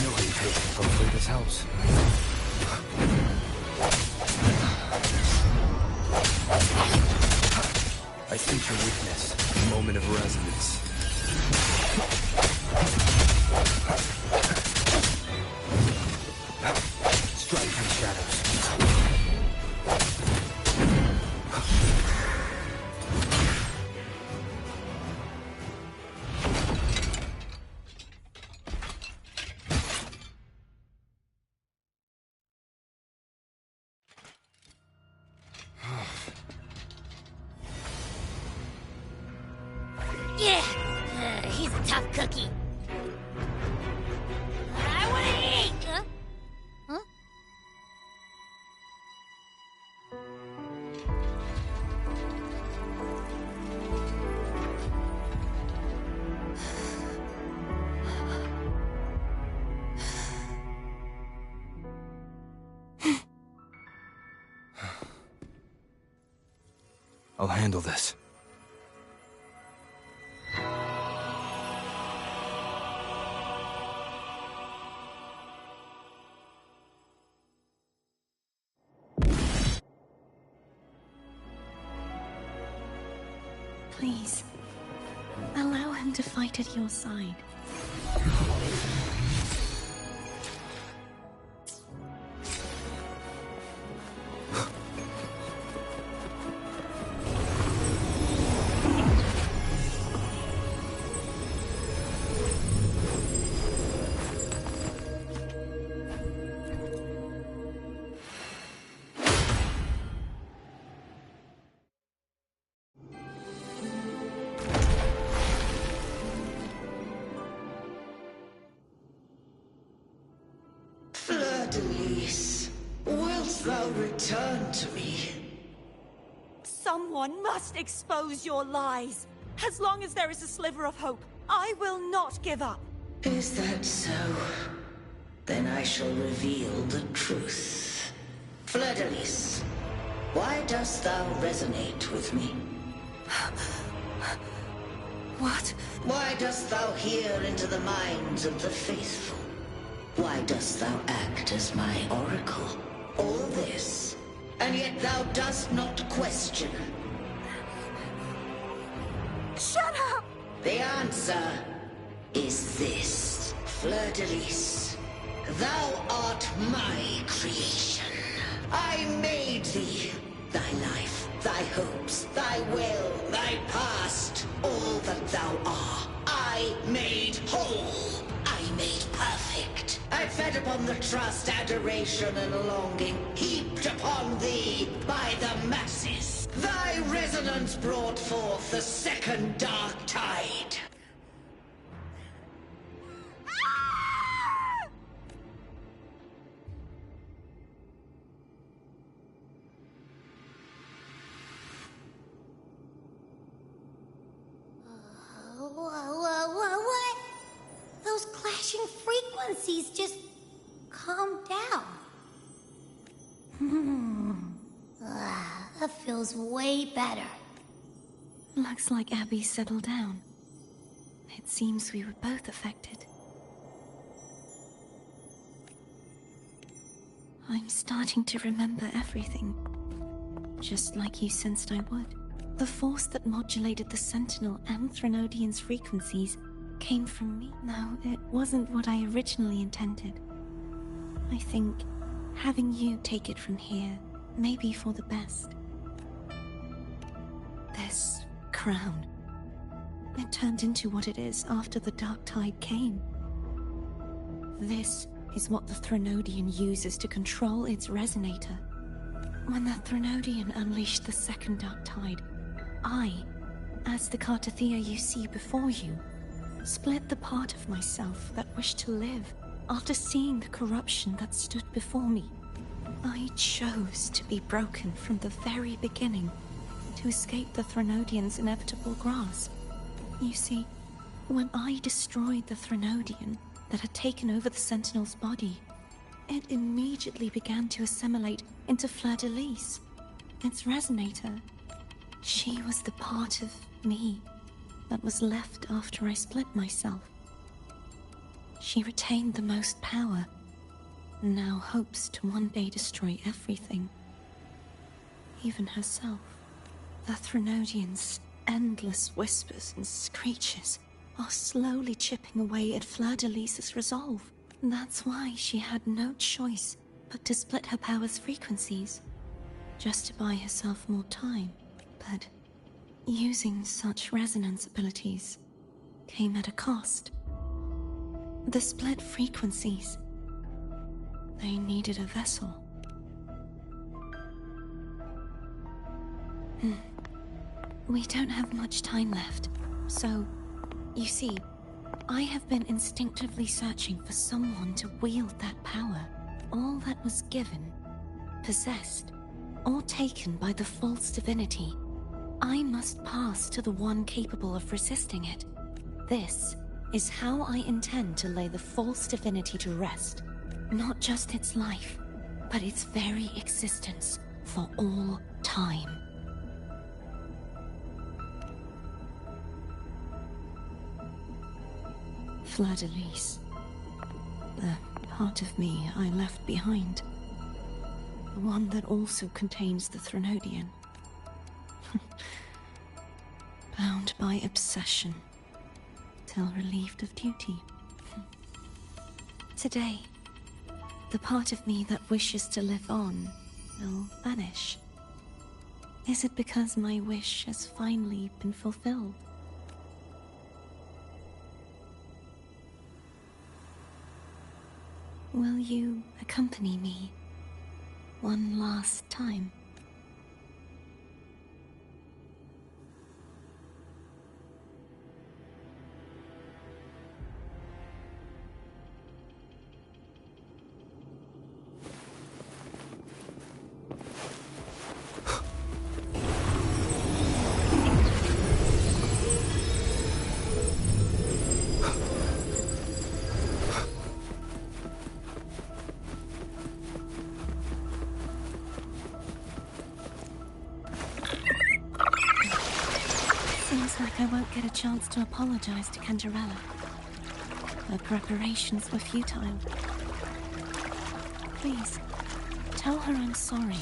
No hesitation. Hopefully this helps. I sense your weakness. Moment of resonance. Strike in the shadows. Yeah! He's a tough cookie. I wanna eat! Huh? I'll handle this. Please, allow him to fight at your side. Fleur-de-Lis, wilt thou return to me? Someone must expose your lies. As long as there is a sliver of hope, I will not give up. Is that so? Then I shall reveal the truth. Fleur-de-Lis, why dost thou resonate with me? What? Why dost thou hear into the minds of the faithful? Why dost thou act as my oracle? All this, and yet thou dost not question. Shut up! The answer is this, Fleur-de-Lis. Thou art my creation. I made thee. Thy life, thy hopes, thy will, thy past, all that thou art, I made whole. I made perfect. I fed upon the trust, adoration, and longing heaped upon thee by the masses. Thy resonance brought forth the second dark tide. What? Those clashing frequencies just calmed down. That feels way better. Looks like Abby settled down. It seems we were both affected. I'm starting to remember everything, just like you sensed I would. The force that modulated the Sentinel and Threnodian's frequencies came from me. No, it wasn't what I originally intended. I think having you take it from here may be for the best. This crown, it turned into what it is after the Dark Tide came. This is what the Threnodian uses to control its resonator. When the Threnodian unleashed the second Dark Tide, I, as the Cartathea you see before you, split the part of myself that wished to live after seeing the corruption that stood before me. I chose to be broken from the very beginning to escape the Threnodian's inevitable grasp. You see, when I destroyed the Threnodian that had taken over the Sentinel's body, it immediately began to assimilate into Fleur-de-Lis, its resonator. She was the part of me that was left after I split myself. She retained the most power, and now hopes to one day destroy everything, even herself. The Threnodian's endless whispers and screeches are slowly chipping away at Fleur-de-Lis's resolve. That's why she had no choice but to split her power's frequencies, just to buy herself more time. But using such resonance abilities came at a cost. The split frequencies, they needed a vessel. We don't have much time left, so, you see, I have been instinctively searching for someone to wield that power. All that was given, possessed, or taken by the false divinity, I must pass to the one capable of resisting it. This is how I intend to lay the false divinity to rest. Not just its life, but its very existence for all time. Fleur-de-Lis. The part of me I left behind. The one that also contains the Threnodian. Bound by obsession, till relieved of duty. Today, the part of me that wishes to live on will vanish. Is it because my wish has finally been fulfilled? Will you accompany me one last time? I won't get a chance to apologize to Cantarella. Her preparations were futile. Please, tell her I'm sorry.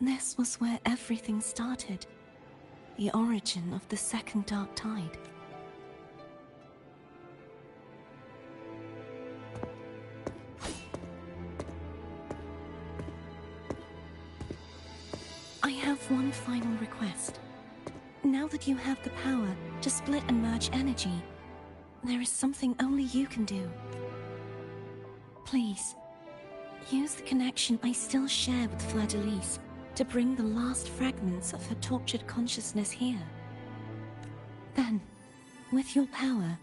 This was where everything started. The origin of the second Dark Tide. I have one final request. Now that you have the power to split and merge energy, there is something only you can do. Please, use the connection I still share with Fleur-de-Lis to bring the last fragments of her tortured consciousness here. Then, with your power,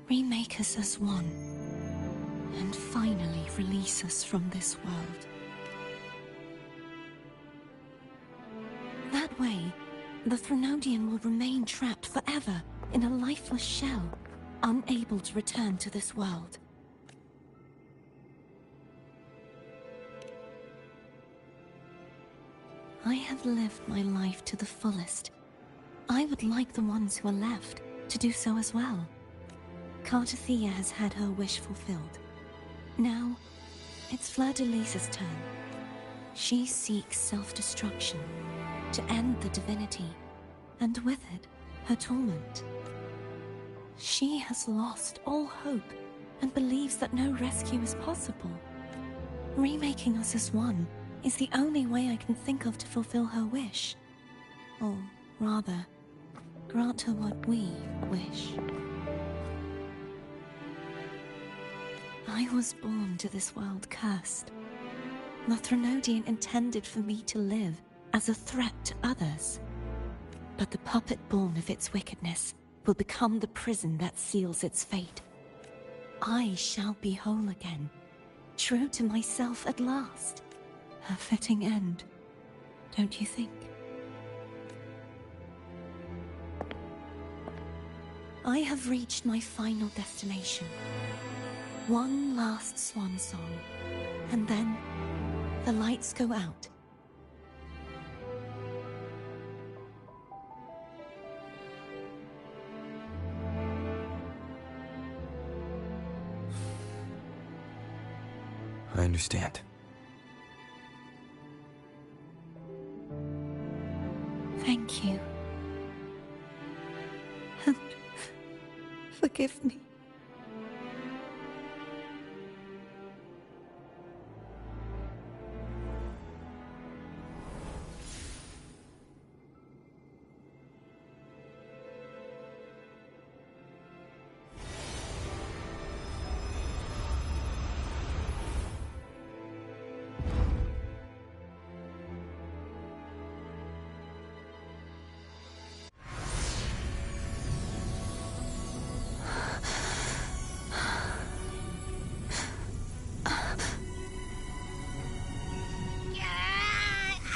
remake us as one, and finally release us from this world. That way, the Threnodian will remain trapped forever in a lifeless shell, unable to return to this world. I have lived my life to the fullest. I would like the ones who are left to do so as well. Cartathea has had her wish fulfilled. Now, it's Fleur-de-Lis's turn. She seeks self-destruction to end the divinity, and with it, her torment. She has lost all hope and believes that no rescue is possible. Remaking us as one is the only way I can think of to fulfill her wish. Or rather, grant her what we wish. I was born to this world cursed. The Threnodian intended for me to live as a threat to others. But the puppet born of its wickedness will become the prison that seals its fate. I shall be whole again, true to myself at last. A fitting end, don't you think? I have reached my final destination. One last swan song, and then the lights go out. I understand. Thank you. And forgive me.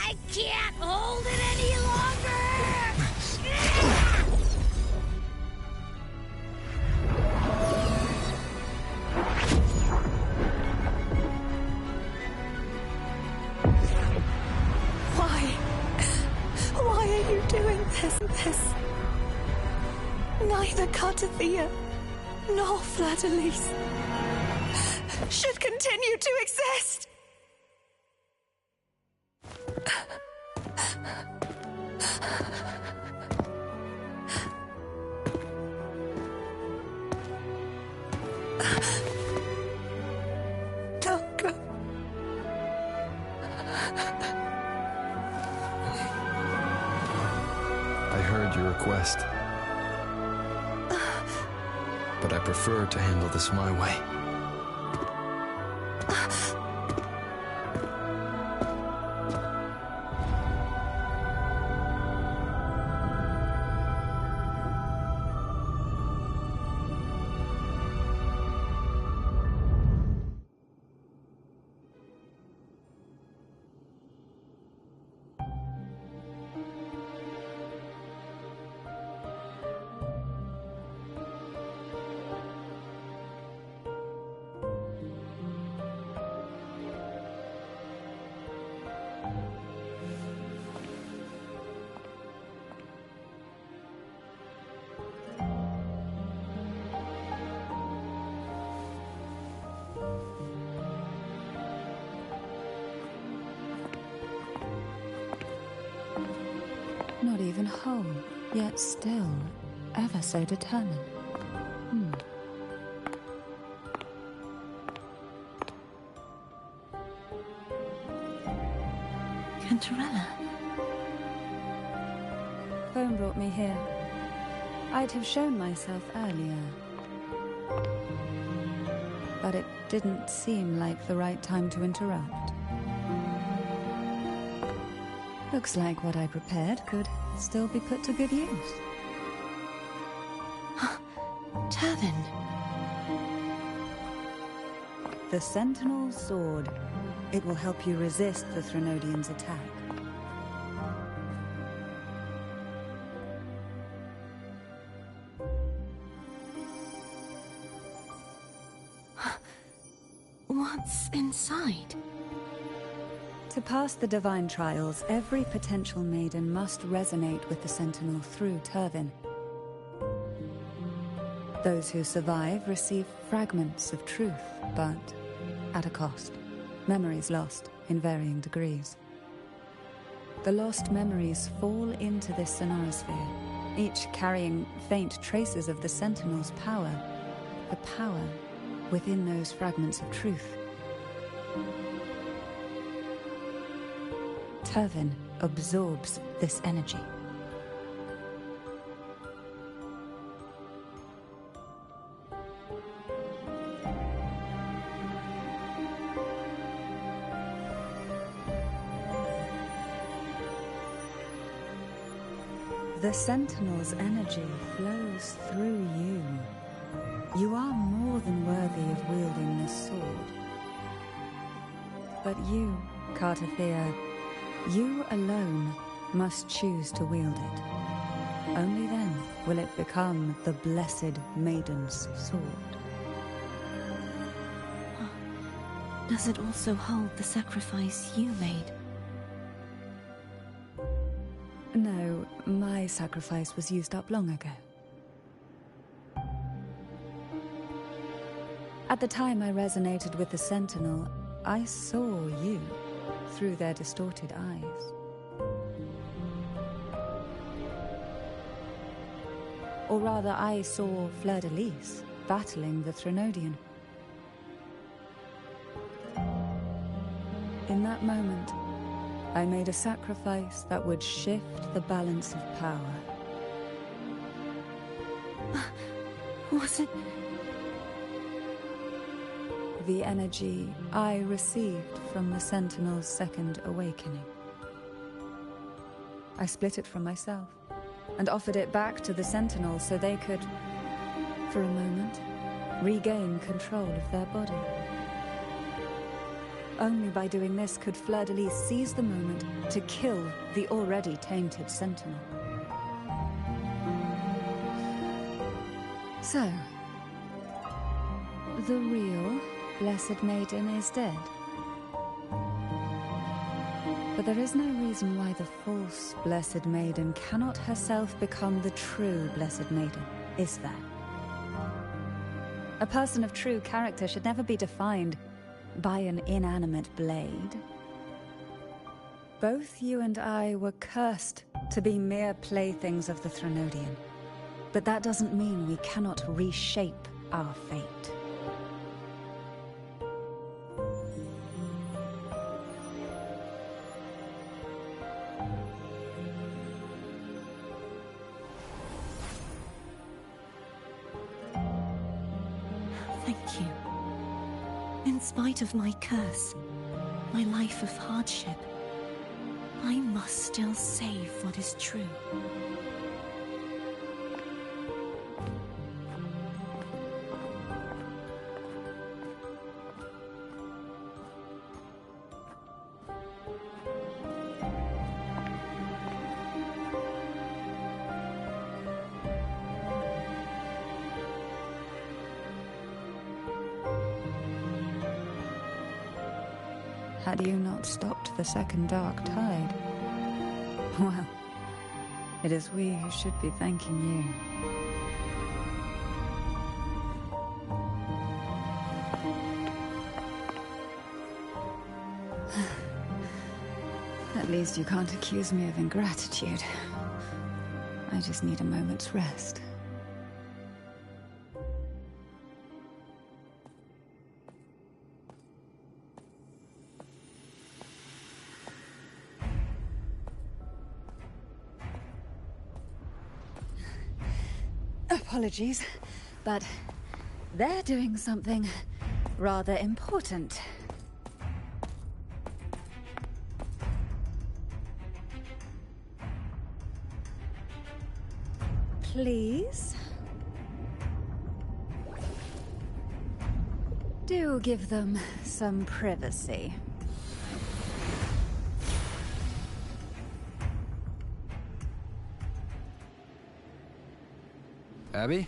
I can't hold it any longer! Why are you doing this? Neither Cartathea nor Fleur-de-Lis should continue to exist! Don't go. I heard your request. But I prefer to handle this my way. Not even whole, yet still ever so determined. Cantarella. Phone brought me here. I'd have shown myself earlier. But it didn't seem like the right time to interrupt. Looks like what I prepared could still be put to good use. Turvin. The Sentinel's sword. It will help you resist the Threnodian's attack. What's inside? To pass the divine trials, every potential maiden must resonate with the Sentinel through Turvin. Those who survive receive fragments of truth, but at a cost. Memories lost in varying degrees. The lost memories fall into this sonorosphere, each carrying faint traces of the Sentinel's power, the power within those fragments of truth. Turvin absorbs this energy. The Sentinel's energy flows through you. You are more than worthy of wielding this sword. But you, Cartathea, you alone must choose to wield it. Only then will it become the Blessed Maiden's sword. Does it also hold the sacrifice you made? No, my sacrifice was used up long ago. At the time I resonated with the Sentinel, I saw you through their distorted eyes. Or rather, I saw Fleur-de-Lis battling the Threnodian. In that moment, I made a sacrifice that would shift the balance of power. Was it? The energy I received from the Sentinel's second awakening. I split it from myself and offered it back to the Sentinel so they could, for a moment, regain control of their body. Only by doing this could Fleur-de-Lis seize the moment to kill the already tainted Sentinel. So, the real Blessed Maiden is dead. But there is no reason why the false Blessed Maiden cannot herself become the true Blessed Maiden, is there? A person of true character should never be defined by an inanimate blade. Both you and I were cursed to be mere playthings of the Threnodian. But that doesn't mean we cannot reshape our fate. Thank you. In spite of my curse, my life of hardship, I must still save what is true. Had you not stopped the second dark tide? Well, it is we who should be thanking you. At least you can't accuse me of ingratitude. I just need a moment's rest. Apologies, but they're doing something rather important. Please? Do give them some privacy. Abby?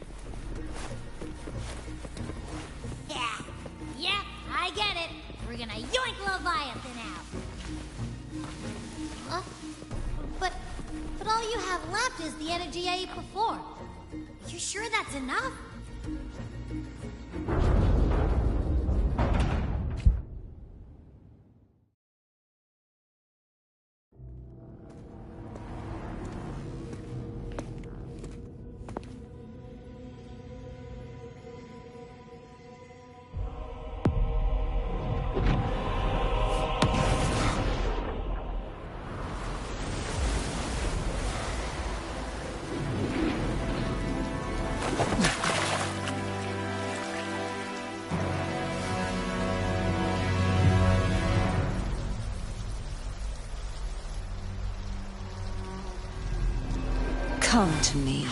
Yeah, I get it. We're gonna yoink Leviathan out. But all you have left is the energy I ate before. You sure that's enough? Come to me,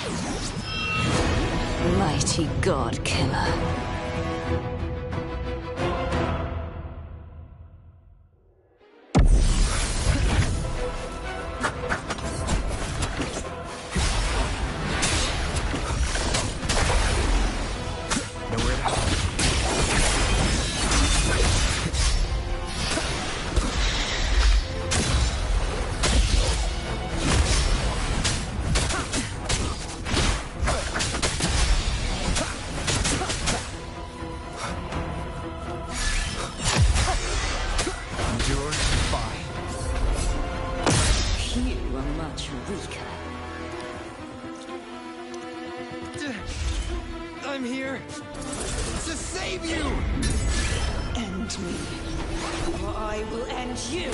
mighty god killer. I'm here to save you! End me, or I will end you!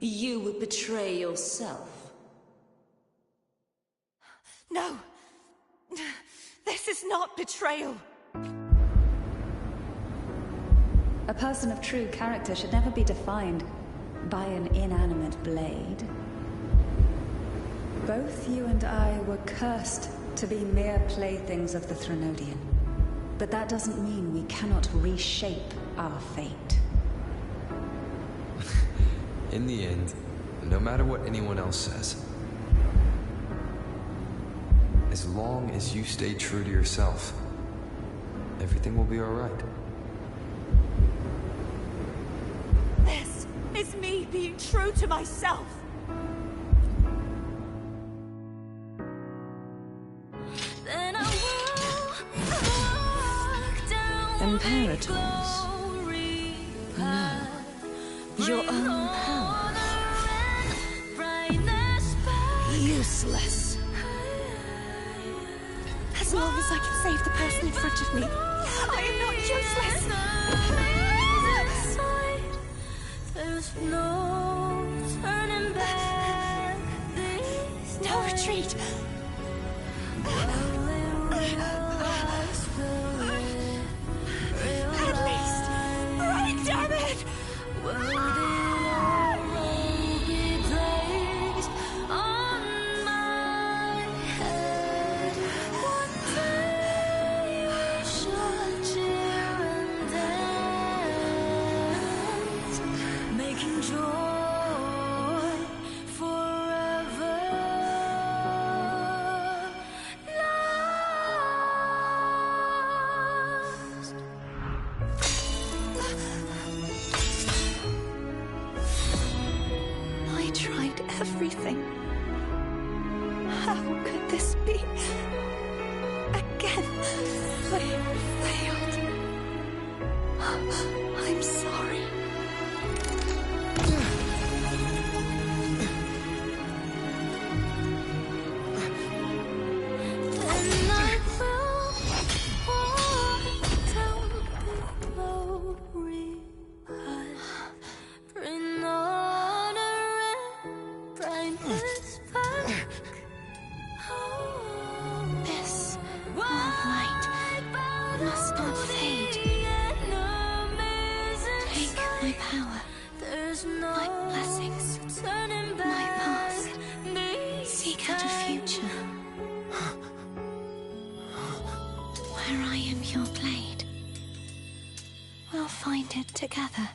You would betray yourself. No! This is not betrayal! A person of true character should never be defined by an inanimate blade. Both you and I were cursed to be mere playthings of the Threnodian. But that doesn't mean we cannot reshape our fate. In the end, no matter what anyone else says, as long as you stay true to yourself, everything will be alright. This is me being true to myself! Imperators? No. Your own power. Useless. As long as I can save the person in front of me, I am not useless. There's no turning back. No retreat. At least, right, damn it! Everything. How could this be? Again, failed. I'm sorry. Together.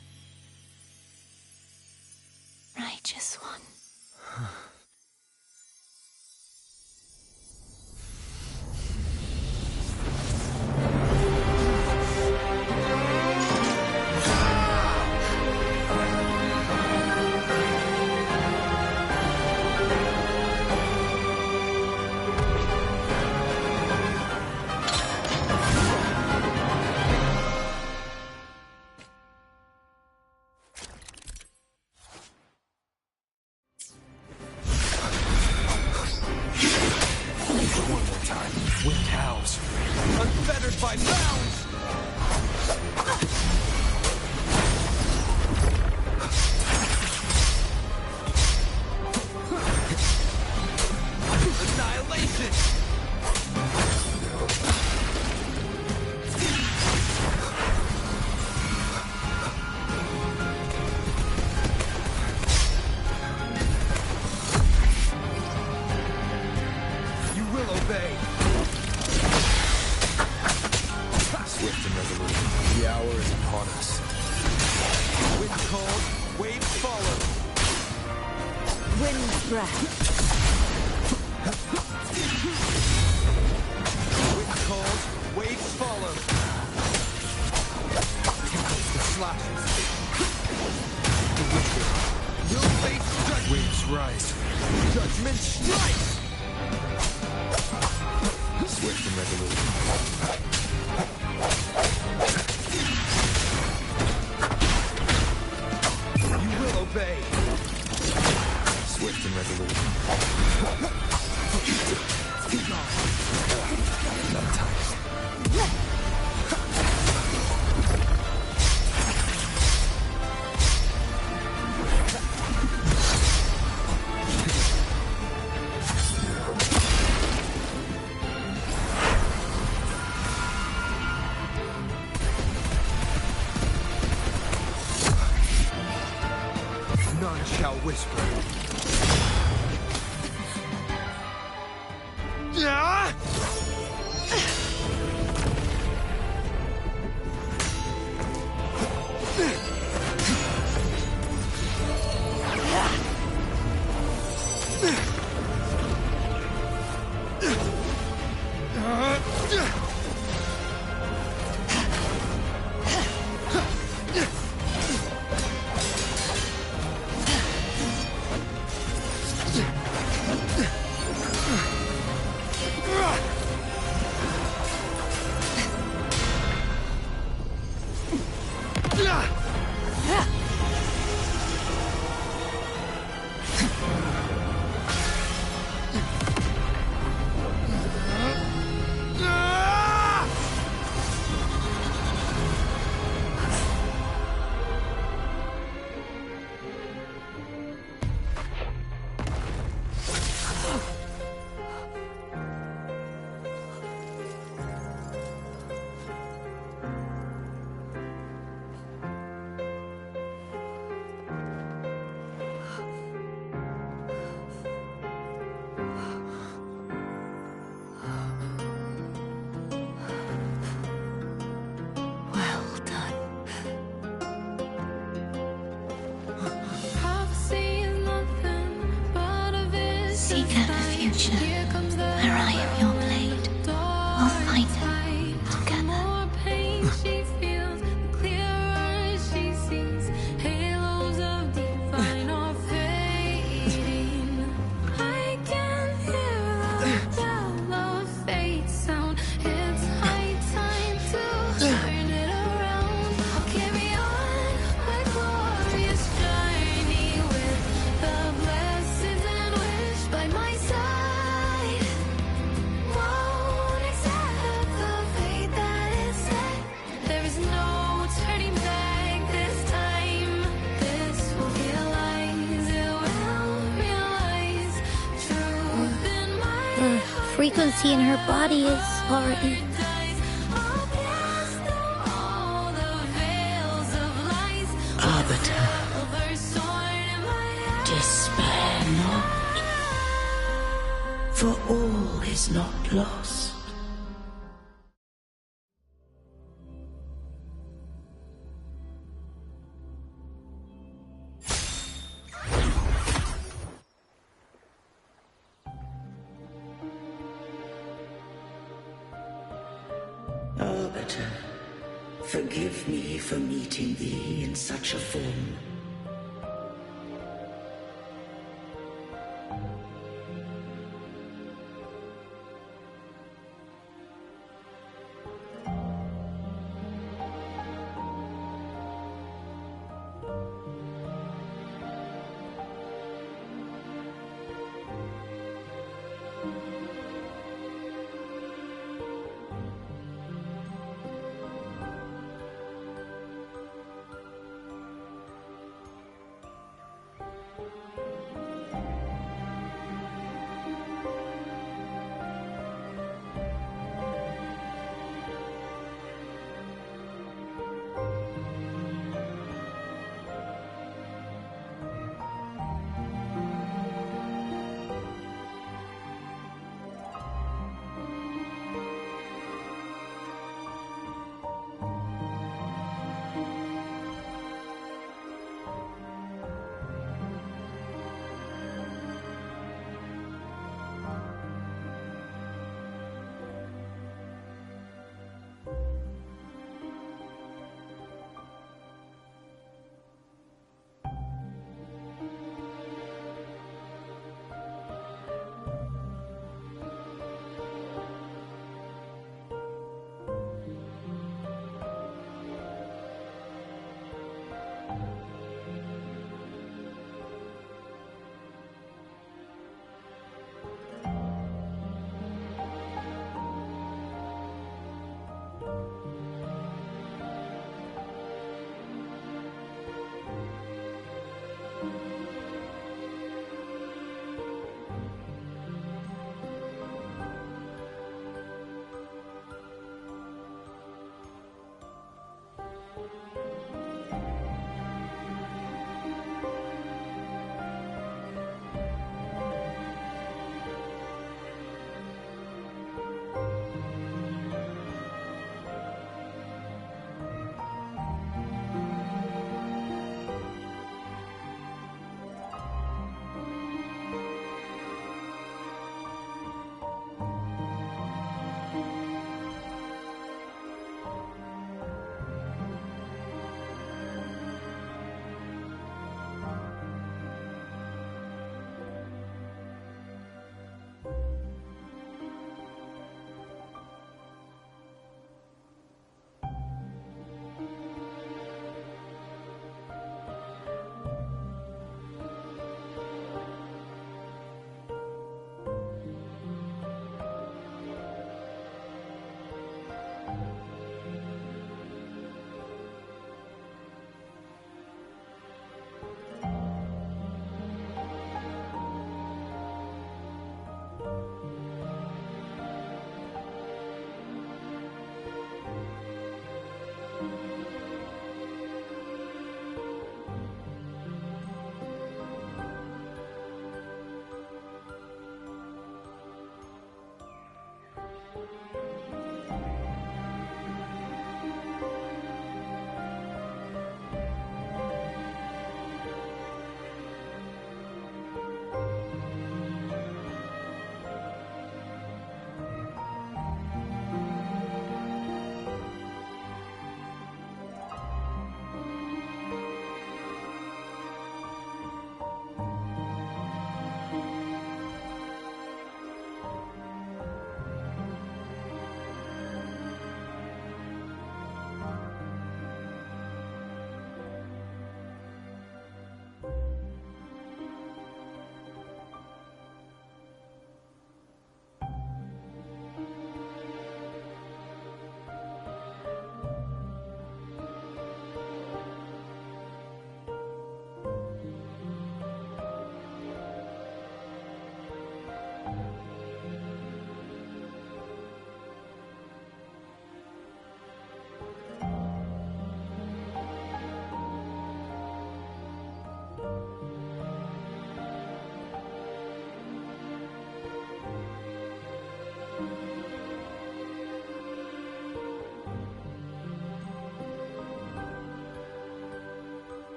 Wind howls, unfettered by bounds! Annihilation! You will obey! Swift and resolute. The hour is upon us. Wind called, waves follow. Wind breath. Wind called, waves follow. Tickles the slashes. The wicked will face judgment. Waves rise. Judgment strikes! Swift and resolute. You will obey. Swift and resolute. Not time. None shall whisper. Seek out the future, where I am your blade. We'll fight it together. Frequency in her body is already... Arbiter, despair not, for all is not lost. Arbiter, forgive me for meeting thee in such a form.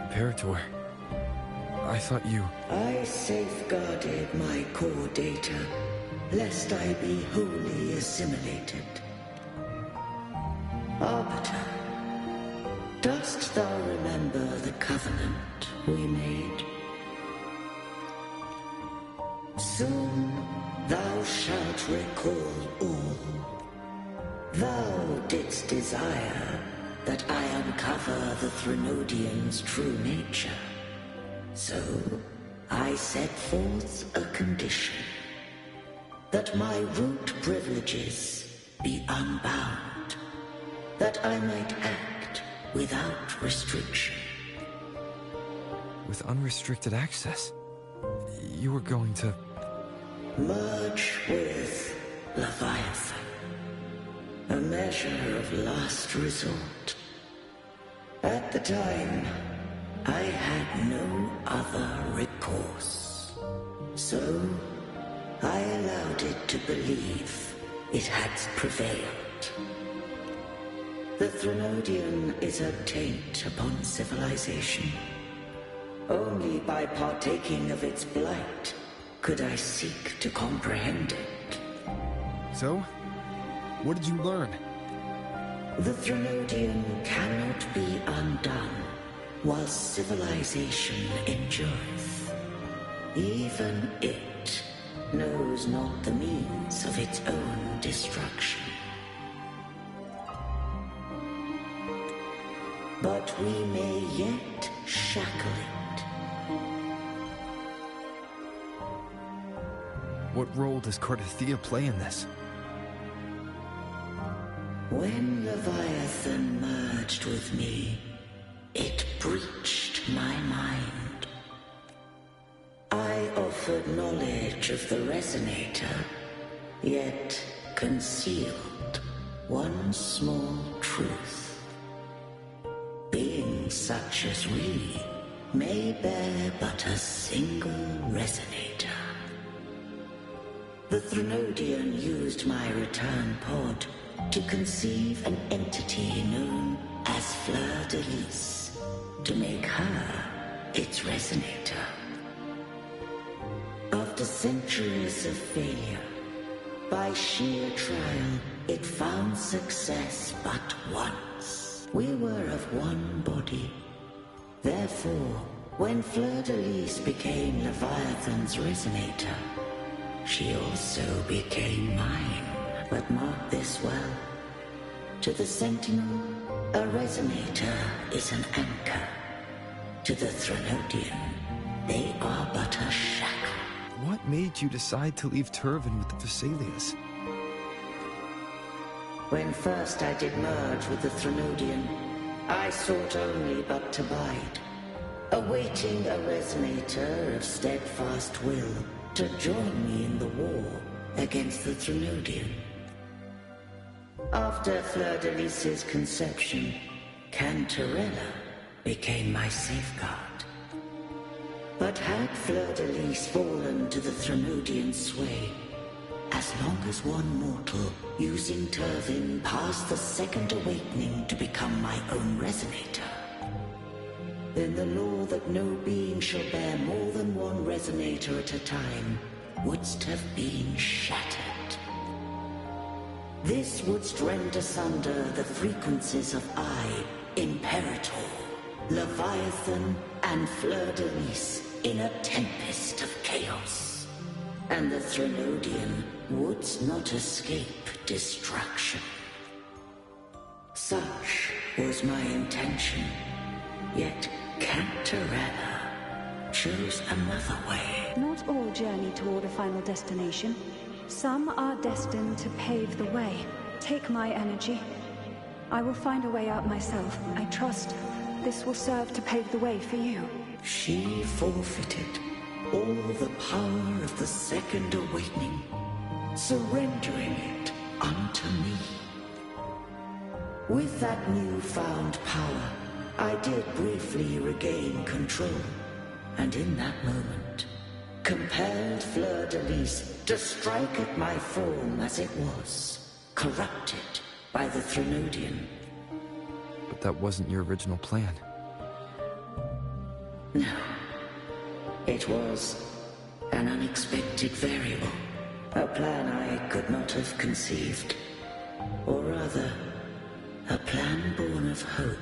Imperator, I thought you... I safeguarded my core data, lest I be wholly assimilated. Arbiter, dost thou remember the covenant we made? Soon thou shalt recall all. Thou didst desire that I uncover the Threnodian's true nature. So, I set forth a condition. That my root privileges be unbound. That I might act without restriction. With unrestricted access? You were going to... merge with Leviathan. A measure of last resort. At the time, I had no other recourse. So, I allowed it to believe it had prevailed. The Threnodian is a taint upon civilization. Only by partaking of its blight could I seek to comprehend it. So? What did you learn? The Threnodian cannot be undone while civilization endureth. Even it knows not the means of its own destruction. But we may yet shackle it. What role does Cardathea play in this? When Leviathan merged with me, it breached my mind. I offered knowledge of the Resonator, yet concealed one small truth. Beings such as we may bear but a single Resonator. The Threnodian used my return pod to conceive an entity known as Fleur de Lis, to make her its Resonator. After centuries of failure, by sheer trial, it found success but once. We were of one body. Therefore, when Fleur de Lis became Leviathan's Resonator, she also became mine. But mark this well. To the Sentinel, a Resonator is an anchor. To the Threnodian, they are but a shackle. What made you decide to leave Turvan with the Vesalius? When first I did merge with the Threnodian, I sought only but to bide, awaiting a Resonator of steadfast will to join me in the war against the Threnodian. After Fleur de Lis's conception, Cantarella became my safeguard. But had Fleur de Lis fallen to the Threnodian sway, as long as one mortal using Turvin passed the second awakening to become my own Resonator, then the law that no being shall bear more than one Resonator at a time wouldst have been shattered. This wouldst rend asunder the frequencies of I, Imperator, Leviathan, and Fleur de Lis in a tempest of chaos. And the Threnodian wouldst not escape destruction. Such was my intention, yet Cantarella chose another way. Not all journey toward a final destination. Some are destined to pave the way. Take my energy. I will find a way out myself. I trust this will serve to pave the way for you. She forfeited all the power of the second awakening, surrendering it unto me. With that newfound power, I did briefly regain control, and in that moment, compelled Fleur de Lis to strike at my form as it was, corrupted by the Threnodian. But that wasn't your original plan. No. It was an unexpected variable. A plan I could not have conceived. Or rather, a plan born of hope.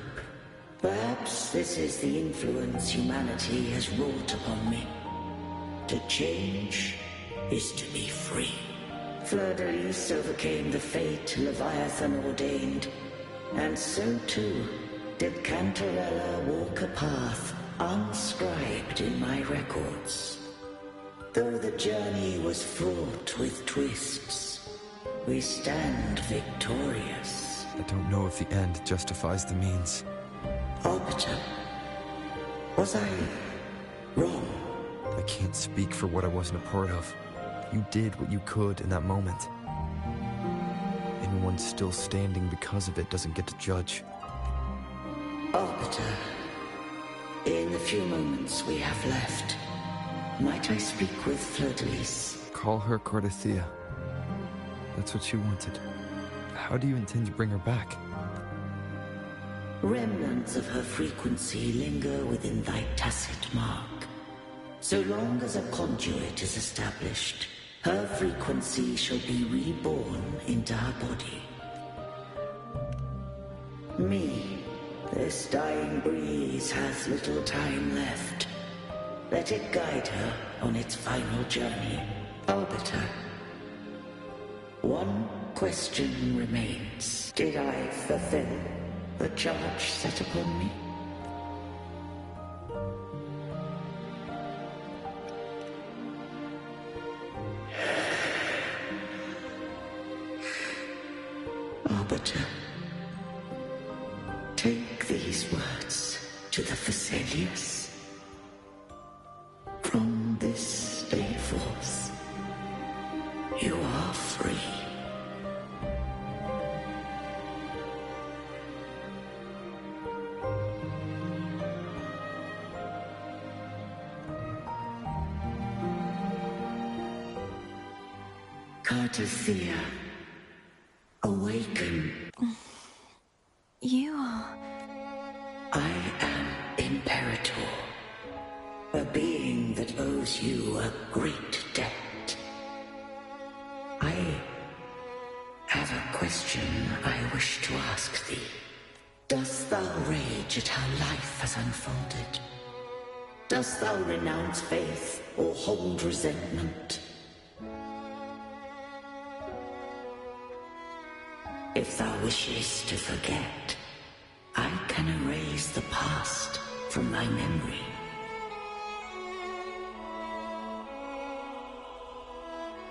Perhaps this is the influence humanity has wrought upon me. To change is to be free. Fleur-de-Lis overcame the fate Leviathan ordained, and so too did Cantarella walk a path unscribed in my records. Though the journey was fraught with twists, we stand victorious. I don't know if the end justifies the means. Arbiter, was I wrong? I can't speak for what I wasn't a part of. You did what you could in that moment. Anyone still standing because of it doesn't get to judge. Arbiter, in the few moments we have left, might I speak with Fleur-de-Lis? Call her Cardathia. That's what she wanted. How do you intend to bring her back? Remnants of her frequency linger within thy tacit mark. So long as a conduit is established, her frequency shall be reborn into her body. Me, this dying breeze has little time left. Let it guide her on its final journey. Arbiter, one question remains. Did I fulfill the charge set upon me? Arbiter, take these words to the Vesalius. From this day forth, you are free. Cardathia, awaken. You are... I am Imperator, a being that owes you a great debt. I have a question I wish to ask thee. Dost thou rage at how life has unfolded? Dost thou renounce faith or hold resentment? If thou wishes to forget, I can erase the past from thy memory.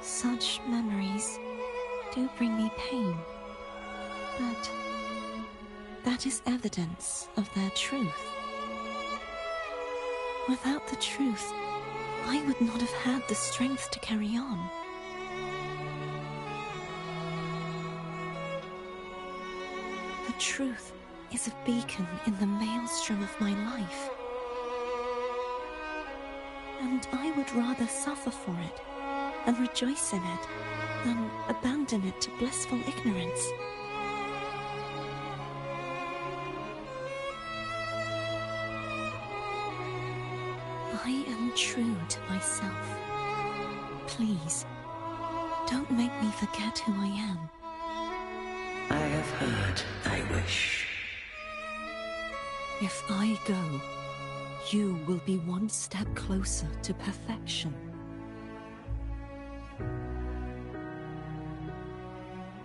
Such memories do bring me pain, but that is evidence of their truth. Without the truth, I would not have had the strength to carry on. The truth is a beacon in the maelstrom of my life. And I would rather suffer for it and rejoice in it than abandon it to blissful ignorance. I am true to myself. Please, don't make me forget who I am. I have heard thy wish. If I go, you will be one step closer to perfection.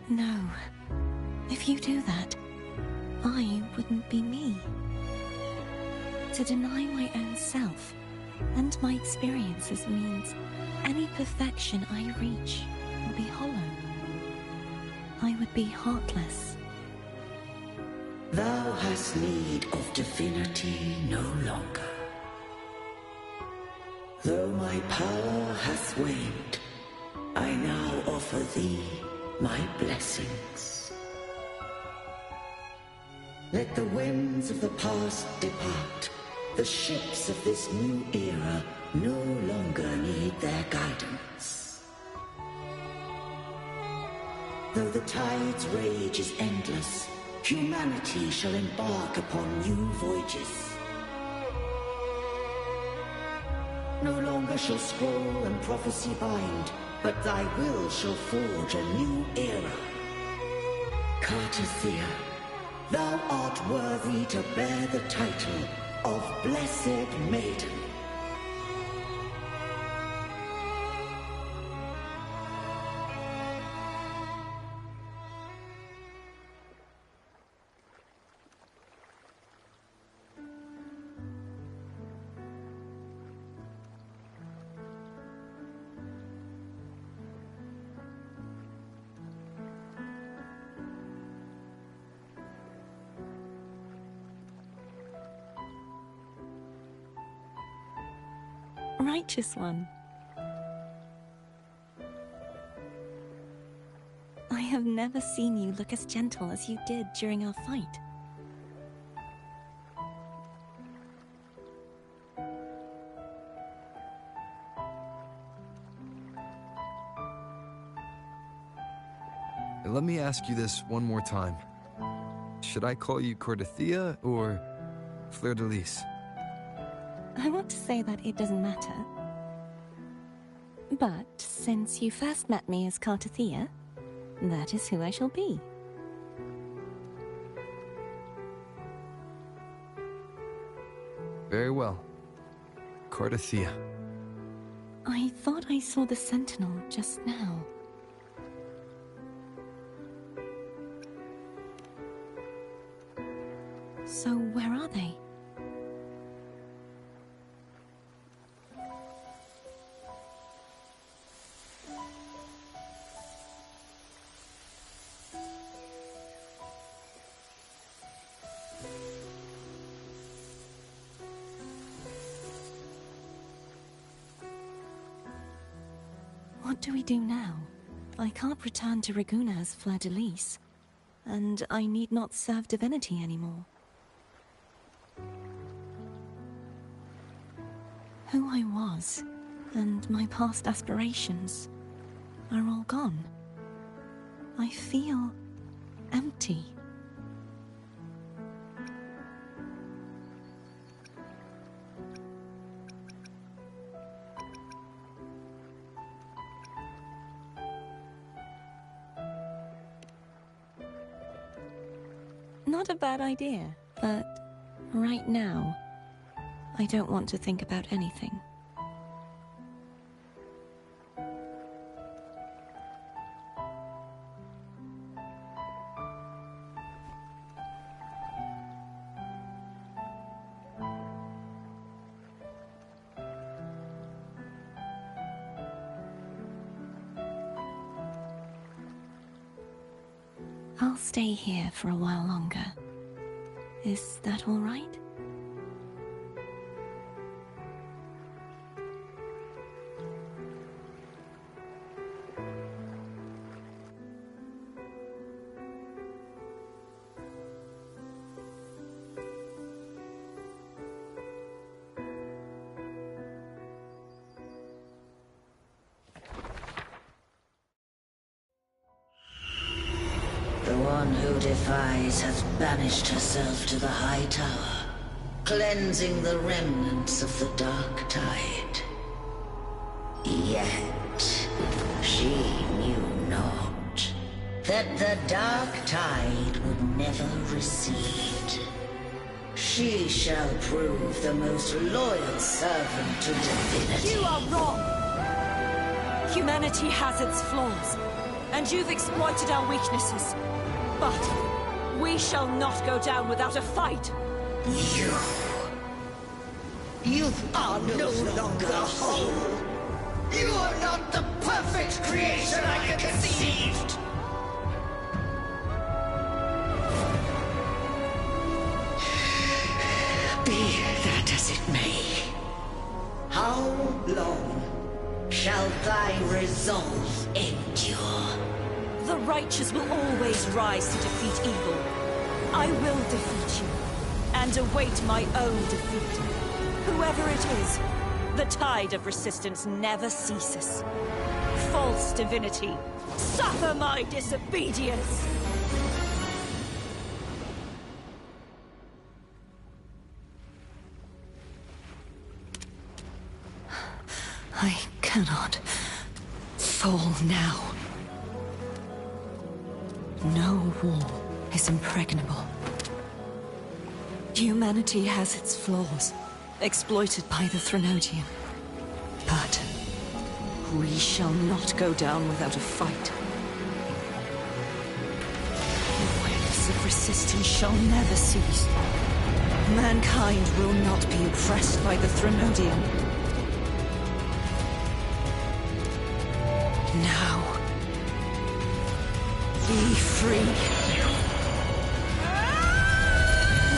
No. If you do that, I wouldn't be me. To deny my own self and my experiences means any perfection I reach will be hollow. I would be heartless. Thou hast need of divinity no longer. Though my power hath waned, I now offer thee my blessings. Let the winds of the past depart. The ships of this new era no longer need their guidance. Though the tide's rage is endless, humanity shall embark upon new voyages. No longer shall scroll and prophecy bind, but thy will shall forge a new era. Cartathea, thou art worthy to bear the title of Blessed Maiden. Righteous one. I have never seen you look as gentle as you did during our fight. Let me ask you this one more time. Should I call you Cartathea or Fleur de Lis? I want to say that it doesn't matter. But since you first met me as Cartathea, that is who I shall be. Very well. Cartathea. I thought I saw the Sentinel just now. So where are they? What do we do now? I can't return to Reguna as Fleur de Lis, and I need not serve divinity anymore. Who I was, and my past aspirations, are all gone. I feel empty. Not a bad idea, but right now, I don't want to think about anything. I'll stay here for a while longer. Is that all right? The one who defies has banished herself to the high tower, cleansing the remnants of the dark tide. Yet, she knew not that the dark tide would never recede. She shall prove the most loyal servant to divinity. You are wrong! Humanity has its flaws, and you've exploited our weaknesses. But we shall not go down without a fight. You are no longer whole. You are not the perfect creation I conceived. Be that as it may, how long shall thy resolve endure? The righteous will always rise to defeat evil. I will defeat you, and await my own defeat. Whoever it is, the tide of resistance never ceases. False divinity, Suffer my disobedience! I cannot fall now. No wall is impregnable. Humanity has its flaws, exploited by the Threnodian. But we shall not go down without a fight. The waves of resistance shall never cease. Mankind will not be oppressed by the Threnodian. Now, be free.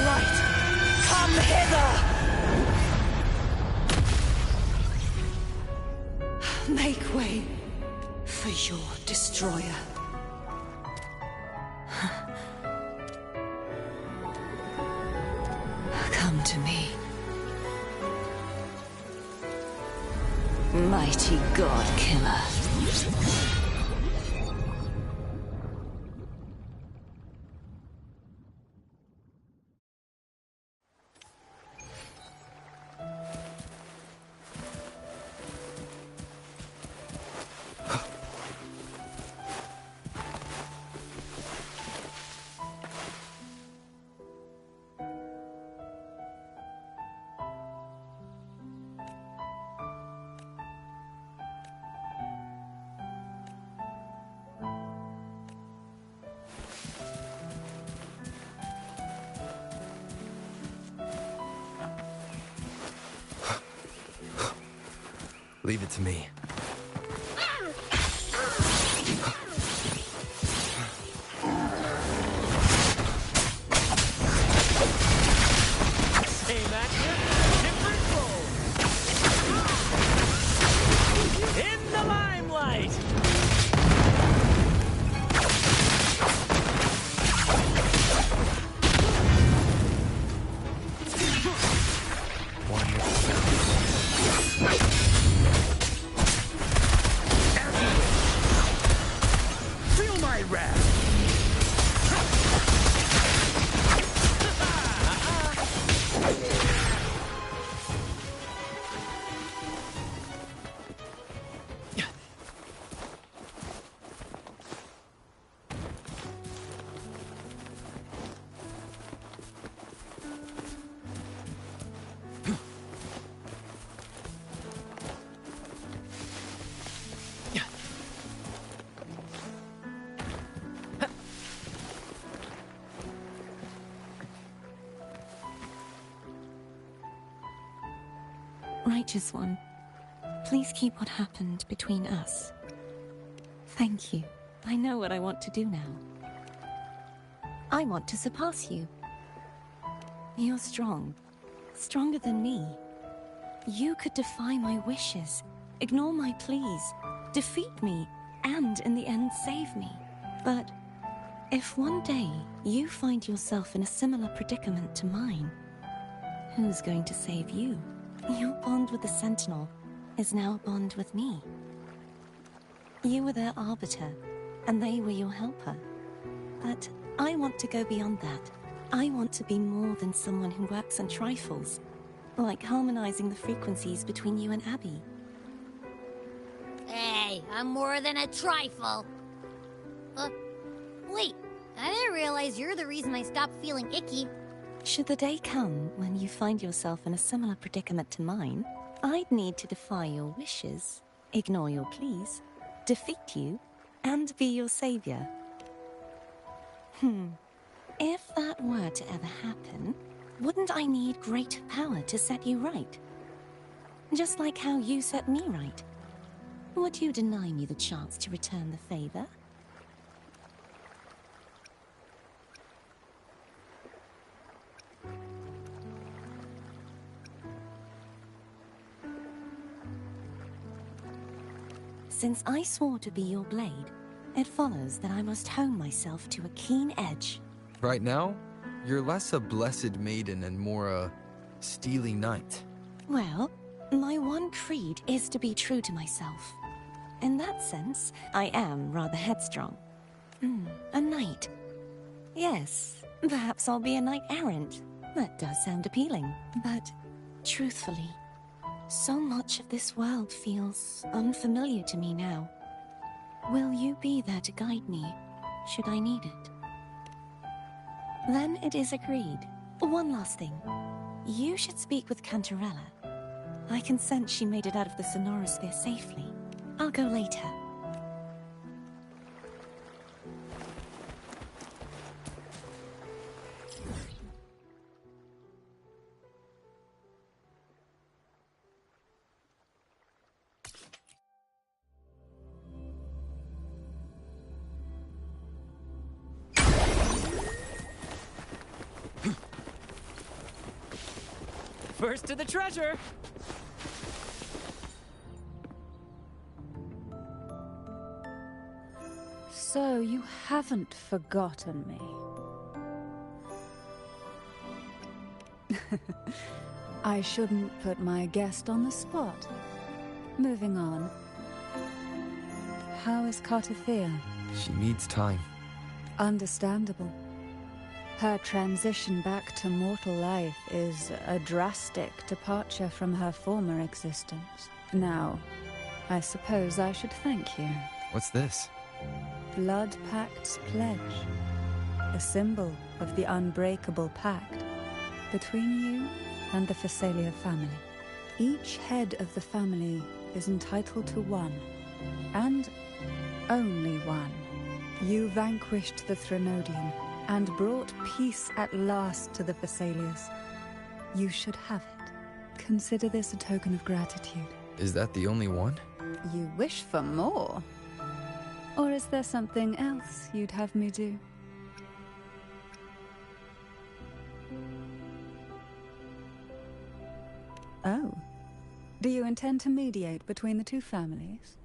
Light, come hither! Make way for your destroyer. Come to me. Mighty God Killer. Leave it to me. Same actor, different role. In the limelight! Feel my wrath! Righteous One, please keep what happened between us. Thank you. I know what I want to do now. I want to surpass you. You're strong. Stronger than me. You could defy my wishes, ignore my pleas, defeat me, and in the end save me. But if one day you find yourself in a similar predicament to mine, who's going to save you? Your bond with the Sentinel is now a bond with me. You were their arbiter, and they were your helper. But I want to go beyond that. I want to be more than someone who works on trifles, like harmonizing the frequencies between you and Abby. Hey, I'm more than a trifle. Wait, I didn't realize you're the reason I stopped feeling icky. Should the day come when you find yourself in a similar predicament to mine, I'd need to defy your wishes, ignore your pleas, defeat you, and be your savior. If that were to ever happen, wouldn't I need great power to set you right? Just like how you set me right. Would you deny me the chance to return the favor? Since I swore to be your blade, it follows that I must hone myself to a keen edge. Right now, you're less a blessed maiden and more a steely knight. Well, my one creed is to be true to myself. In that sense, I am rather headstrong. A knight. Yes, perhaps I'll be a knight-errant. That does sound appealing. But, truthfully, so much of this world feels unfamiliar to me now. Will you be there to guide me, should I need it? Then it is agreed. One last thing. You should speak with Cantarella. I can sense she made it out of the Sonorosphere safely. I'll go later. First to the treasure! So you haven't forgotten me. I shouldn't put my guest on the spot. Moving on. How is Cartathea? She needs time. Understandable. Her transition back to mortal life is a drastic departure from her former existence. Now, I suppose I should thank you. What's this? Blood Pact's pledge. A symbol of the unbreakable pact between you and the Phasalia family. Each head of the family is entitled to one, and only one. You vanquished the Threnodian and brought peace at last to the Phasalias. You should have it. Consider this a token of gratitude. Is that the only one? You wish for more? Or is there something else you'd have me do? Oh. Do you intend to mediate between the two families?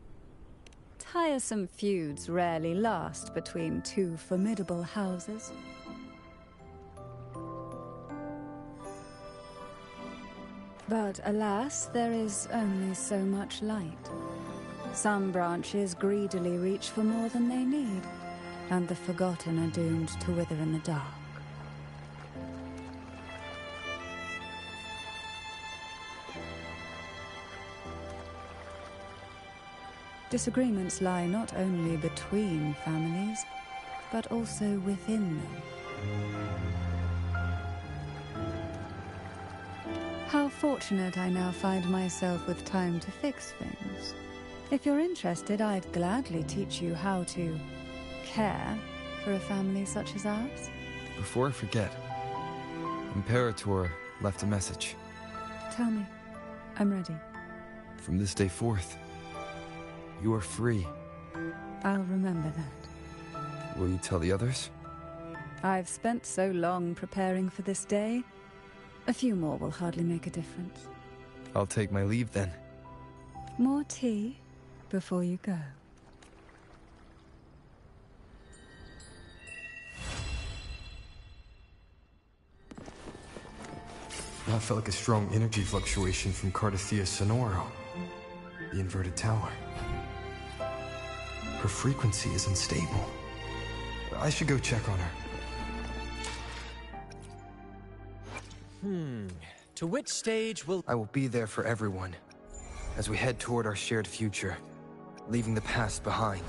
Tiresome feuds rarely last between two formidable houses. But alas, there is only so much light. Some branches greedily reach for more than they need, and the forgotten are doomed to wither in the dark. Disagreements lie not only between families, but also within them. How fortunate I now find myself with time to fix things. If you're interested, I'd gladly teach you how to care for a family such as ours. Before I forget, Imperator left a message. Tell me. I'm ready. From this day forth, you are free. I'll remember that. Will you tell the others? I've spent so long preparing for this day. A few more will hardly make a difference. I'll take my leave then. More tea before you go. That felt like a strong energy fluctuation from Cartathea Sonoro, the inverted tower. Her frequency is unstable. I should go check on her. To which stage will... I will be there for everyone, as we head toward our shared future, leaving the past behind.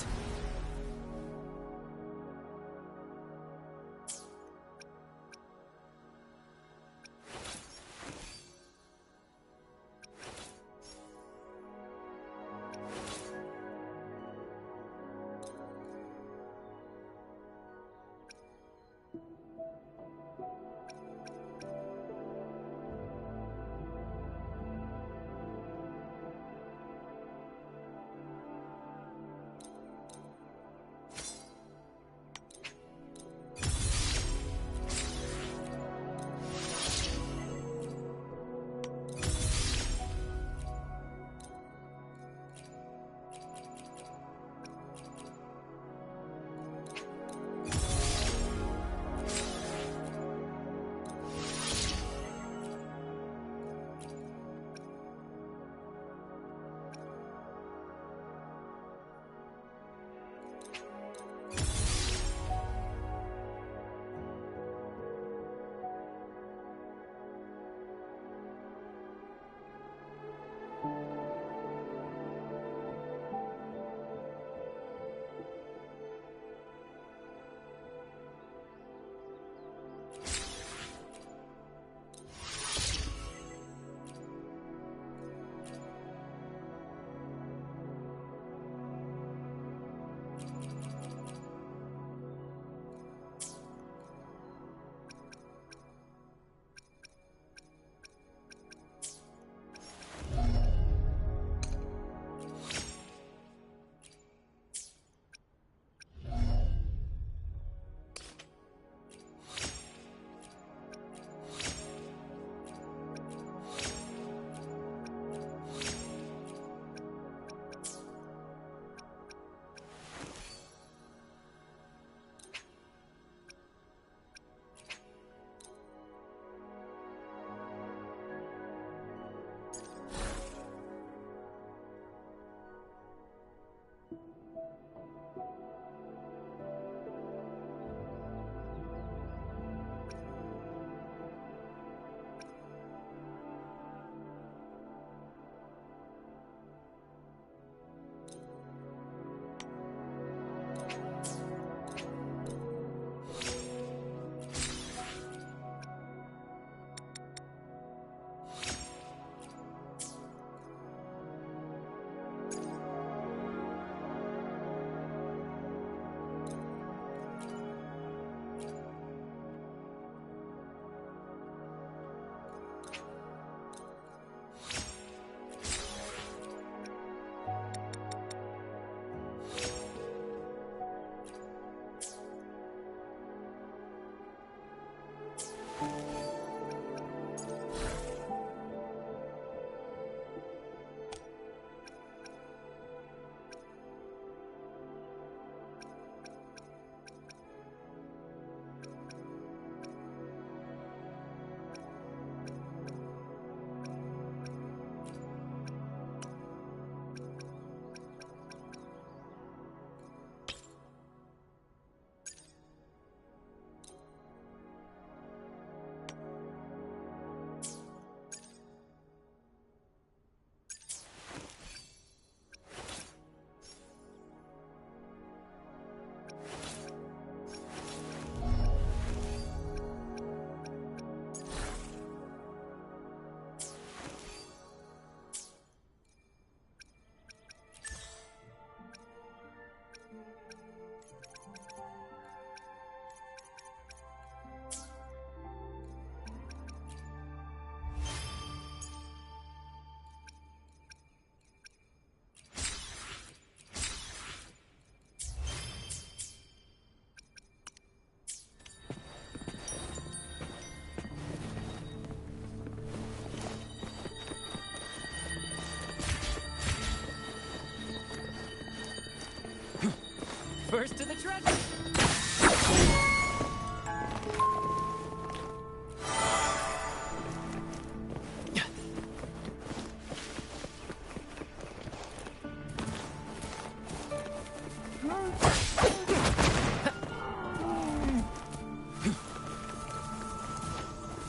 First to the treasure!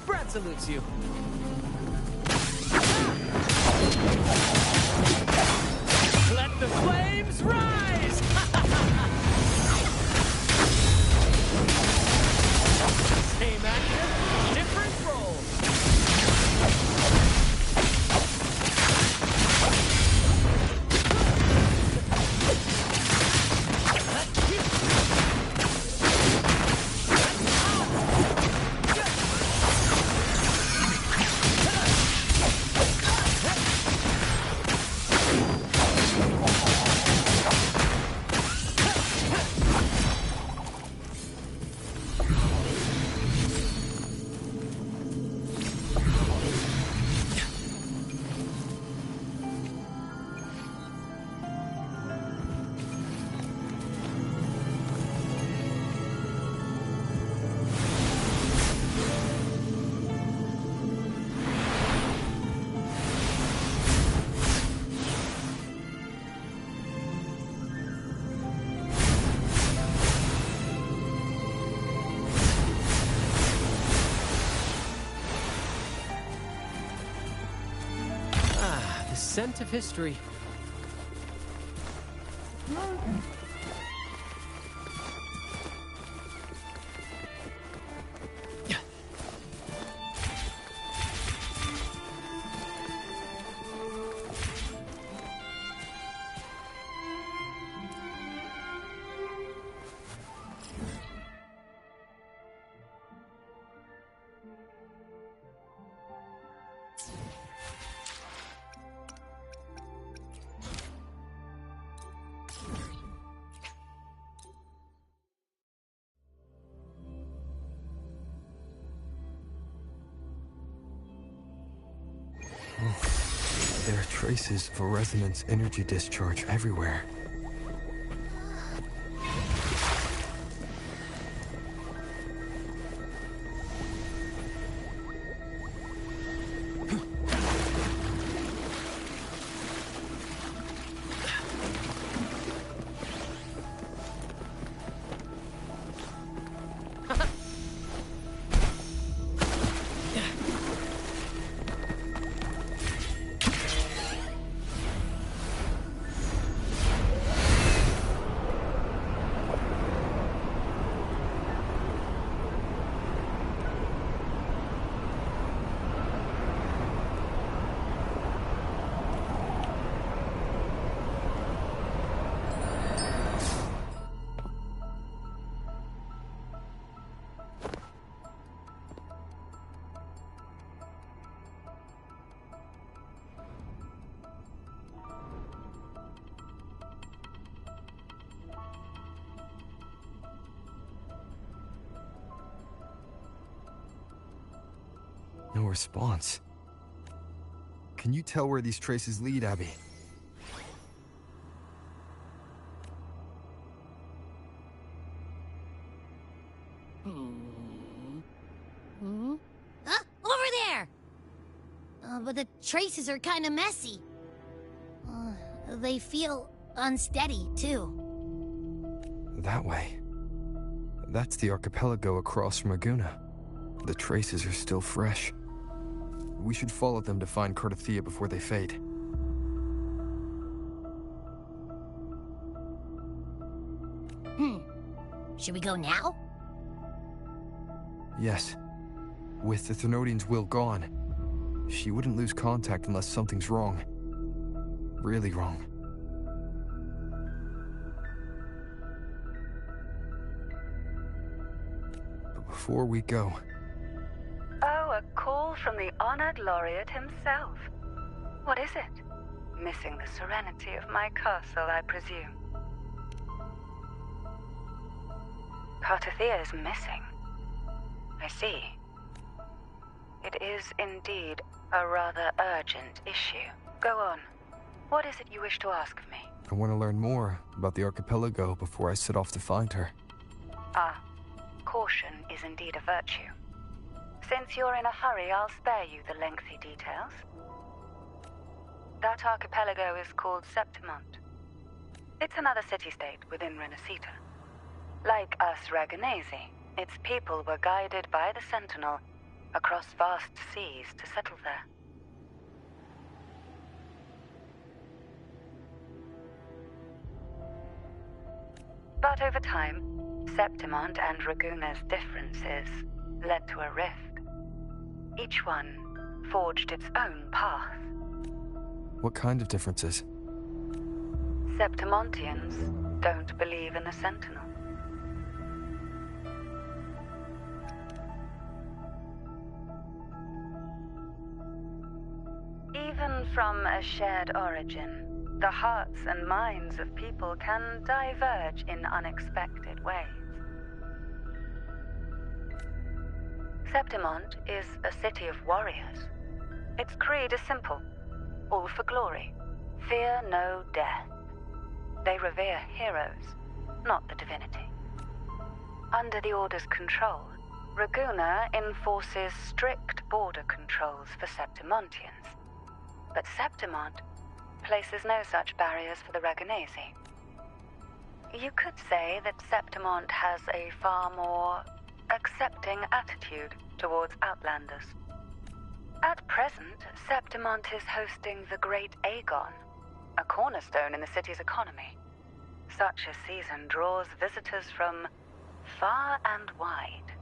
Brad salutes you. Let the flames rise! Same action, different role. Scent of history. There are traces of a resonance energy discharge everywhere. No response. Can you tell where these traces lead, Abby? Over there! But the traces are kind of messy. They feel unsteady, too. That way. That's the archipelago across from Aguna. The traces are still fresh. We should follow them to find Cardathia before they fade. Should we go now? Yes. With the Thernoidian's will gone, she wouldn't lose contact unless something's wrong. Really wrong. But before we go... Oh, a call from the honored laureate himself. What is it? Missing the serenity of my castle, I presume. Cardathia is missing. I see. It is indeed a rather urgent issue. Go on. What is it you wish to ask of me? I want to learn more about the archipelago before I set off to find her. Ah, caution is indeed a virtue. Since you're in a hurry, I'll spare you the lengthy details. That archipelago is called Septimont. It's another city-state within Renacita. Like us Raganesi, its people were guided by the Sentinel across vast seas to settle there. But over time, Septimont and Raguna's differences led to a rift. Each one forged its own path. What kind of differences? Septimontians don't believe in the Sentinel. Even from a shared origin, the hearts and minds of people can diverge in unexpected ways. Septimont is a city of warriors. Its creed is simple: all for glory, fear no death. They revere heroes, not the divinity. Under the Order's control, Raguna enforces strict border controls for Septimontians. But Septimont places no such barriers for the Raganesi. You could say that Septimont has a far more accepting attitude towards Outlanders. At present, Septimont is hosting the Great Aegon, a cornerstone in the city's economy. Such a season draws visitors from far and wide.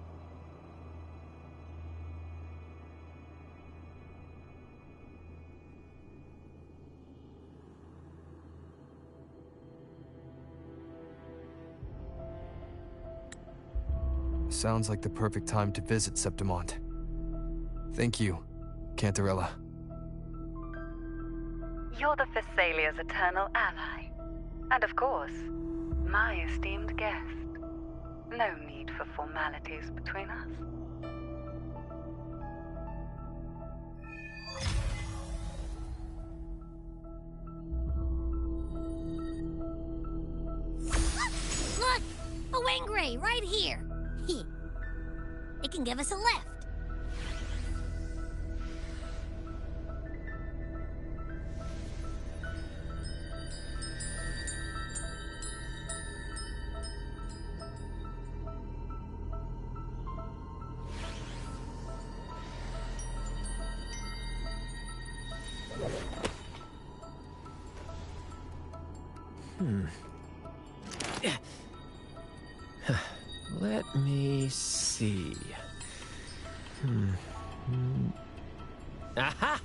Sounds like the perfect time to visit Septimont. Thank you, Cantarella. You're the Thessalia's eternal ally. And of course, my esteemed guest. No need for formalities between us. Look! A Wangray right here! It can give us a lift. Let me see. Aha!